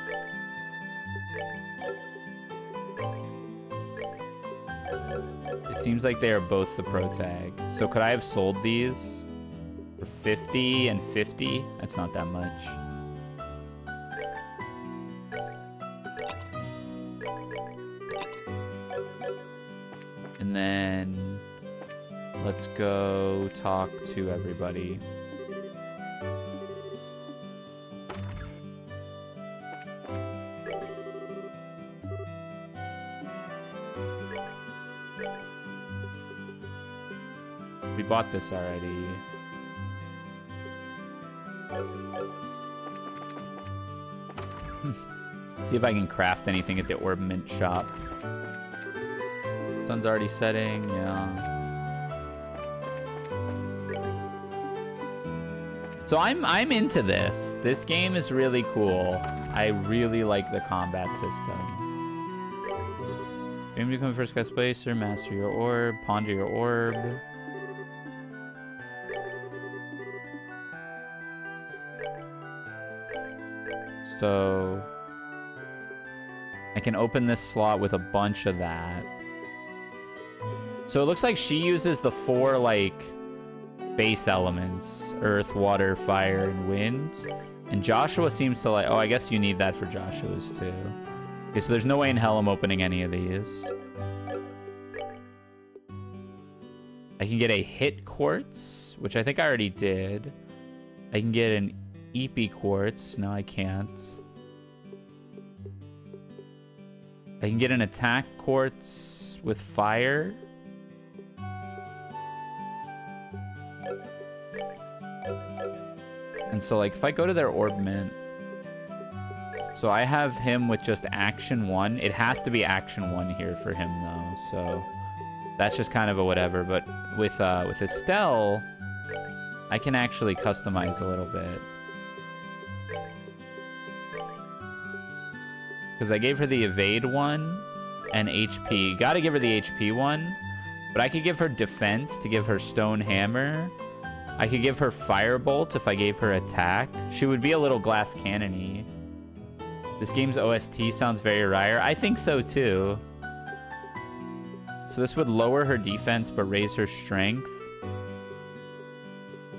It seems like they are both the pro tag. So could I have sold these for 50 and 50? That's not that much. And then let's go talk to everybody. We bought this already. See if I can craft anything at the Orbment shop. Sun's already setting, yeah. So I'm into this. This game is really cool. I really like the combat system. Aim to become first class placer, master your orb, ponder your orb. So I can open this slot with a bunch of that. So it looks like she uses the 4 like base elements: earth, water, fire, and wind. And Joshua seems to like, oh, I guess you need that for Joshua's too. Okay, so there's no way in hell I'm opening any of these. I can get a hit quartz, which I think I already did. I can get an EP quartz. No, I can't. I can get an attack quartz with fire. And so, like, if I go to their Orbment... So I have him with just Action 1. It has to be Action 1 here for him, though. So that's just kind of a whatever. But with Estelle, I can actually customize a little bit. Because I gave her the Evade one and HP. Gotta give her the HP one. But I could give her Defense to give her Stone Hammer. I could give her Firebolt if I gave her Attack. She would be a little glass cannon-y. This game's OST sounds very Rysair. I think so too. So this would lower her defense but raise her strength.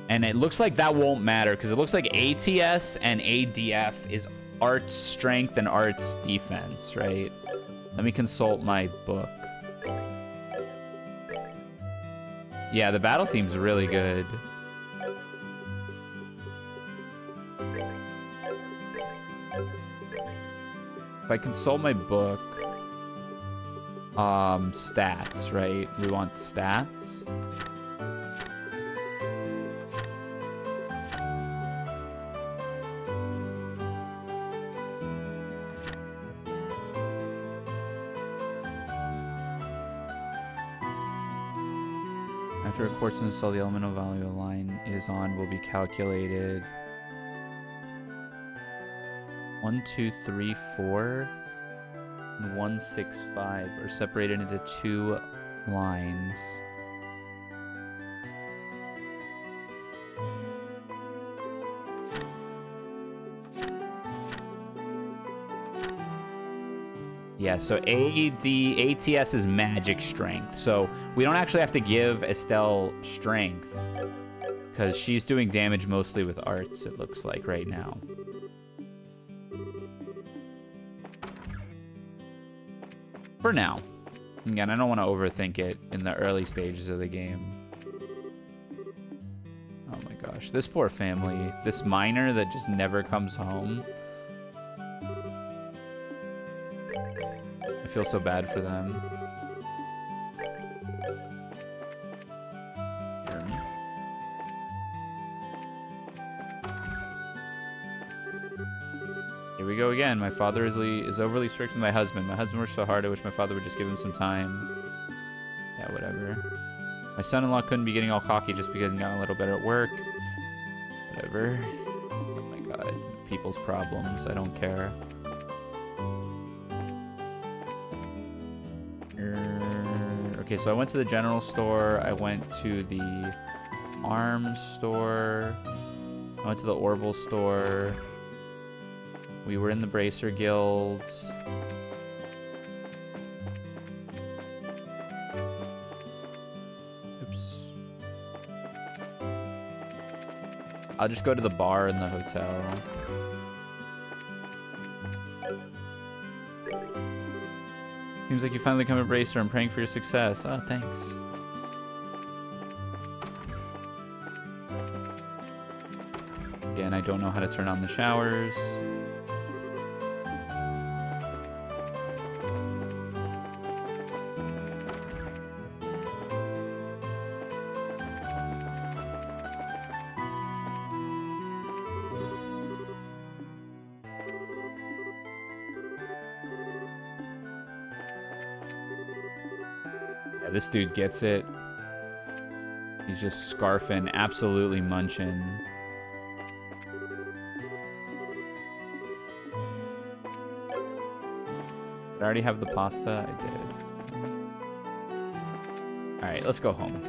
And it looks like that won't matter because it looks like ATS and ADF is Art's strength and Art's defense, right? Let me consult my book. Yeah, the battle theme's really good. If I consult my book, stats, right? We want stats. After a quartz install, the elemental value line it is on will be calculated. 1, 2, 3, 4, and 1, 6, 5 are separated into 2 lines. Yeah, so ATS is magic strength. So we don't actually have to give Estelle strength because she's doing damage mostly with arts, it looks like right now. For now. Again, I don't want to overthink it in the early stages of the game. Oh my gosh, this poor family. This miner that just never comes home. I feel so bad for them. Here we go again. My father is overly strict with my husband. My husband works so hard, I wish my father would just give him some time. Yeah, whatever. My son-in-law couldn't be getting all cocky just because he got a little better at work. Whatever. Oh my god. People's problems. I don't care. Okay, so I went to the general store. I went to the arms store. I went to the Orbital store. We were in the Bracer Guild. Oops. I'll just go to the bar in the hotel. Seems like you finally become a Bracer. I'm praying for your success. Oh, thanks. Again, I don't know how to turn on the showers. This dude gets it. He's just scarfing, absolutely munching. Did I already have the pasta? I did. Alright, let's go home.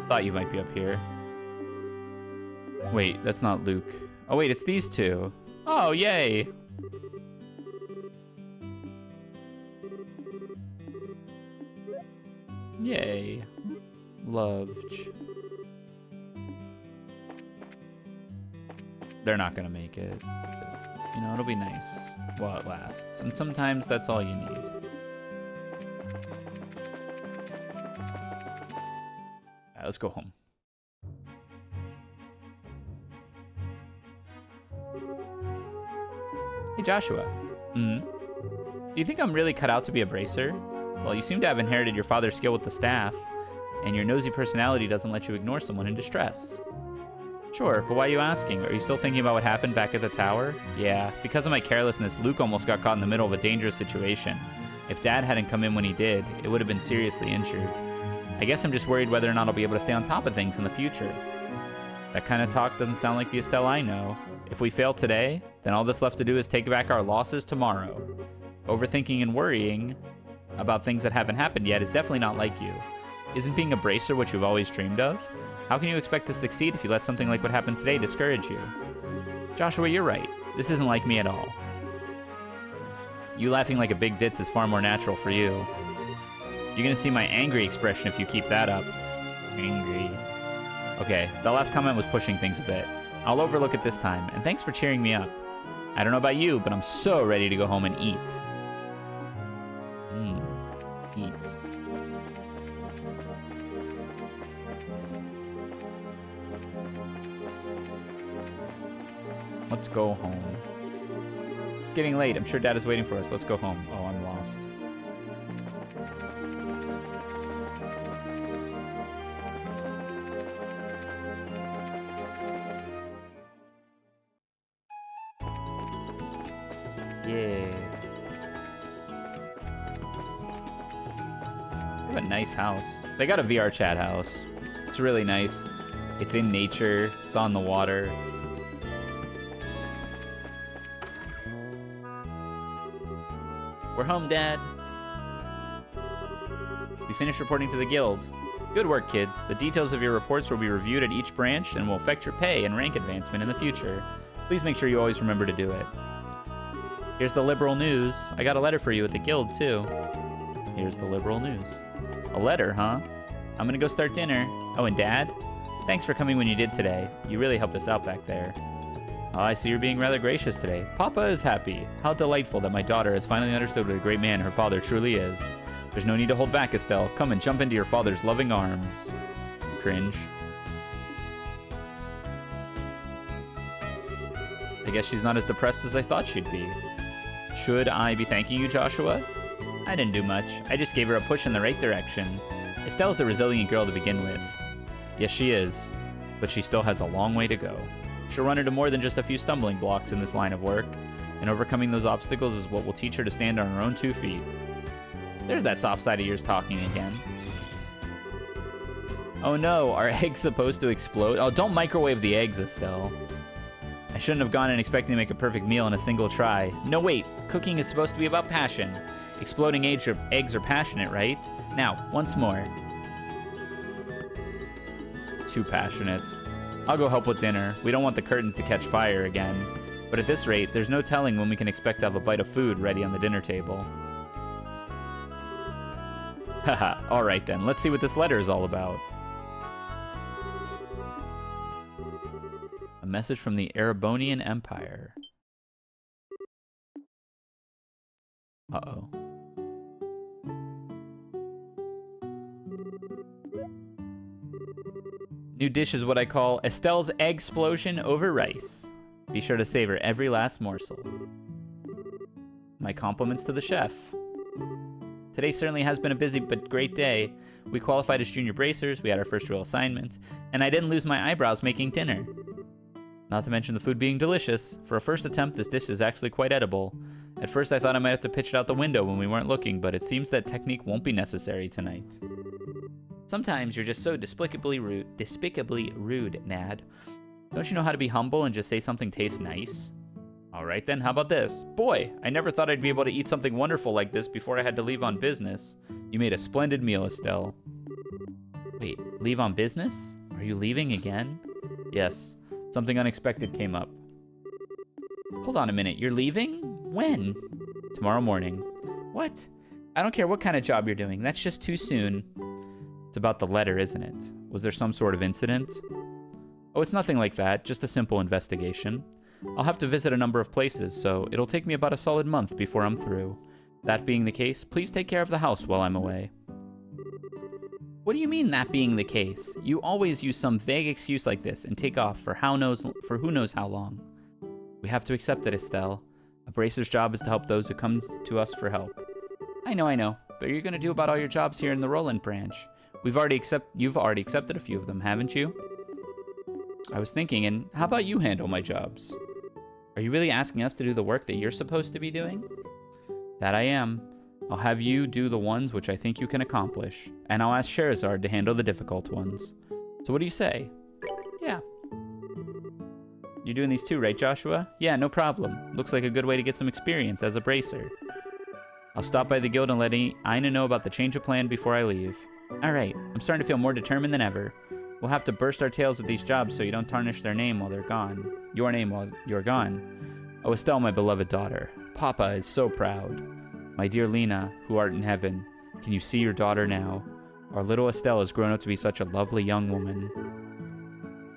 Thought you might be up here. Wait, that's not Luke. Oh wait, it's these two. Oh, yay! Yay. Loved. They're not gonna make it. But, you know, it'll be nice while it lasts. And sometimes that's all you need. Alright, let's go home. Hey, Joshua. Do you think I'm really cut out to be a Bracer? Well, you seem to have inherited your father's skill with the staff, and your nosy personality doesn't let you ignore someone in distress. Sure, but why are you asking? Are you still thinking about what happened back at the tower? Yeah, because of my carelessness, Luke almost got caught in the middle of a dangerous situation. If Dad hadn't come in when he did, it would have been seriously injured. I guess I'm just worried whether or not I'll be able to stay on top of things in the future. That kind of talk doesn't sound like the Estelle I know. If we fail today, then all that's left to do is take back our losses tomorrow. Overthinking and worrying about things that haven't happened yet is definitely not like you. Isn't being a Bracer what you've always dreamed of? How can you expect to succeed if you let something like what happened today discourage you? Joshua, you're right. This isn't like me at all. You laughing like a big ditz is far more natural for you. You're gonna see my angry expression if you keep that up. Angry. Okay, the last comment was pushing things a bit. I'll overlook it this time, and thanks for cheering me up. I don't know about you, but I'm so ready to go home and eat. Eat. Let's go home. It's getting late. I'm sure Dad is waiting for us. Let's go home. Oh, I'm lost. Yeah. They have a nice house. They got a VR chat house. It's really nice. It's in nature. It's on the water. We're home, Dad. We finished reporting to the guild. Good work, kids. The details of your reports will be reviewed at each branch and will affect your pay and rank advancement in the future. Please make sure you always remember to do it. Here's the liberal news. I got a letter for you at the guild, too. Here's the liberal news. A letter, huh? I'm gonna go start dinner. Oh, and Dad? Thanks for coming when you did today. You really helped us out back there. Oh, I see you're being rather gracious today. Papa is happy. How delightful that my daughter has finally understood what a great man her father truly is. There's no need to hold back, Estelle. Come and jump into your father's loving arms. Cringe. I guess she's not as depressed as I thought she'd be. Should I be thanking you, Joshua? I didn't do much. I just gave her a push in the right direction. Estelle's a resilient girl to begin with. Yes, she is, but she still has a long way to go. She'll run into more than just a few stumbling blocks in this line of work, and overcoming those obstacles is what will teach her to stand on her own 2 feet. There's that soft side of yours talking again. Oh no, are eggs supposed to explode? Oh, don't microwave the eggs, Estelle. I shouldn't have gone in expecting to make a perfect meal in a single try. No, wait. Cooking is supposed to be about passion. Exploding eggs are passionate, right? Now, once more. Too passionate. I'll go help with dinner. We don't want the curtains to catch fire again. But at this rate, there's no telling when we can expect to have a bite of food ready on the dinner table. Haha, alright then. Let's see what this letter is all about. A message from the Erebonian Empire. Uh-oh. New dish is what I call Estelle's egg explosion over rice. Be sure to savor every last morsel. My compliments to the chef. Today certainly has been a busy but great day. We qualified as junior bracers, we had our first real assignment, and I didn't lose my eyebrows making dinner. Not to mention the food being delicious. For a first attempt, this dish is actually quite edible. At first I thought I might have to pitch it out the window when we weren't looking, but it seems that technique won't be necessary tonight. Sometimes you're just so despicably rude, Nad. Don't you know how to be humble and just say something tastes nice? Alright then, how about this? Boy, I never thought I'd be able to eat something wonderful like this before I had to leave on business. You made a splendid meal, Estelle. Wait, leave on business? Are you leaving again? Yes, something unexpected came up. Hold on a minute, you're leaving? When? Tomorrow morning. What? I don't care what kind of job you're doing, that's just too soon. It's about the letter, isn't it? Was there some sort of incident? Oh, it's nothing like that, just a simple investigation. I'll have to visit a number of places, so it'll take me about a solid month before I'm through. That being the case, please take care of the house while I'm away. What do you mean, that being the case? You always use some vague excuse like this and take off for who knows how long. We have to accept it, Estelle. A bracer's job is to help those who come to us for help. I know, but you're going to do about all your jobs here in the Roland branch. You've already accepted a few of them, haven't you? I was thinking, and how about you handle my jobs? Are you really asking us to do the work that you're supposed to be doing? That I am. I'll have you do the ones which I think you can accomplish, and I'll ask Sherazard to handle the difficult ones. So what do you say? Yeah. You're doing these too, right, Joshua? Yeah, no problem. Looks like a good way to get some experience as a bracer. I'll stop by the guild and let Ina know about the change of plan before I leave. Alright, I'm starting to feel more determined than ever. We'll have to burst our tails with these jobs so you don't tarnish their name while they're gone. Your name while you're gone. Oh, Estelle, my beloved daughter. Papa is so proud. My dear Lena, who art in heaven, can you see your daughter now? Our little Estelle has grown up to be such a lovely young woman.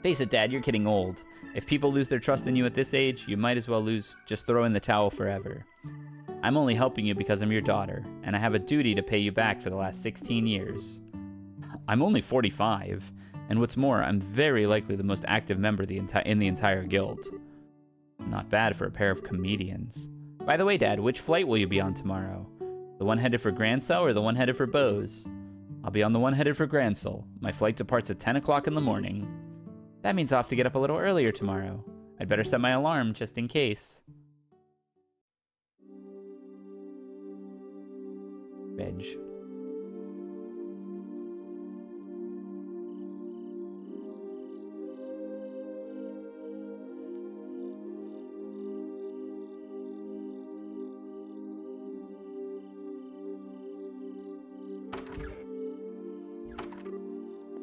Face it, Dad, you're getting old. If people lose their trust in you at this age, you might as well just throw in the towel forever. I'm only helping you because I'm your daughter, and I have a duty to pay you back for the last 16 years. I'm only 45, and what's more, I'm very likely the most active member in the entire guild. Not bad for a pair of comedians. By the way, Dad, which flight will you be on tomorrow? The one headed for Gransell or the one headed for Bose? I'll be on the one headed for Gransell. My flight departs at 10 o'clock in the morning. That means I'll have to get up a little earlier tomorrow. I'd better set my alarm just in case. Reg.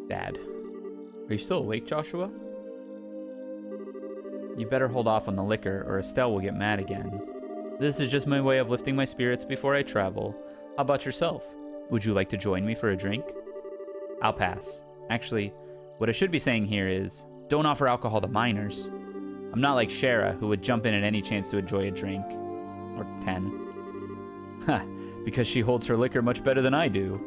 Dad. Are you still awake, Joshua? You better hold off on the liquor, or Estelle will get mad again. This is just my way of lifting my spirits before I travel. How about yourself? Would you like to join me for a drink? I'll pass. Actually, what I should be saying here is, don't offer alcohol to minors. I'm not like Shara, who would jump in at any chance to enjoy a drink. Or 10. Ha, because she holds her liquor much better than I do.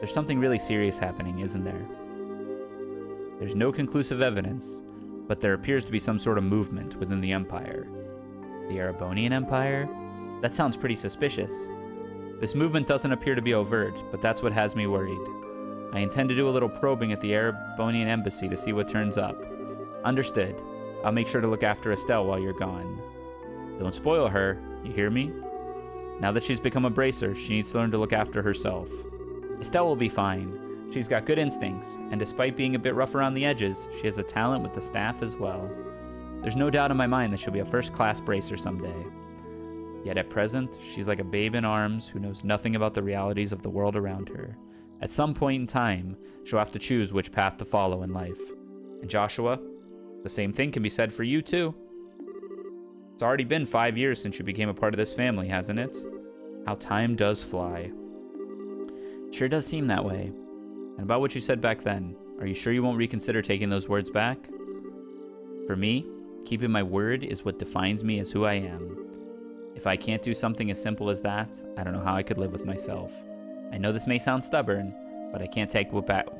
There's something really serious happening, isn't there? There's no conclusive evidence, but there appears to be some sort of movement within the Empire. The Erebonian Empire? That sounds pretty suspicious. This movement doesn't appear to be overt, but that's what has me worried. I intend to do a little probing at the Erebonian Embassy to see what turns up. Understood. I'll make sure to look after Estelle while you're gone. Don't spoil her, you hear me? Now that she's become a bracer, she needs to learn to look after herself. Estelle will be fine. She's got good instincts, and despite being a bit rough around the edges, she has a talent with the staff as well. There's no doubt in my mind that she'll be a first-class bracer someday. Yet at present, she's like a babe in arms who knows nothing about the realities of the world around her. At some point in time, she'll have to choose which path to follow in life. And Joshua, the same thing can be said for you too. It's already been 5 years since you became a part of this family, hasn't it? How time does fly. Sure does seem that way. And about what you said back then, are you sure you won't reconsider taking those words back? For me, keeping my word is what defines me as who I am. If I can't do something as simple as that, I don't know how I could live with myself. I know this may sound stubborn, but I can't take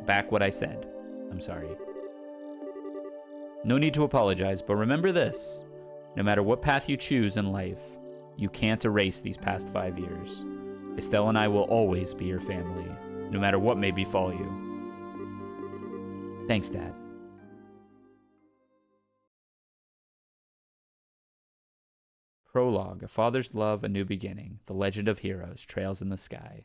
back what I said. I'm sorry. No need to apologize, but remember this. No matter what path you choose in life, you can't erase these past 5 years. Estelle and I will always be your family, no matter what may befall you. Thanks, Dad. Prologue, A Father's Love, A New Beginning. The Legend of Heroes, Trails in the Sky.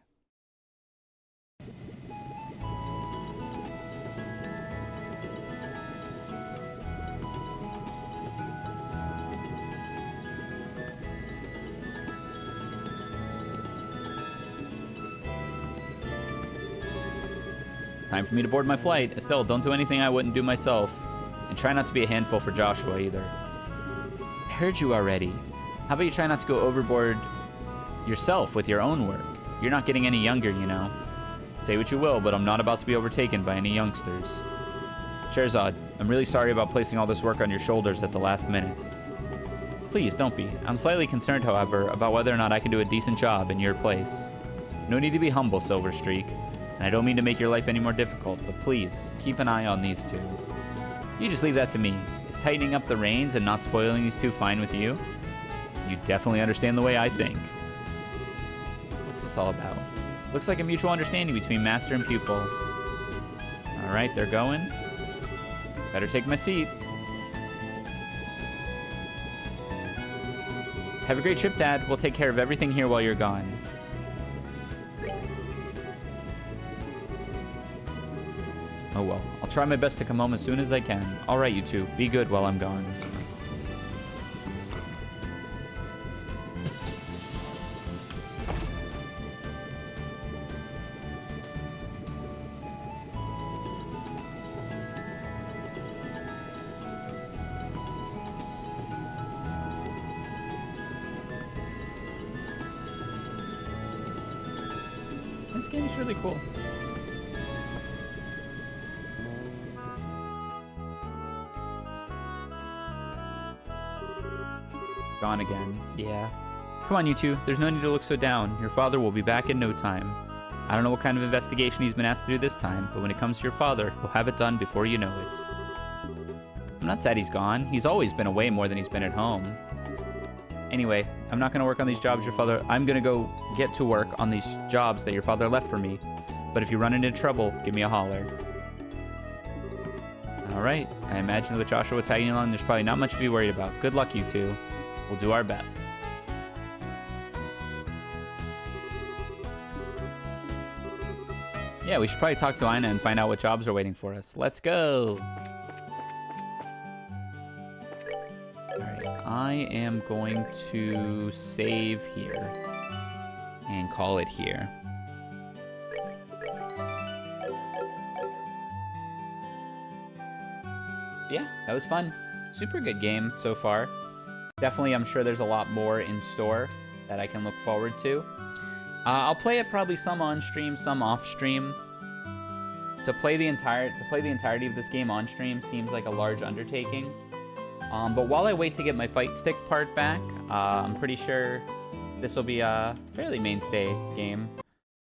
Time for me to board my flight. Estelle, don't do anything I wouldn't do myself. And try not to be a handful for Joshua either. I heard you already. How about you try not to go overboard yourself with your own work? You're not getting any younger, you know. Say what you will, but I'm not about to be overtaken by any youngsters. Sherazad, I'm really sorry about placing all this work on your shoulders at the last minute. Please, don't be. I'm slightly concerned, however, about whether or not I can do a decent job in your place. No need to be humble, Silverstreak. And I don't mean to make your life any more difficult, but please, keep an eye on these two. You just leave that to me. Is tightening up the reins and not spoiling these two fine with you? You definitely understand the way I think. What's this all about? Looks like a mutual understanding between master and pupil. Alright, they're going. Better take my seat. Have a great trip, Dad. We'll take care of everything here while you're gone. Oh well, I'll try my best to come home as soon as I can. Alright, you two, be good while I'm gone. This game is really cool. Gone again. Yeah. Come on, you two. There's no need to look so down. Your father will be back in no time. I don't know what kind of investigation he's been asked to do this time, but when it comes to your father, he'll have it done before you know it. I'm not sad he's gone. He's always been away more than he's been at home. Anyway, I'm not going to work on these jobs your father... I'm going to go get to work on these jobs that your father left for me. But if you run into trouble, give me a holler. Alright, I imagine with Joshua tagging along, there's probably not much to be worried about. Good luck, you two. We'll do our best. Yeah, we should probably talk to Ina and find out what jobs are waiting for us. Let's go! Alright, I am going to save here. And call it here. Yeah, that was fun. Super good game so far. definitely, I'm sure there's a lot more in store that I can look forward to. I'll play it probably some on stream, some off stream. To play the entirety of this game on stream seems like a large undertaking. But while I wait to get my fight stick part back, I'm pretty sure this will be a fairly mainstay game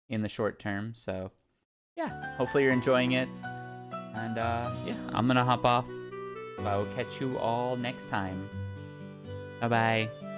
in the short term. So yeah, hopefully you're enjoying it. And yeah, I'm gonna hop off. I'll catch you all next time. Bye-bye.